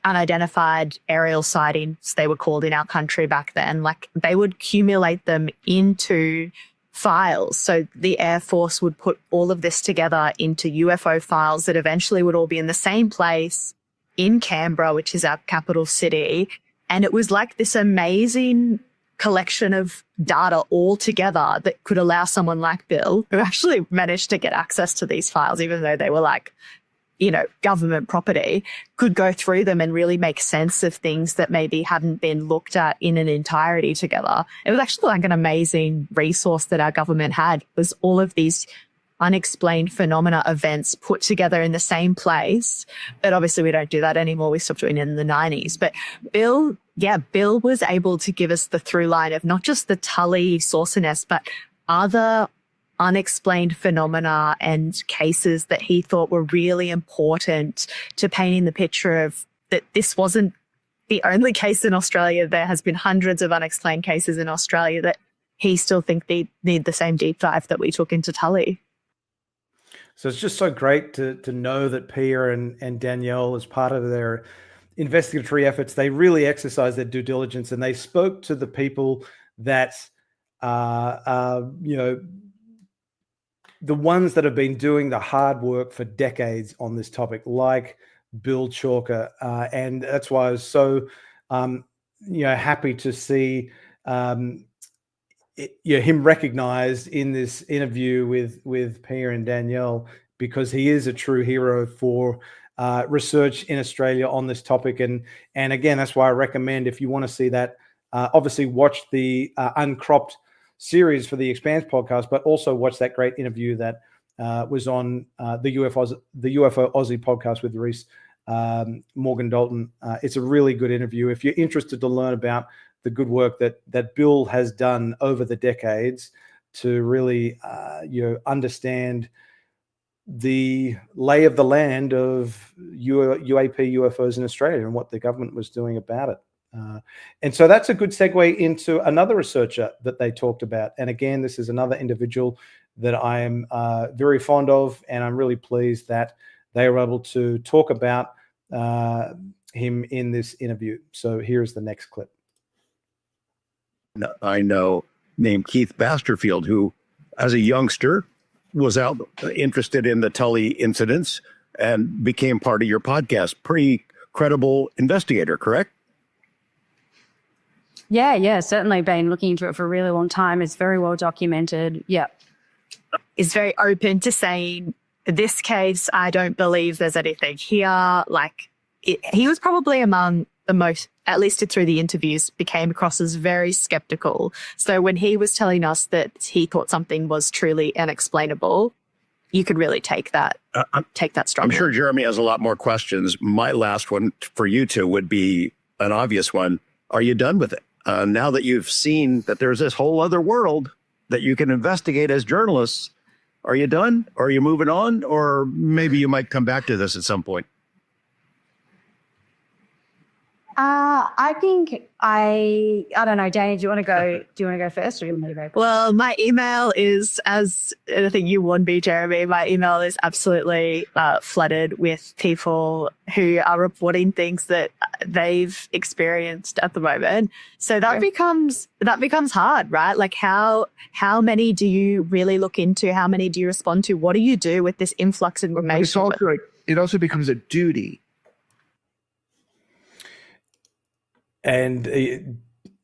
unidentified aerial sightings, they were called in our country back then. Like they would accumulate them into files. So the Air Force would put all of this together into UFO files that eventually would all be in the same place in Canberra, which is our capital city. And it was like this amazing collection of data all together that could allow someone like Bill, who actually managed to get access to these files, even though they were like, government property, could go through them and really make sense of things that maybe hadn't been looked at in an entirety together. It was actually like an amazing resource that our government had, was all of these unexplained phenomena events put together in the same place. But obviously we don't do that anymore. We stopped doing it in the 90s. But Bill was able to give us the through line of not just the Tully saucer nest, but other unexplained phenomena and cases that he thought were really important to painting the picture of that this wasn't the only case in Australia. There has been hundreds of unexplained cases in Australia that he still think they need the same deep dive that we took into Tully. So it's just so great to know that Pia and Danielle, as part of their investigatory efforts, they really exercised their due diligence and they spoke to the people that the ones that have been doing the hard work for decades on this topic, like Bill Chalker. And that's why I was so happy to see him recognized in this interview with Pia and Danielle, because he is a true hero for research in Australia on this topic. And again, that's why I recommend, if you want to see that, obviously watch the uncropped series for the Expanse podcast, but also watch that great interview that was on the UFO Aussie podcast with Reese Morgan Dalton. It's a really good interview. If you're interested to learn about the good work that Bill has done over the decades to really understand the lay of the land of UAP UFOs in Australia and what the government was doing about it. And so that's a good segue into another researcher that they talked about. And again, this is another individual that I am very fond of, and I'm really pleased that they were able to talk about him in this interview. So here's the next clip. I know, named Keith Basterfield, who, as a youngster, was out interested in the Tully incidents and became part of your podcast. Pretty credible investigator, correct? Yeah, certainly been looking into it for a really long time. It's very well documented. Yeah. Is very open to saying, this case, I don't believe there's anything here. He was probably among the most, at least through the interviews, became across as very skeptical. So when he was telling us that he thought something was truly unexplainable, you could really take that strongly. I'm sure Jeremy has a lot more questions. My last one for you two would be an obvious one. Are you done with it? Now that you've seen that there's this whole other world that you can investigate as journalists, are you done? Or are you moving on? Or maybe you might come back to this at some point. I think I don't know, Danny, do you want to go first, or do you want me to go? Well, my email is, as I think you warned me, Jeremy, my email is absolutely flooded with people who are reporting things that they've experienced at the moment. So that becomes hard, right? Like how many do you really look into? How many do you respond to? What do you do with this influx of information? It also becomes a duty. And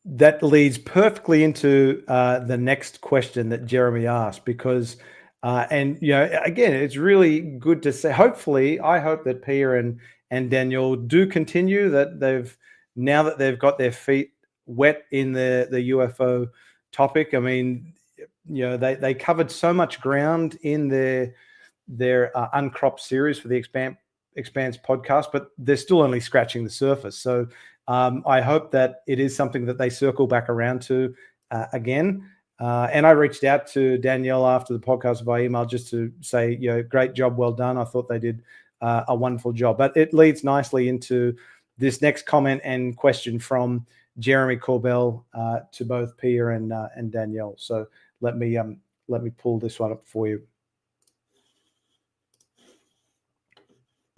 that leads perfectly into the next question that Jeremy asked, because, and again, it's really good to say. Hopefully, I hope that Pia and Daniel do continue. That now that they've got their feet wet in the UFO topic. I mean, they covered so much ground in their Uncropped series for the Expanse podcast, but they're still only scratching the surface. So I hope that it is something that they circle back around to again. And I reached out to Danielle after the podcast via email just to say, great job, well done. I thought they did a wonderful job. But it leads nicely into this next comment and question from Jeremy Corbell to both Pia and Danielle. So let me pull this one up for you.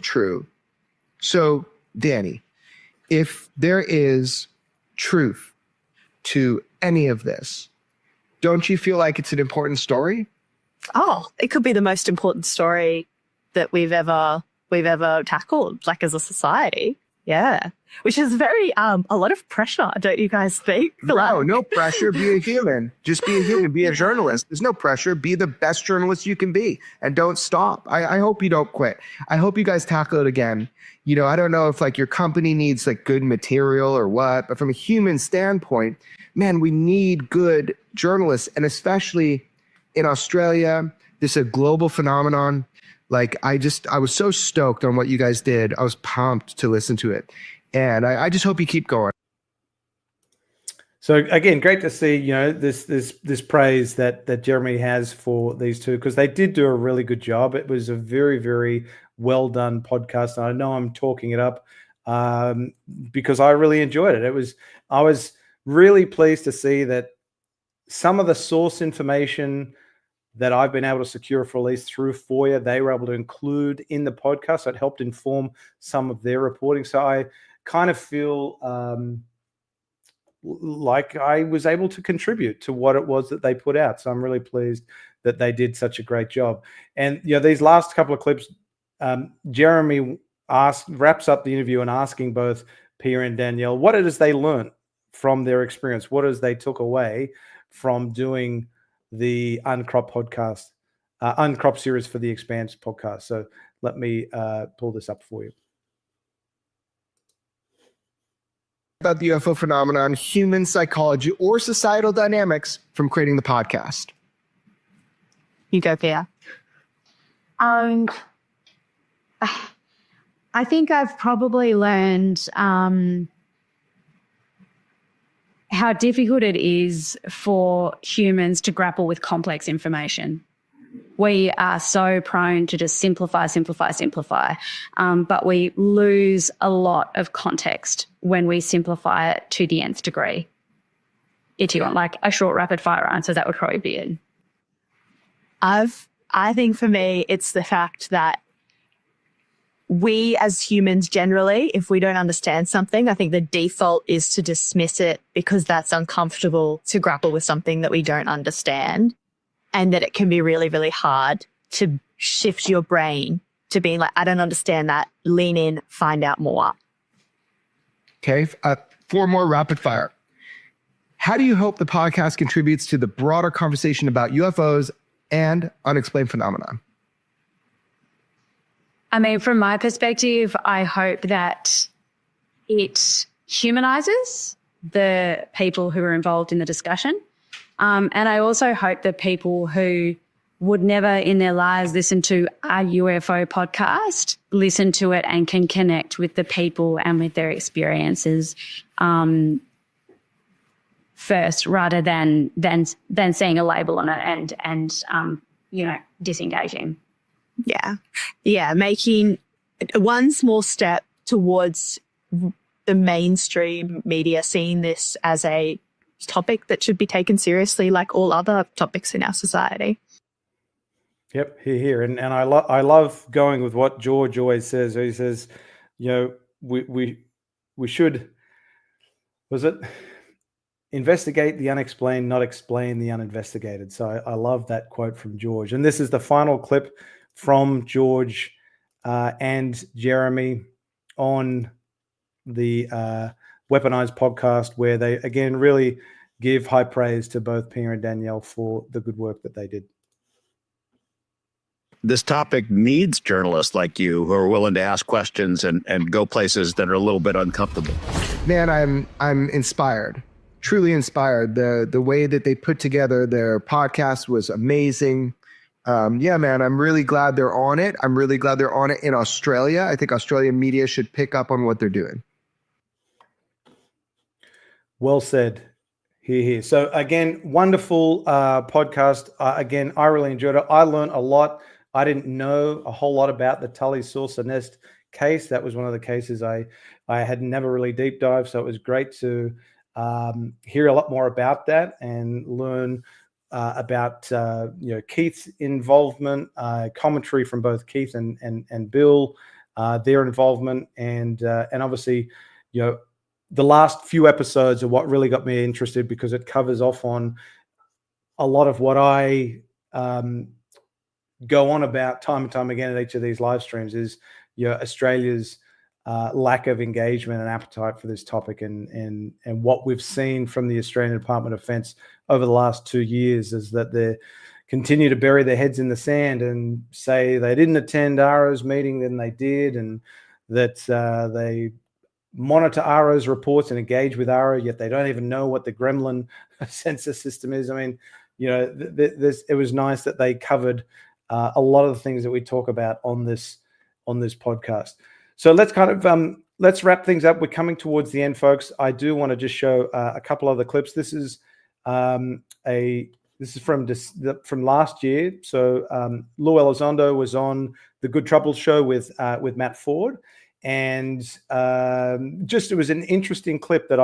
True. So, Danny, if there is truth to any of this, don't you feel like it's an important story? Oh, it could be the most important story that we've ever tackled, like as a society. Yeah. Which is very, a lot of pressure, don't you guys think? No pressure. Be a human. Just be a human. Be a journalist. There's no pressure. Be the best journalist you can be. And don't stop. I hope you don't quit. I hope you guys tackle it again. I don't know if your company needs good material or what, but from a human standpoint, man, we need good journalists. And especially in Australia, this is a global phenomenon. I was so stoked on what you guys did. I was pumped to listen to it. And I just hope you keep going. So again, great to see, this praise that Jeremy has for these two, because they did do a really good job. It was a very, very well done podcast. And I know I'm talking it up because I really enjoyed it. I was really pleased to see that some of the source information that I've been able to secure for release through FOIA, they were able to include in the podcast. So it helped inform some of their reporting. So I kind of feel like I was able to contribute to what it was that they put out. So I'm really pleased that they did such a great job. And these last couple of clips, Jeremy wraps up the interview and asking both Pia and Danielle, what it is they learned from their experience? What it is they took away from doing the Uncropped podcast, Uncropped series for the Expanse podcast. So let me pull this up for you. About the UFO phenomenon, human psychology, or societal dynamics from creating the podcast. You go, Pia. I think I've probably learned how difficult it is for humans to grapple with complex information. We are so prone to just simplify, but we lose a lot of context when we simplify it to the nth degree. If you want a short rapid fire answer, that would probably be it. I think for me, it's the fact that we as humans generally, if we don't understand something, I think the default is to dismiss it because that's uncomfortable to grapple with something that we don't understand, and that it can be really, really hard to shift your brain to being I don't understand that, lean in, find out more. Okay, 4 more rapid fire. How do you hope the podcast contributes to the broader conversation about UFOs and unexplained phenomena? I mean, from my perspective, I hope that it humanizes the people who are involved in the discussion. And I also hope that people who would never in their lives listen to a UFO podcast listen to it and can connect with the people and with their experiences. first, rather than seeing a label on it and disengaging. Yeah, making one small step towards the mainstream media seeing this as a topic that should be taken seriously, like all other topics in our society. Yep, here. And I love going with what George always says. He says, we should, was it, investigate the unexplained, not explain the uninvestigated. So I love that quote from George. And this is the final clip from George and Jeremy on the Weaponized podcast, where they, again, really give high praise to both Pia and Danielle for the good work that they did. This topic needs journalists like you who are willing to ask questions and go places that are a little bit uncomfortable. Man, I'm inspired, truly inspired. The way that they put together their podcast was amazing. Yeah, man, I'm really glad they're on it. I'm really glad they're on it in Australia. I think Australian media should pick up on what they're doing. Well said. Here. So again, wonderful podcast. Again, I really enjoyed it. I learned a lot. I didn't know a whole lot about the Tully saucer nest case. That was one of the cases I had never really deep dived. So it was great to hear a lot more about that and learn about Keith's involvement, commentary from both Keith and Bill, their involvement, and obviously, the last few episodes are what really got me interested, because it covers off on a lot of what I go on about time and time again at each of these live streams, is Australia's lack of engagement and appetite for this topic, and what we've seen from the Australian Department of Defence over the last 2 years is that they continue to bury their heads in the sand and say they didn't attend AARO's meeting, then they did, and that they monitor AARO's reports and engage with AARO, yet they don't even know what the Gremlin sensor system is. I mean, it was nice that they covered a lot of the things that we talk about on this podcast. So let's kind of let's wrap things up. We're coming towards the end, folks. I do want to just show a couple other clips. This is from last year. So Lou Elizondo was on the Good Trouble show with Matt Ford. And it was an interesting clip that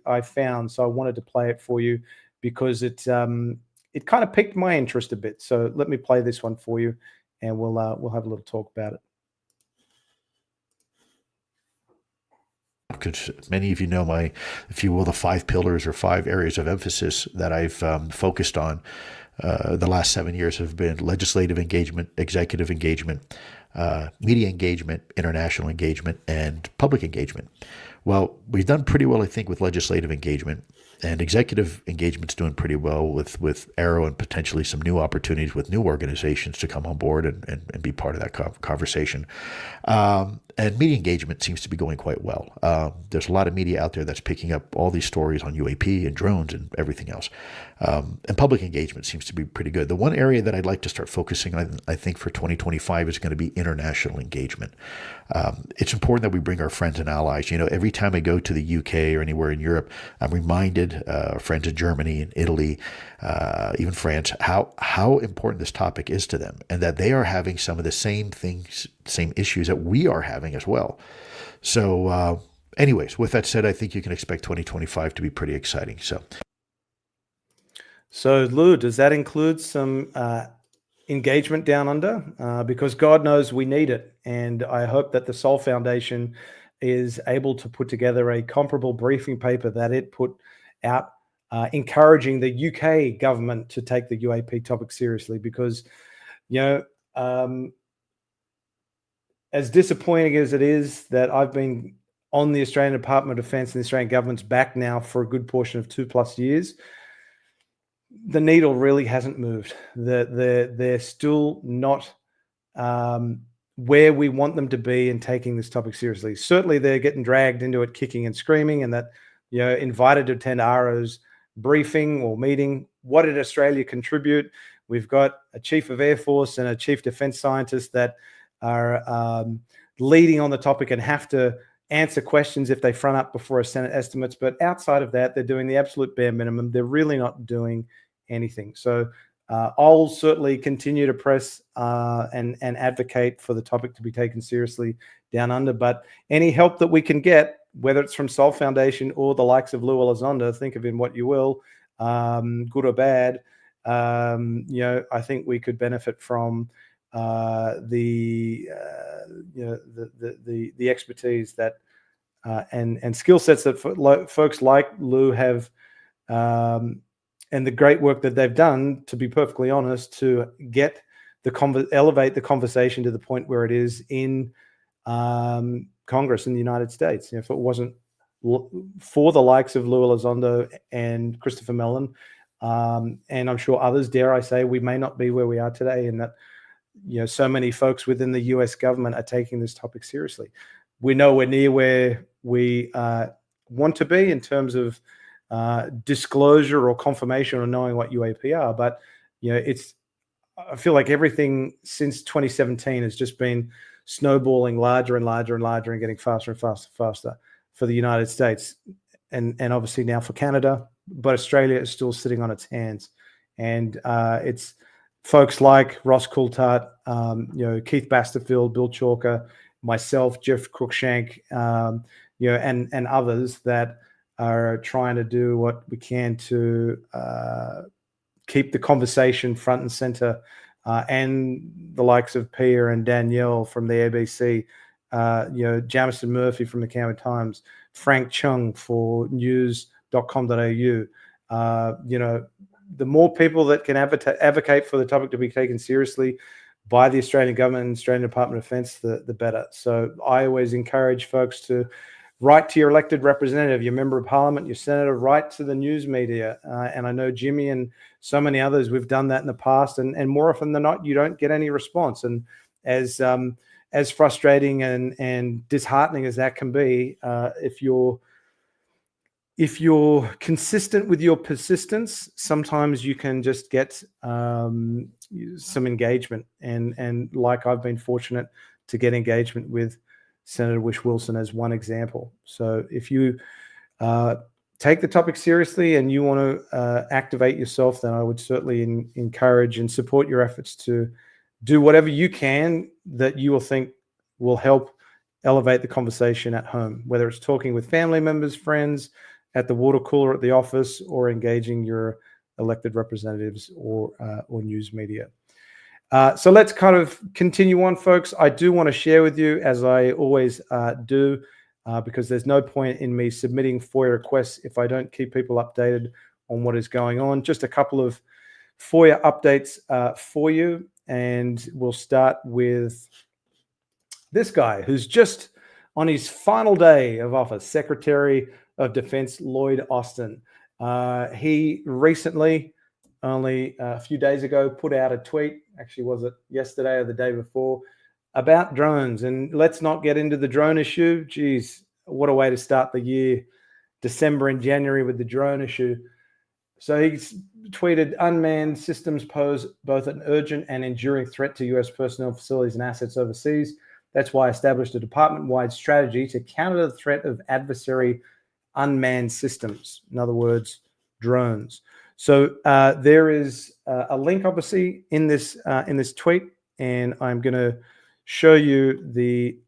I found, so I wanted to play it for you because it kind of piqued my interest a bit. So let me play this one for you, and we'll have a little talk about it. Because many of you know my, if you will, the 5 pillars or 5 areas of emphasis that I've focused on the last 7 years have been legislative engagement, executive engagement, media engagement, international engagement, and public engagement. Well, we've done pretty well, I think, with legislative engagement, and executive engagement's doing pretty well with AARO and potentially some new opportunities with new organizations to come on board and be part of that conversation. And media engagement seems to be going quite well. There's a lot of media out there that's picking up all these stories on UAP and drones and everything else. And public engagement seems to be pretty good. The one area that I'd like to start focusing on, I think, for 2025 is going to be international engagement. It's important that we bring our friends and allies. Every time I go to the UK or anywhere in Europe, I'm reminded, friends in Germany and Italy, even France, how important this topic is to them, and that they are having some of the same things, same issues that we are having as well. So anyways, with that said, I think you can expect 2025 to be pretty exciting. So Lou, does that include some engagement down under? Because God knows we need it. And I hope that the Sol Foundation is able to put together a comparable briefing paper that it put out, encouraging the UK government to take the UAP topic seriously, because, as disappointing as it is that I've been on the Australian Department of Defence and the Australian government's back now for a good portion of 2+ years, the needle really hasn't moved. They're still not where we want them to be in taking this topic seriously. Certainly, they're getting dragged into it kicking and screaming, and that, invited to attend AARO's briefing or meeting. What did Australia contribute? We've got a chief of Air Force and a chief defense scientist that are leading on the topic and have to answer questions if they front up before a Senate estimates. But outside of that, they're doing the absolute bare minimum. They're really not doing anything. So I'll certainly continue to press and advocate for the topic to be taken seriously down under. But any help that we can get, whether it's from Sol Foundation or the likes of Lou Elizondo, think of him what you will, good or bad, I think we could benefit from the expertise that and skill sets that folks like Lou have, and the great work that they've done, to be perfectly honest, to get elevate the conversation to the point where it is in Congress in the United States. If it wasn't for the likes of Lou Elizondo and Christopher Mellon, and I'm sure others, dare I say, we may not be where we are today, and that so many folks within the US government are taking this topic seriously. We're nowhere near where we want to be in terms of disclosure or confirmation or knowing what UAP are, but I feel like everything since 2017 has just been snowballing larger and larger and larger and getting faster and faster and faster for the United States, and obviously now for Canada, but Australia is still sitting on its hands. And it's folks like Ross Coulthart, Keith Basterfield, Bill Chalker, myself, Jeff Cruikshank, and others that are trying to do what we can to keep the conversation front and center, and the likes of Pia and Danielle from the ABC, Jamison Murphy from the Canberra Times, Frank Chung for news.com.au. The more people that can advocate for the topic to be taken seriously by the Australian government and Australian Department of Defence, the better. So I always encourage folks to write to your elected representative, your member of parliament, your senator, write to the news media. And I know Jimmy and so many others, we've done that in the past, and more often than not, you don't get any response. And as frustrating and disheartening as that can be, if you're consistent with your persistence, sometimes you can just get some engagement. And like I've been fortunate to get engagement with Senator Wish Wilson as one example. So if you take the topic seriously and you want to activate yourself, then I would certainly encourage and support your efforts to do whatever you can that you will think will help elevate the conversation at home, whether it's talking with family members, friends, at the water cooler at the office, or engaging your elected representatives or news media. So let's kind of continue on, folks. I do want to share with you, as I always do, because there's no point in me submitting FOIA requests if I don't keep people updated on what is going on. Just a couple of FOIA updates for you, and we'll start with this guy who's just on his final day of office, Secretary of Defense Lloyd Austin. He recently, only a few days ago, put out a tweet, actually was it yesterday or the day before, about drones. And let's not get into the drone issue. Geez, what a way to start the year, December and January with the drone issue. So he's tweeted, unmanned systems pose both an urgent and enduring threat to US personnel, facilities, and assets overseas. That's why I established a department-wide strategy to counter the threat of adversary unmanned systems, in other words, drones. So there is a link, obviously, in this tweet, and I'm going to show you the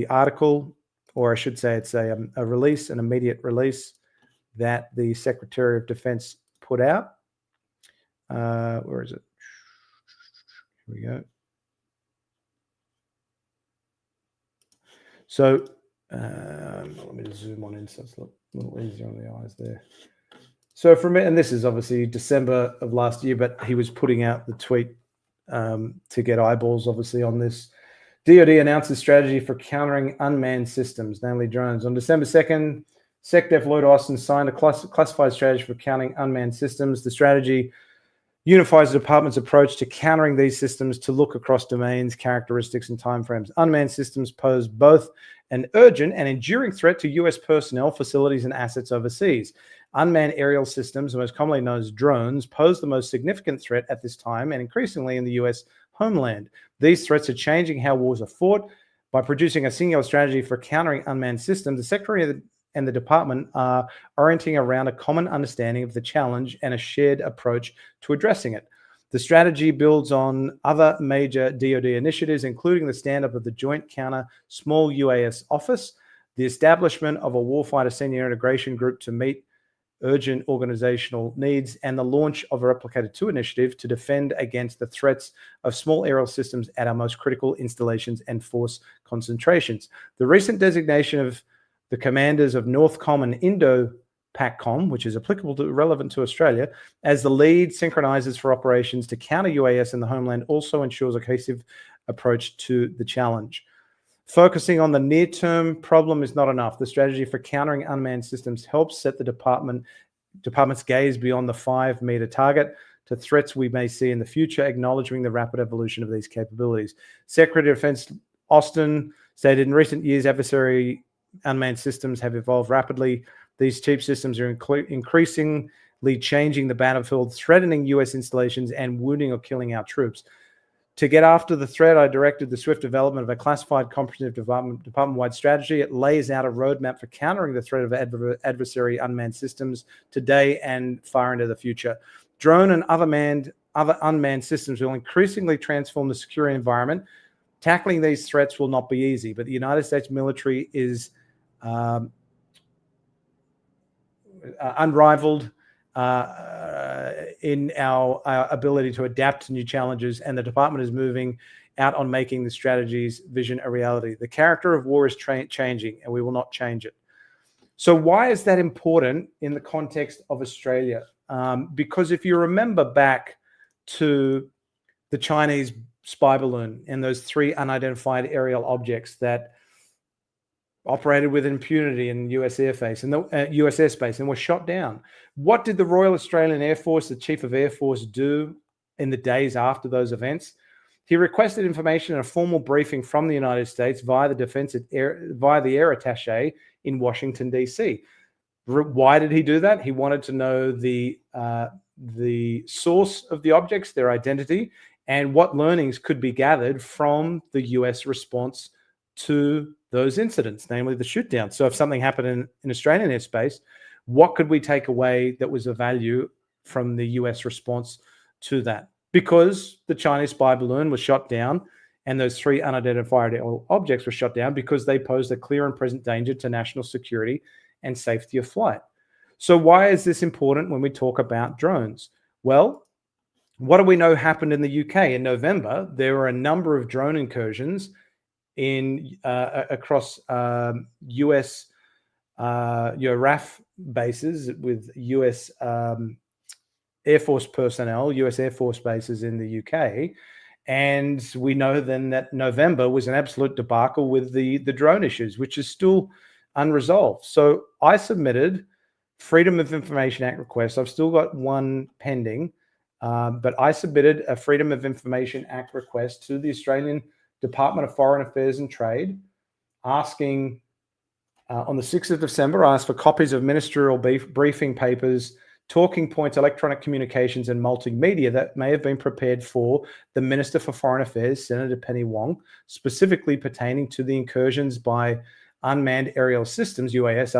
article, or I should say, it's a release, an immediate release that the Secretary of Defense put out. Where is it? Here we go. So let me just zoom on in so it's a little easier on the eyes there. So from it, and this is obviously December of last year, but he was putting out the tweet to get eyeballs, obviously, on this. DoD announced a strategy for countering unmanned systems, namely drones. On December 2nd, SecDef Lloyd Austin signed a classified strategy for countering unmanned systems. The strategy unifies the department's approach to countering these systems to look across domains, characteristics, and timeframes. Unmanned systems pose both an urgent and enduring threat to U.S. personnel, facilities, and assets overseas. Unmanned aerial systems, most commonly known as drones, pose the most significant threat at this time and increasingly in the U.S. homeland. These threats are changing how wars are fought, By producing a singular strategy for countering unmanned systems, the Secretary and the Department are orienting around a common understanding of the challenge and a shared approach to addressing it. The strategy builds on other major DoD initiatives, including the stand-up of the Joint Counter Small UAS Office, the establishment of a warfighter senior integration group to meet urgent organizational needs, and the launch of a Replicator 2 initiative to defend against the threats of small aerial systems at our most critical installations and force concentrations. The recent designation of the commanders of NORTHCOM and INDOPACOM, which is relevant to Australia, as the lead synchronizers for operations to counter UAS in the homeland also ensures a cohesive approach to the challenge. Focusing on the near-term problem is not enough. The strategy for countering unmanned systems helps set the department's gaze beyond the 5-meter target to threats we may see in the future, acknowledging the rapid evolution of these capabilities. Secretary of Defense Austin stated, in recent years, adversary unmanned systems have evolved rapidly. These cheap systems are increasingly changing the battlefield, threatening U.S. installations and wounding or killing our troops. To get after the threat, I directed the swift development of a classified comprehensive department-wide strategy. It lays out a roadmap for countering the threat of adversary unmanned systems today and far into the future. Drone and other unmanned systems will increasingly transform the security environment. Tackling these threats will not be easy, but the United States military is unrivaled in our ability to adapt to new challenges, and the department is moving out on making the strategy's vision a reality. The character of war is changing, and we will not change it. So why is that important in the context of Australia? Because if you remember back to the Chinese spy balloon and those 3 unidentified aerial objects that operated with impunity in US airspace and were shot down. What did the Royal Australian Air Force, the Chief of Air Force, do in the days after those events? He requested information and a formal briefing from the United States via the air attaché in Washington, D.C. Why did he do that? He wanted to know the source of the objects, their identity, and what learnings could be gathered from the US response to those incidents, namely the shoot down. So if something happened in Australian airspace, what could we take away that was of value from the US response to that? Because the Chinese spy balloon was shot down and those 3 unidentified objects were shot down because they posed a clear and present danger to national security and safety of flight. So why is this important when we talk about drones? Well, what do we know happened in the UK? In November, there were a number of drone incursions across US RAF bases with US Air Force personnel, US Air Force bases in the UK. And we know then that November was an absolute debacle with the drone issues, which is still unresolved. So I submitted Freedom of Information Act requests. I've still got one pending, but I submitted a Freedom of Information Act request to the Australian Department of Foreign Affairs and Trade, asking on the 6th of December, I asked for copies of ministerial briefing papers, talking points, electronic communications, and multimedia that may have been prepared for the Minister for Foreign Affairs, Senator Penny Wong, specifically pertaining to the incursions by unmanned aerial systems, UAS,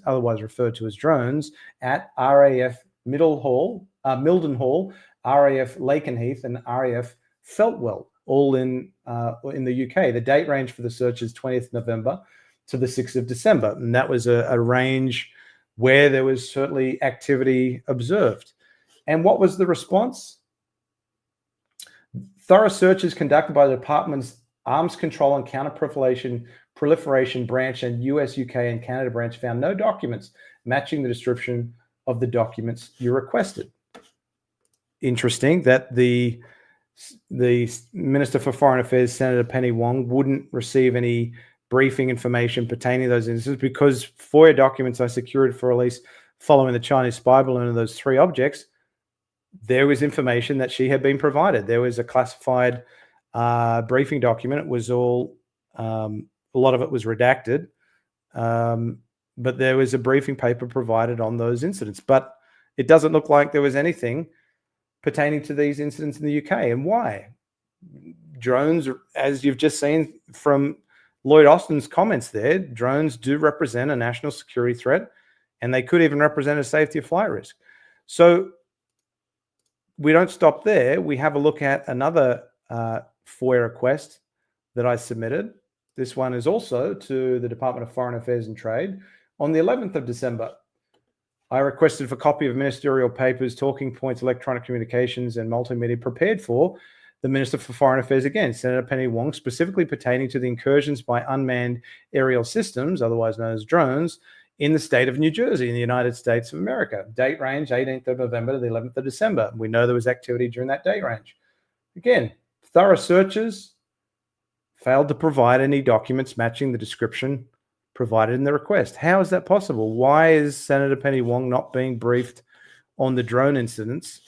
otherwise referred to as drones, at RAF Mildenhall, RAF Lakenheath, and RAF Feltwell, all in the UK. The date range for the search is 20th November to the 6th of December. And that was a range where there was certainly activity observed. And what was the response? Thorough searches conducted by the department's Arms Control and Counter-Proliferation Branch and US, UK, and Canada branch found no documents matching the description of the documents you requested. Interesting that the Minister for Foreign Affairs, Senator Penny Wong, wouldn't receive any briefing information pertaining to those instances because FOIA documents I secured for release following the Chinese spy balloon of those 3 objects, there was information that she had been provided. There was a classified briefing document. It was all, a lot of it was redacted, but there was a briefing paper provided on those incidents. But it doesn't look like there was anything pertaining to these incidents in the UK. And why? Drones, as you've just seen from Lloyd Austin's comments there, drones do represent a national security threat, and they could even represent a safety of flight risk. So we don't stop there. We have a look at another FOIA request that I submitted. This one is also to the Department of Foreign Affairs and Trade. On the 11th of December, I requested for a copy of ministerial papers, talking points, electronic communications, and multimedia prepared for the Minister for Foreign Affairs, again, Senator Penny Wong, specifically pertaining to the incursions by unmanned aerial systems, otherwise known as drones, in the state of New Jersey in the United States of America. Date range, 18th of November to the 11th of December. We know there was activity during that date range. Again, thorough searches failed to provide any documents matching the description provided in the request. How is that possible? Why is Senator Penny Wong not being briefed on the drone incidents,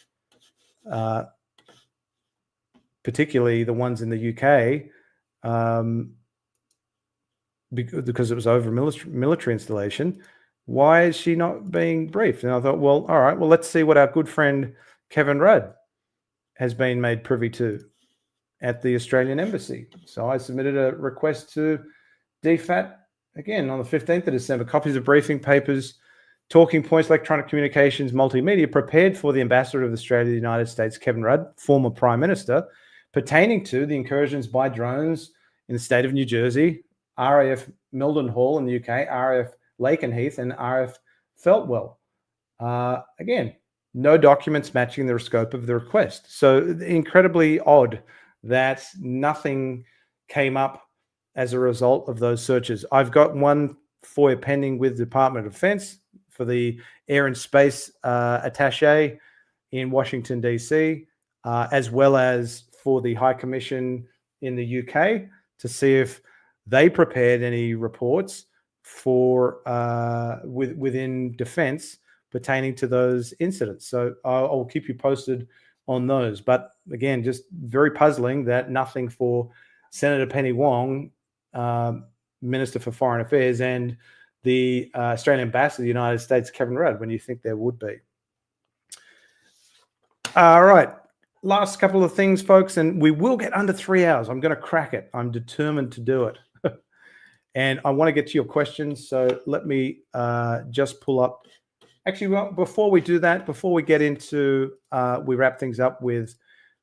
particularly the ones in the UK, because it was over military installation? Why is she not being briefed? And I thought, well, all right, well, let's see what our good friend Kevin Rudd has been made privy to at the Australian Embassy. So I submitted a request to DFAT, again, on the 15th of December, copies of briefing papers, talking points, electronic communications, multimedia, prepared for the Ambassador of Australia to the United States, Kevin Rudd, former Prime Minister, pertaining to the incursions by drones in the state of New Jersey, RAF Mildenhall in the UK, RAF Lakenheath, and RAF Feltwell. Again, no documents matching the scope of the request. So incredibly odd that nothing came up as a result of those searches. I've got one FOIA pending with the Department of Defense for the Air and Space Attaché in Washington, D.C., as well as for the High Commission in the UK to see if they prepared any reports for within defense pertaining to those incidents. So I'll keep you posted on those. But again, just very puzzling that nothing for Senator Penny Wong, Minister for Foreign Affairs, and the Australian Ambassador to the United States, Kevin Rudd, when you think there would be. All right. Last couple of things, folks, and we will get under 3 hours. I'm going to crack it. I'm determined to do it. And I want to get to your questions. So let me just pull up. Actually, well, before we do that, before we get into, we wrap things up with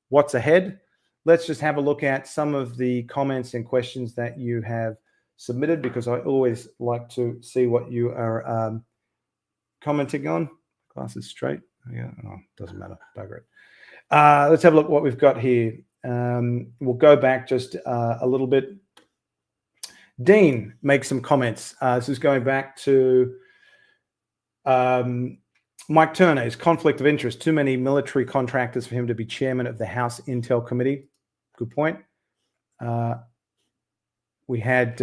what's ahead, let's just have a look at some of the comments and questions that you have submitted, because I always like to see what you are commenting on. Glasses straight. Yeah, oh, doesn't matter. Bugger it. Let's have a look what we've got here. We'll go back just a little bit. Dean makes some comments. This is going back to Mike Turner, his conflict of interest. Too many military contractors for him to be chairman of the House Intel Committee. Good point. We had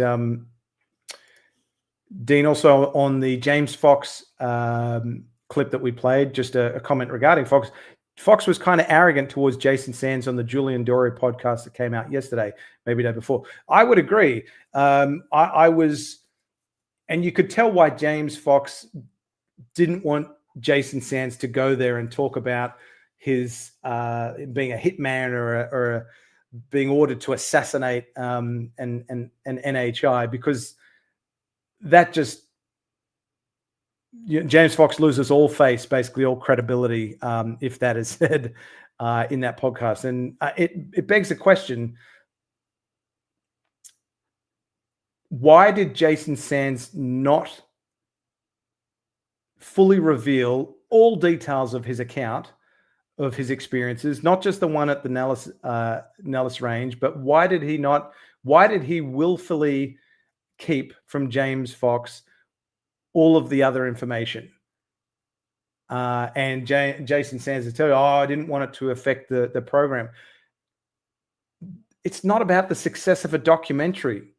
Dean also on the James Fox clip that we played, just a comment regarding Fox. Fox was kind of arrogant towards Jason Sands on the Julian Dorey podcast that came out yesterday, maybe the day before. I would agree. I was, and you could tell why James Fox didn't want Jason Sands to go there and talk about his being a hitman or being ordered to assassinate an NHI, because that just, James Fox loses all face, basically all credibility, if that is said in that podcast. And it begs the question, why did Jason Sands not fully reveal all details of his account, of his experiences, not just the one at the Nellis Range, but why did he willfully keep from James Fox all of the other information? And Jason Sands will tell you, I didn't want it to affect the program. It's not about the success of a documentary.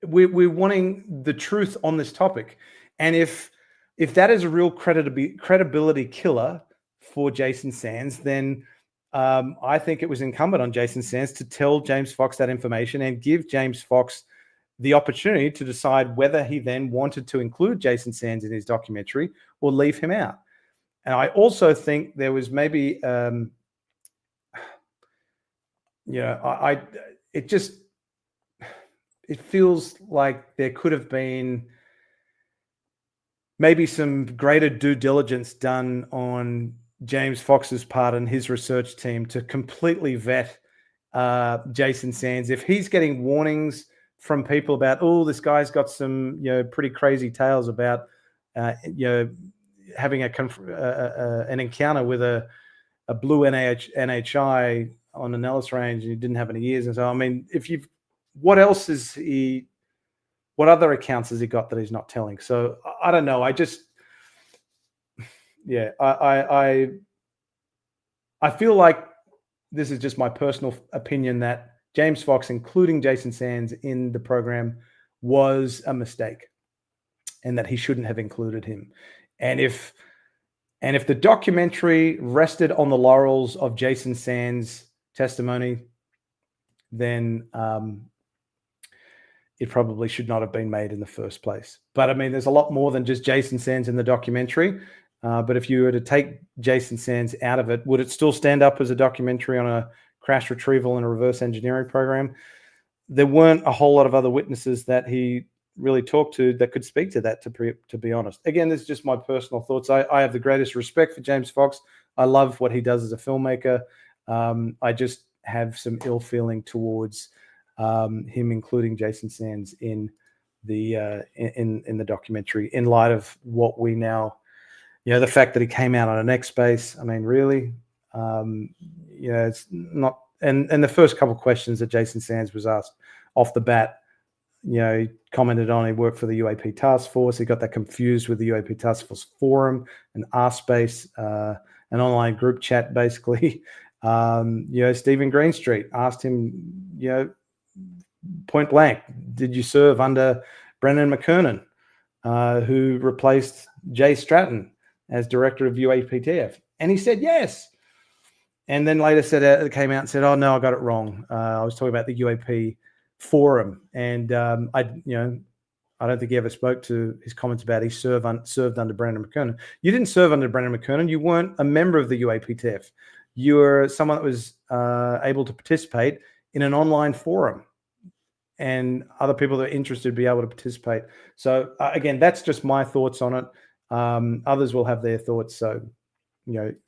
We're wanting the truth on this topic. And if that is a real credibility killer for Jason Sands, then I think it was incumbent on Jason Sands to tell James Fox that information and give James Fox the opportunity to decide whether he then wanted to include Jason Sands in his documentary or leave him out. And I also think there was maybe, it it feels like there could have been maybe some greater due diligence done on James Fox's part and his research team to completely vet Jason Sands. If he's getting warnings from people about, oh, this guy's got some, pretty crazy tales about, having an encounter with a blue NHI on an Ellis range and he didn't have any ears. And so, I mean, what else is he, what other accounts has he got that he's not telling? So I don't know. I feel like this is just my personal opinion that James Fox, including Jason Sands in the program, was a mistake and that he shouldn't have included him. And if the documentary rested on the laurels of Jason Sands' testimony, then it probably should not have been made in the first place. But I mean, there's a lot more than just Jason Sands in the documentary. But if you were to take Jason Sands out of it, would it still stand up as a documentary on a crash retrieval and a reverse engineering program? There weren't a whole lot of other witnesses that he really talked to that could speak to that, to be honest. Again, this is just my personal thoughts. I have the greatest respect for James Fox. I love what he does as a filmmaker. I just have some ill feeling towards him including Jason Sands in the documentary, in light of what we now, the fact that he came out on an X space. I mean, really, it's not. And the first couple of questions that Jason Sands was asked off the bat, he commented on he worked for the UAP task force. He got that confused with the UAP task force forum, an R space, an online group chat, basically. Stephen Greenstreet asked him, point blank, did you serve under Brendan McKernan, who replaced Jay Stratton as director of UAPTF? And he said yes. And then later came out and said, oh, no, I got it wrong. I was talking about the UAP forum. And I don't think he ever spoke to his comments about he served under Brendan McKernan. You didn't serve under Brendan McKernan. You weren't a member of the UAPTF. You were someone that was able to participate in an online forum, and other people that are interested be able to participate. So again, that's just my thoughts on it. Others will have their thoughts. So,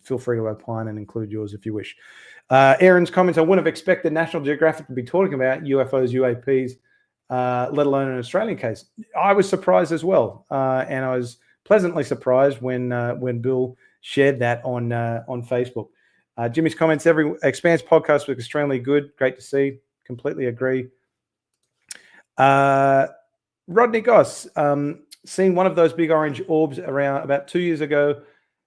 feel free to opine and include yours if you wish. Aaron's comments, I wouldn't have expected National Geographic to be talking about UFOs, UAPs, let alone an Australian case. I was surprised as well. And I was pleasantly surprised when Bill shared that on Facebook. Jimmy's comments, every Expanse podcast was extremely good. Great to see. Completely agree. Rodney Goss, seen one of those big orange orbs around about 2 years ago.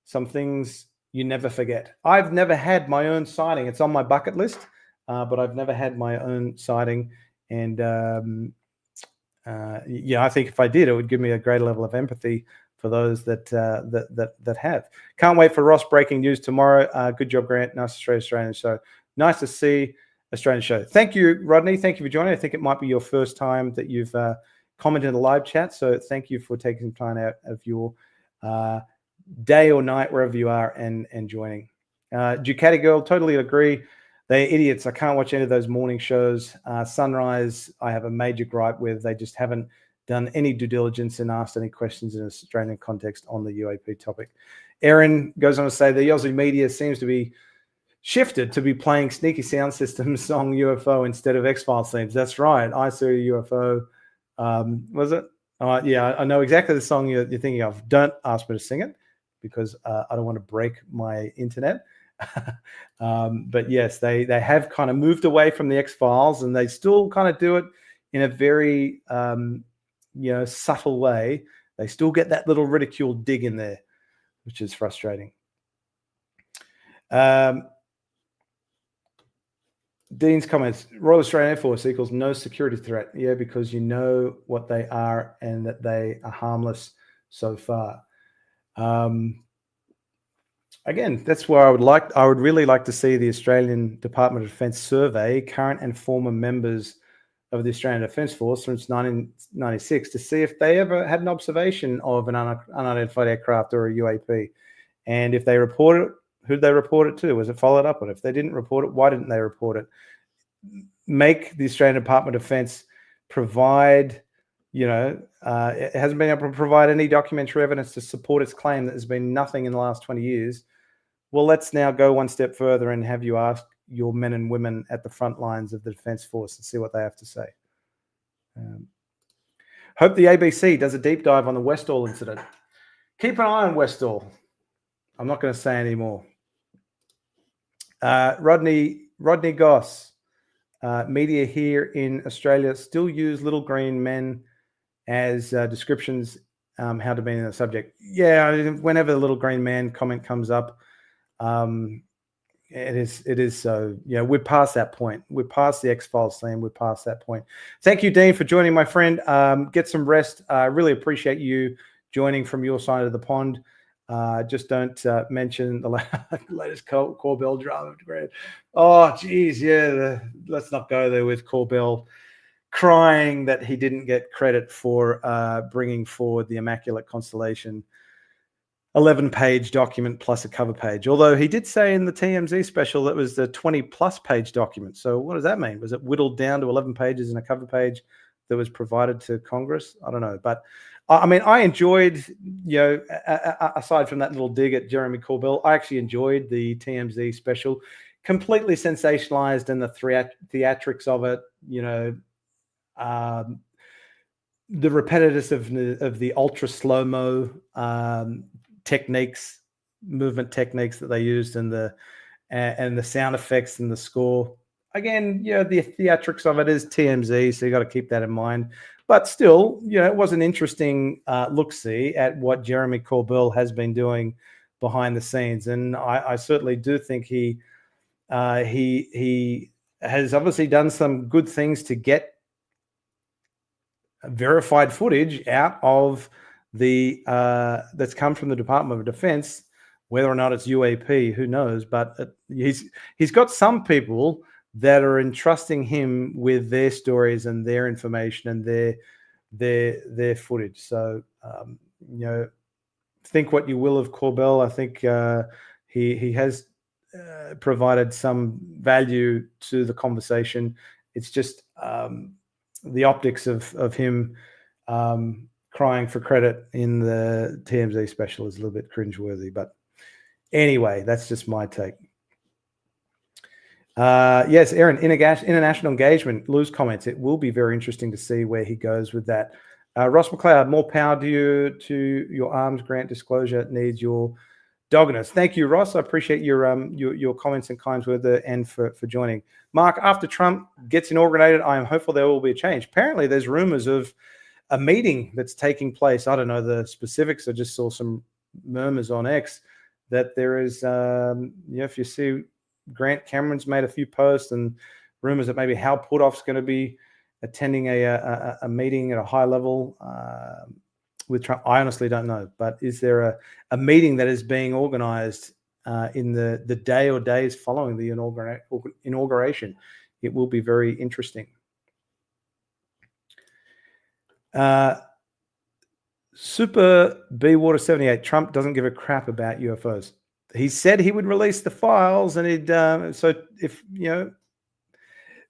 Some things you never forget. I've never had my own sighting. It's on my bucket list, but I've never had my own sighting. And I think if I did, it would give me a greater level of empathy for those that have. Can't wait for Ross breaking news tomorrow. Good job, Grant. Nice to see Australian show. Nice to see Australian show. Thank you, Rodney. Thank you for joining. I think it might be your first time that you've commented in the live chat. So thank you for taking some time out of your day or night, wherever you are, and joining. Ducati Girl, totally agree. They're idiots. I can't watch any of those morning shows. Sunrise, I have a major gripe with. They just haven't done any due diligence and asked any questions in an Australian context on the UAP topic. Aaron goes on to say the Aussie media seems to be shifted to be playing Sneaky Sound System song UFO instead of X-Files themes. That's right. I Saw a UFO. Was it? Yeah, I know exactly the song you're thinking of. Don't ask me to sing it because I don't want to break my internet. But yes, they have kind of moved away from the X-Files, and they still kind of do it in a very subtle way. They still get that little ridicule dig in there, which is frustrating. Dean's comments, Royal Australian Air Force equals no security threat. Yeah, because you know what they are and that they are harmless so far. Again, that's where I would really like to see the Australian Department of Defence survey current and former members of the Australian Defence Force since 1996 to see if they ever had an observation of an unidentified aircraft or a UAP. And if they report it, who did they report it to? Was it followed up on? If they didn't report it, why didn't they report it? Make the Australian Department of Defence provide, it hasn't been able to provide any documentary evidence to support its claim that there's been nothing in the last 20 years. Well, let's now go one step further and have you ask your men and women at the front lines of the Defence Force and see what they have to say. Hope the ABC does a deep dive on the Westall incident. Keep an eye on Westall. I'm not going to say any more. Rodney Goss. Media here in Australia still use little green men as descriptions how to be in the subject. Yeah, whenever the little green man comment comes up, it is so. Yeah, we're past that point. We're past the X-Files theme. We're past that point. Thank you, Dean, for joining, my friend. Get some rest. I really appreciate you joining from your side of the pond. Just don't mention the latest Corbell drama. Oh, geez, yeah. Let's not go there with Corbell crying that he didn't get credit for bringing forward the Immaculate Constellation 11-page document plus a cover page. Although he did say in the TMZ special that was the 20-plus page document. So what does that mean? Was it whittled down to 11 pages and a cover page that was provided to Congress? I don't know. But I mean, I enjoyed, aside from that little dig at Jeremy Corbell, I actually enjoyed the TMZ special. Completely sensationalized and the theatrics of it, the repetitiveness of the ultra slow-mo techniques, movement techniques that they used, and the sound effects and the score. Again, the theatrics of it is TMZ, so you got to keep that in mind. But still, it was an interesting look-see at what Jeremy Corbell has been doing behind the scenes, and I certainly do think he has obviously done some good things to get verified footage out of the that's come from the Department of Defense. Whether or not it's UAP, who knows? But he's got some people that are entrusting him with their stories and their information and their footage. So think what you will of Corbell. I think he has provided some value to the conversation. It's just the optics of him crying for credit in the TMZ special is a little bit cringeworthy. But anyway, that's just my take. Yes, Aaron, international engagement, Lou's comments. It will be very interesting to see where he goes with that. Ross McLeod, more power to your arms grant disclosure needs your doggedness. Thank you, Ross. I appreciate your comments and kind words and for joining. Mark, after Trump gets inaugurated, I am hopeful there will be a change. Apparently, there's rumors of a meeting that's taking place. I don't know the specifics. I just saw some murmurs on X that there is, if you see, Grant Cameron's made a few posts and rumors that maybe Hal Puthoff's going to be attending a meeting at a high level with Trump. I honestly don't know, but is there a meeting that is being organized in the day or days following the inauguration? It will be very interesting. Super B Water 78. Trump doesn't give a crap about UFOs. He said he would release the files, and he'd. So if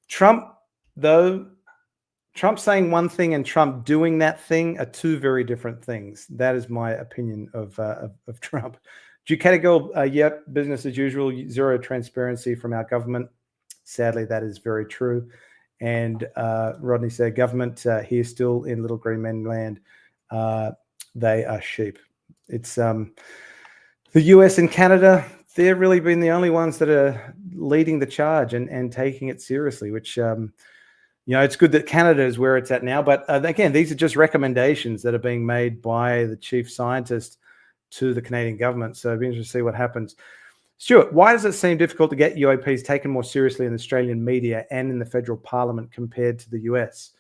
Trump saying one thing and Trump doing that thing are two very different things. That is my opinion of Trump. Ducatigo, yep, business as usual. Zero transparency from our government. Sadly, that is very true. And Rodney said, government here still in Little Green Men land. They are sheep. It's the US and Canada. They've really been the only ones that are leading the charge and taking it seriously, which, it's good that Canada is where it's at now. But again, these are just recommendations that are being made by the chief scientist to the Canadian government. So it'll be interesting to see what happens. Stuart, why does it seem difficult to get UAPs taken more seriously in the Australian media and in the federal parliament compared to the US?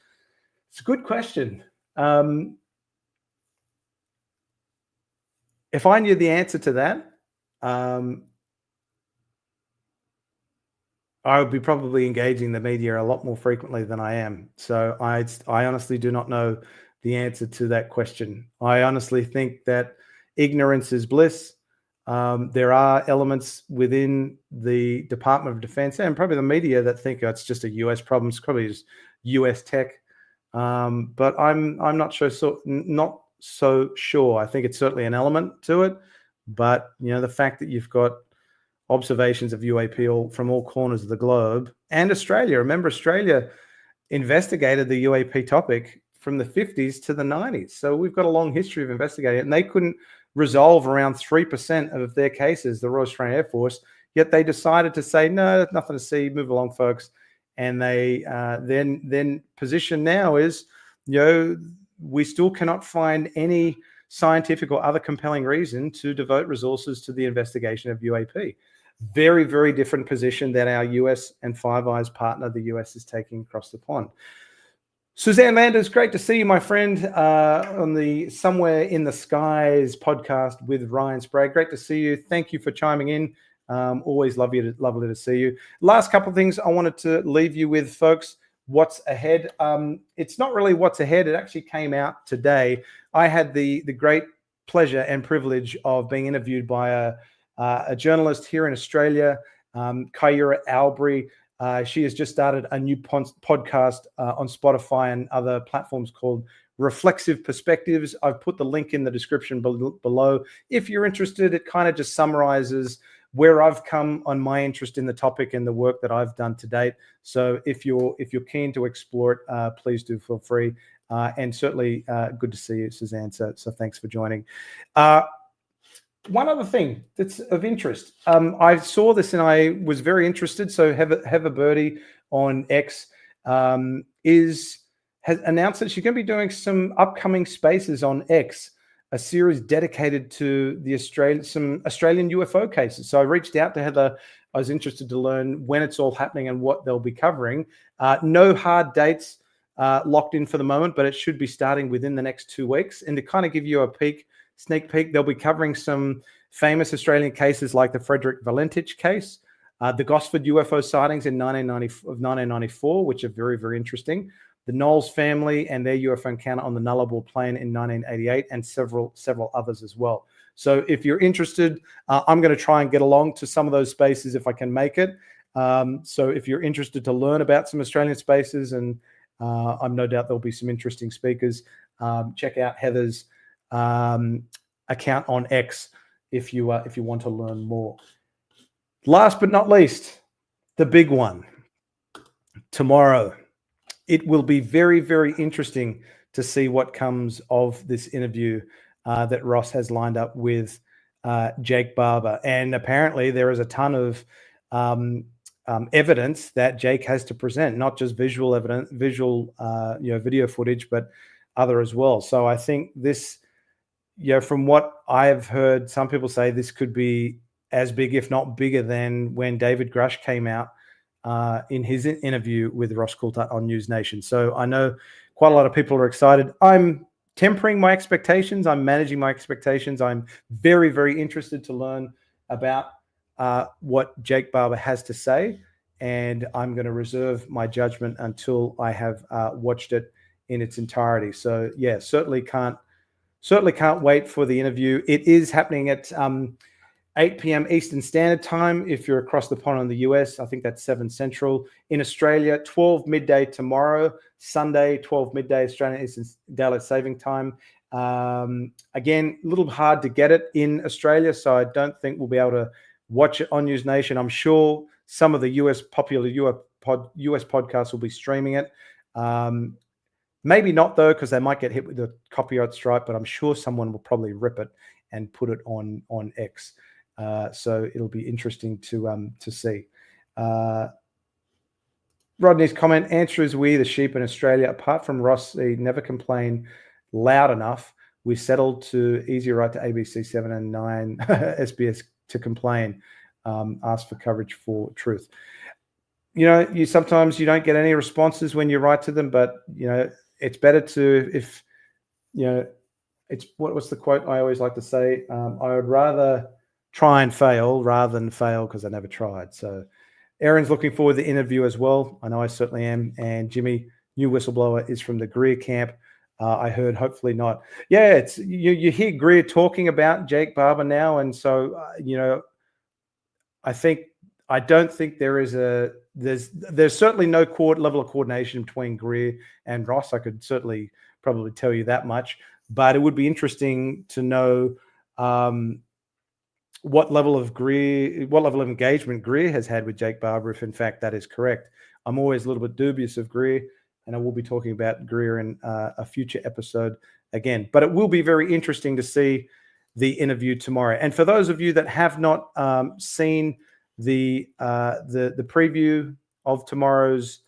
It's a good question. If I knew the answer to that, I would be probably engaging the media a lot more frequently than I am. So I honestly do not know the answer to that question. I honestly think that ignorance is bliss. There are elements within the Department of Defense and probably the media that think it's just a US problem. It's probably just US tech But I'm not not so sure. I think it's certainly an element to it, but the fact that you've got observations of UAP from all corners of the globe and Australia. Remember, Australia investigated the UAP topic from the 50s to the 90s. So we've got a long history of investigating it, and they couldn't resolve around 3% of their cases, the Royal Australian Air Force, yet they decided to say, no, there's nothing to see, move along, folks. And they then position now is, we still cannot find any scientific or other compelling reason to devote resources to the investigation of UAP. Very, very different position than our US and Five Eyes partner, the US, is taking across the pond. Suzanne Landers, great to see you, my friend, on the Somewhere in the Skies podcast with Ryan Sprague. Great to see you. Thank you for chiming in. Always lovely to see you. Last couple of things I wanted to leave you with, folks. What's ahead? It's not really what's ahead. It actually came out today. I had the great pleasure and privilege of being interviewed by a journalist here in Australia, Kyra Albury. She has just started a new podcast on Spotify and other platforms called Reflexive Perspectives. I've put the link in the description below. If you're interested, it kind of just summarizes where I've come on my interest in the topic and the work that I've done to date. So if you're keen to explore it, please do feel free. And certainly good to see you, Suzanne. So thanks for joining. One other thing that's of interest. I saw this and I was very interested. So Heather Birdie on X has announced that she's going to be doing some upcoming spaces on X, a series dedicated to the some Australian UFO cases. So I reached out to Heather. I was interested to learn when it's all happening and what they'll be covering. No hard dates locked in for the moment, but it should be starting within the next 2 weeks. And to kind of give you a sneak peek, they'll be covering some famous Australian cases like the Frederick Valentich case, the Gosford UFO sightings in 1994, which are very, very interesting, the Knowles family and their UFO encounter on the Nullarbor Plain in 1988, and several others as well. So if you're interested, I'm going to try and get along to some of those spaces if I can make it. So if you're interested to learn about some Australian spaces, and I'm no doubt there'll be some interesting speakers, check out Heather's account on X if you want to learn more. Last but not least, the big one. Tomorrow, it will be very, very interesting to see what comes of this interview that Ross has lined up with Jake Barber. And apparently there is a ton of evidence that Jake has to present, not just visual evidence, video footage, but other as well. So I think this, from what I've heard, some people say this could be as big, if not bigger, than when David Grush came out in his interview with Ross Coulthart on News Nation. So I know quite a lot of people are excited. I'm tempering my expectations. I'm managing my expectations. I'm very, very interested to learn about what Jake Barber has to say, and I'm going to reserve my judgment until I have watched it in its entirety. So yeah, certainly can't wait for the interview. It is happening at 8 p.m. Eastern Standard Time. If you're across the pond in the US, I think that's 7 Central. In Australia, 12 midday tomorrow, Sunday, 12 midday Australian Eastern Daylight Saving Time. Again, a little hard to get it in Australia, so I don't think we'll be able to watch it on News Nation. I'm sure some of the popular US podcasts will be streaming it. Maybe not, though, because they might get hit with a copyright strike, but I'm sure someone will probably rip it and put it on X. So it'll be interesting to see. Rodney's comment, answer is we, the sheep in Australia, apart from Ross, they never complain loud enough. We settled to easier right to ABC 7 and 9 SBS to complain, ask for coverage for truth. You sometimes you don't get any responses when you write to them, but it's better to, if it's what's the quote I always like to say, I would rather try and fail rather than fail because I never tried. So Aaron's looking forward to the interview as well. I know I certainly am. And Jimmy, new whistleblower, is from the Greer camp. I heard, hopefully not. Yeah, it's you hear Greer talking about Jake Barber now, and so I don't think there is there's certainly no level of coordination between Greer and Ross. I could certainly probably tell you that much, but it would be interesting to know what level of engagement Greer has had with Jake Barber, if in fact that is correct. I'm always a little bit dubious of Greer, and I will be talking about Greer in a future episode again. But it will be very interesting to see the interview tomorrow. And for those of you that have not seen the preview of tomorrow's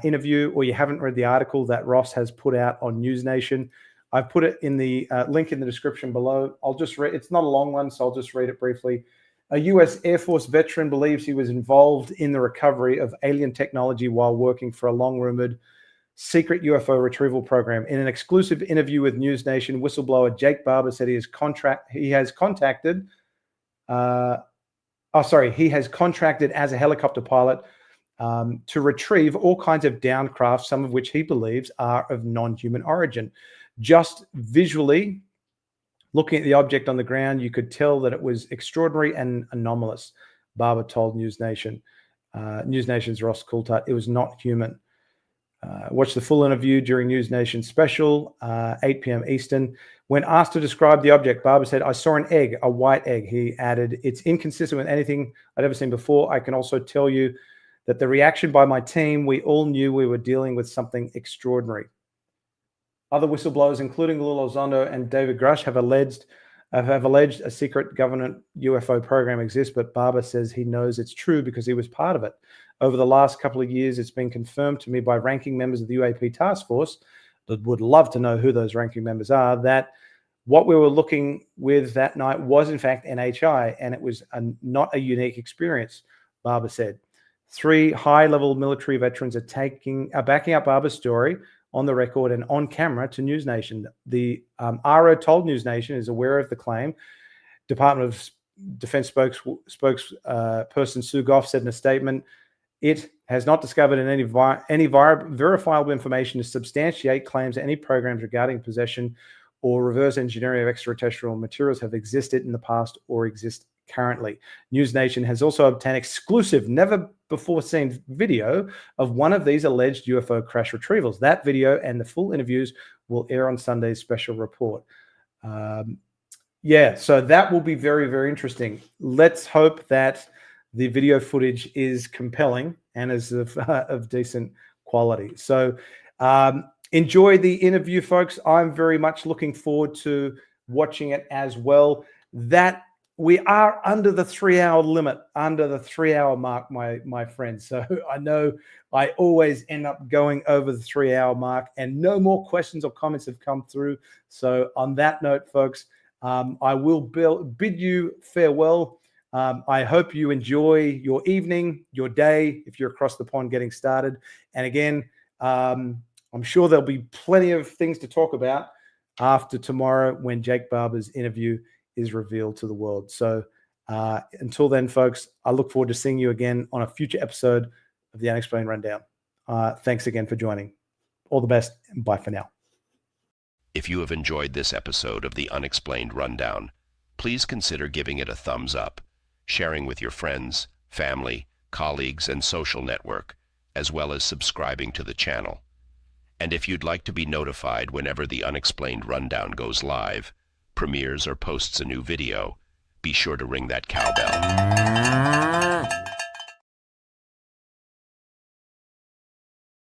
interview, or you haven't read the article that Ross has put out on News Nation, I've put it in the link in the description below. I'll just read. It's not a long one, so I'll just read it briefly. A U.S. Air Force veteran believes he was involved in the recovery of alien technology while working for a long-rumored secret UFO retrieval program. In an exclusive interview with News Nation, whistleblower Jake Barber said he has contracted as a helicopter pilot to retrieve all kinds of downed craft, some of which he believes are of non-human origin. Just visually looking at the object on the ground, you could tell that it was extraordinary and anomalous, Barber told News Nation. News Nation's Ross Coulthart. It was not human. Watch the full interview during News Nation special, 8 p.m. Eastern. When asked to describe the object, Barber said, "I saw an egg, a white egg." He added, "It's inconsistent with anything I'd ever seen before. I can also tell you that the reaction by my team, we all knew we were dealing with something extraordinary." Other whistleblowers, including Lul Elizondo and David Grush, have alleged a secret government UFO program exists, but Barber says he knows it's true because he was part of it. Over the last couple of years, it's been confirmed to me by ranking members of the UAP task force, that would love to know who those ranking members are, that what we were looking with that night was in fact NHI, and it was not a unique experience, Barber said. 3 high-level military veterans are backing up Barber's story on the record and on camera to News Nation. The AARO told News Nation is aware of the claim. Department of Defense spokesperson Sue Goff said in a statement, it has not discovered any verifiable information to substantiate claims that any programs regarding possession or reverse engineering of extraterrestrial materials have existed in the past or exist currently. News Nation has also obtained exclusive, never before seen video of one of these alleged UFO crash retrievals. That video and the full interviews will air on Sunday's special report. So that will be very, very interesting. Let's hope that the video footage is compelling and is of decent quality. So enjoy the interview, folks. I'm very much looking forward to watching it as well. That we are under the 3-hour limit, under the 3-hour mark, my friends. So I know I always end up going over the 3-hour mark, and no more questions or comments have come through. So on that note, folks, I will bid you farewell. I hope you enjoy your evening, your day, if you're across the pond getting started. And again, I'm sure there'll be plenty of things to talk about after tomorrow when Jake Barber's interview is revealed to the world. So until then, folks, I look forward to seeing you again on a future episode of the Unexplained Rundown. Thanks again for joining. All the best, and bye for now. If you have enjoyed this episode of the Unexplained Rundown, please consider giving it a thumbs up, sharing with your friends, family, colleagues, and social network, as well as subscribing to the channel. And if you'd like to be notified whenever the Unexplained Rundown goes live, premieres, or posts a new video, be sure to ring that cowbell.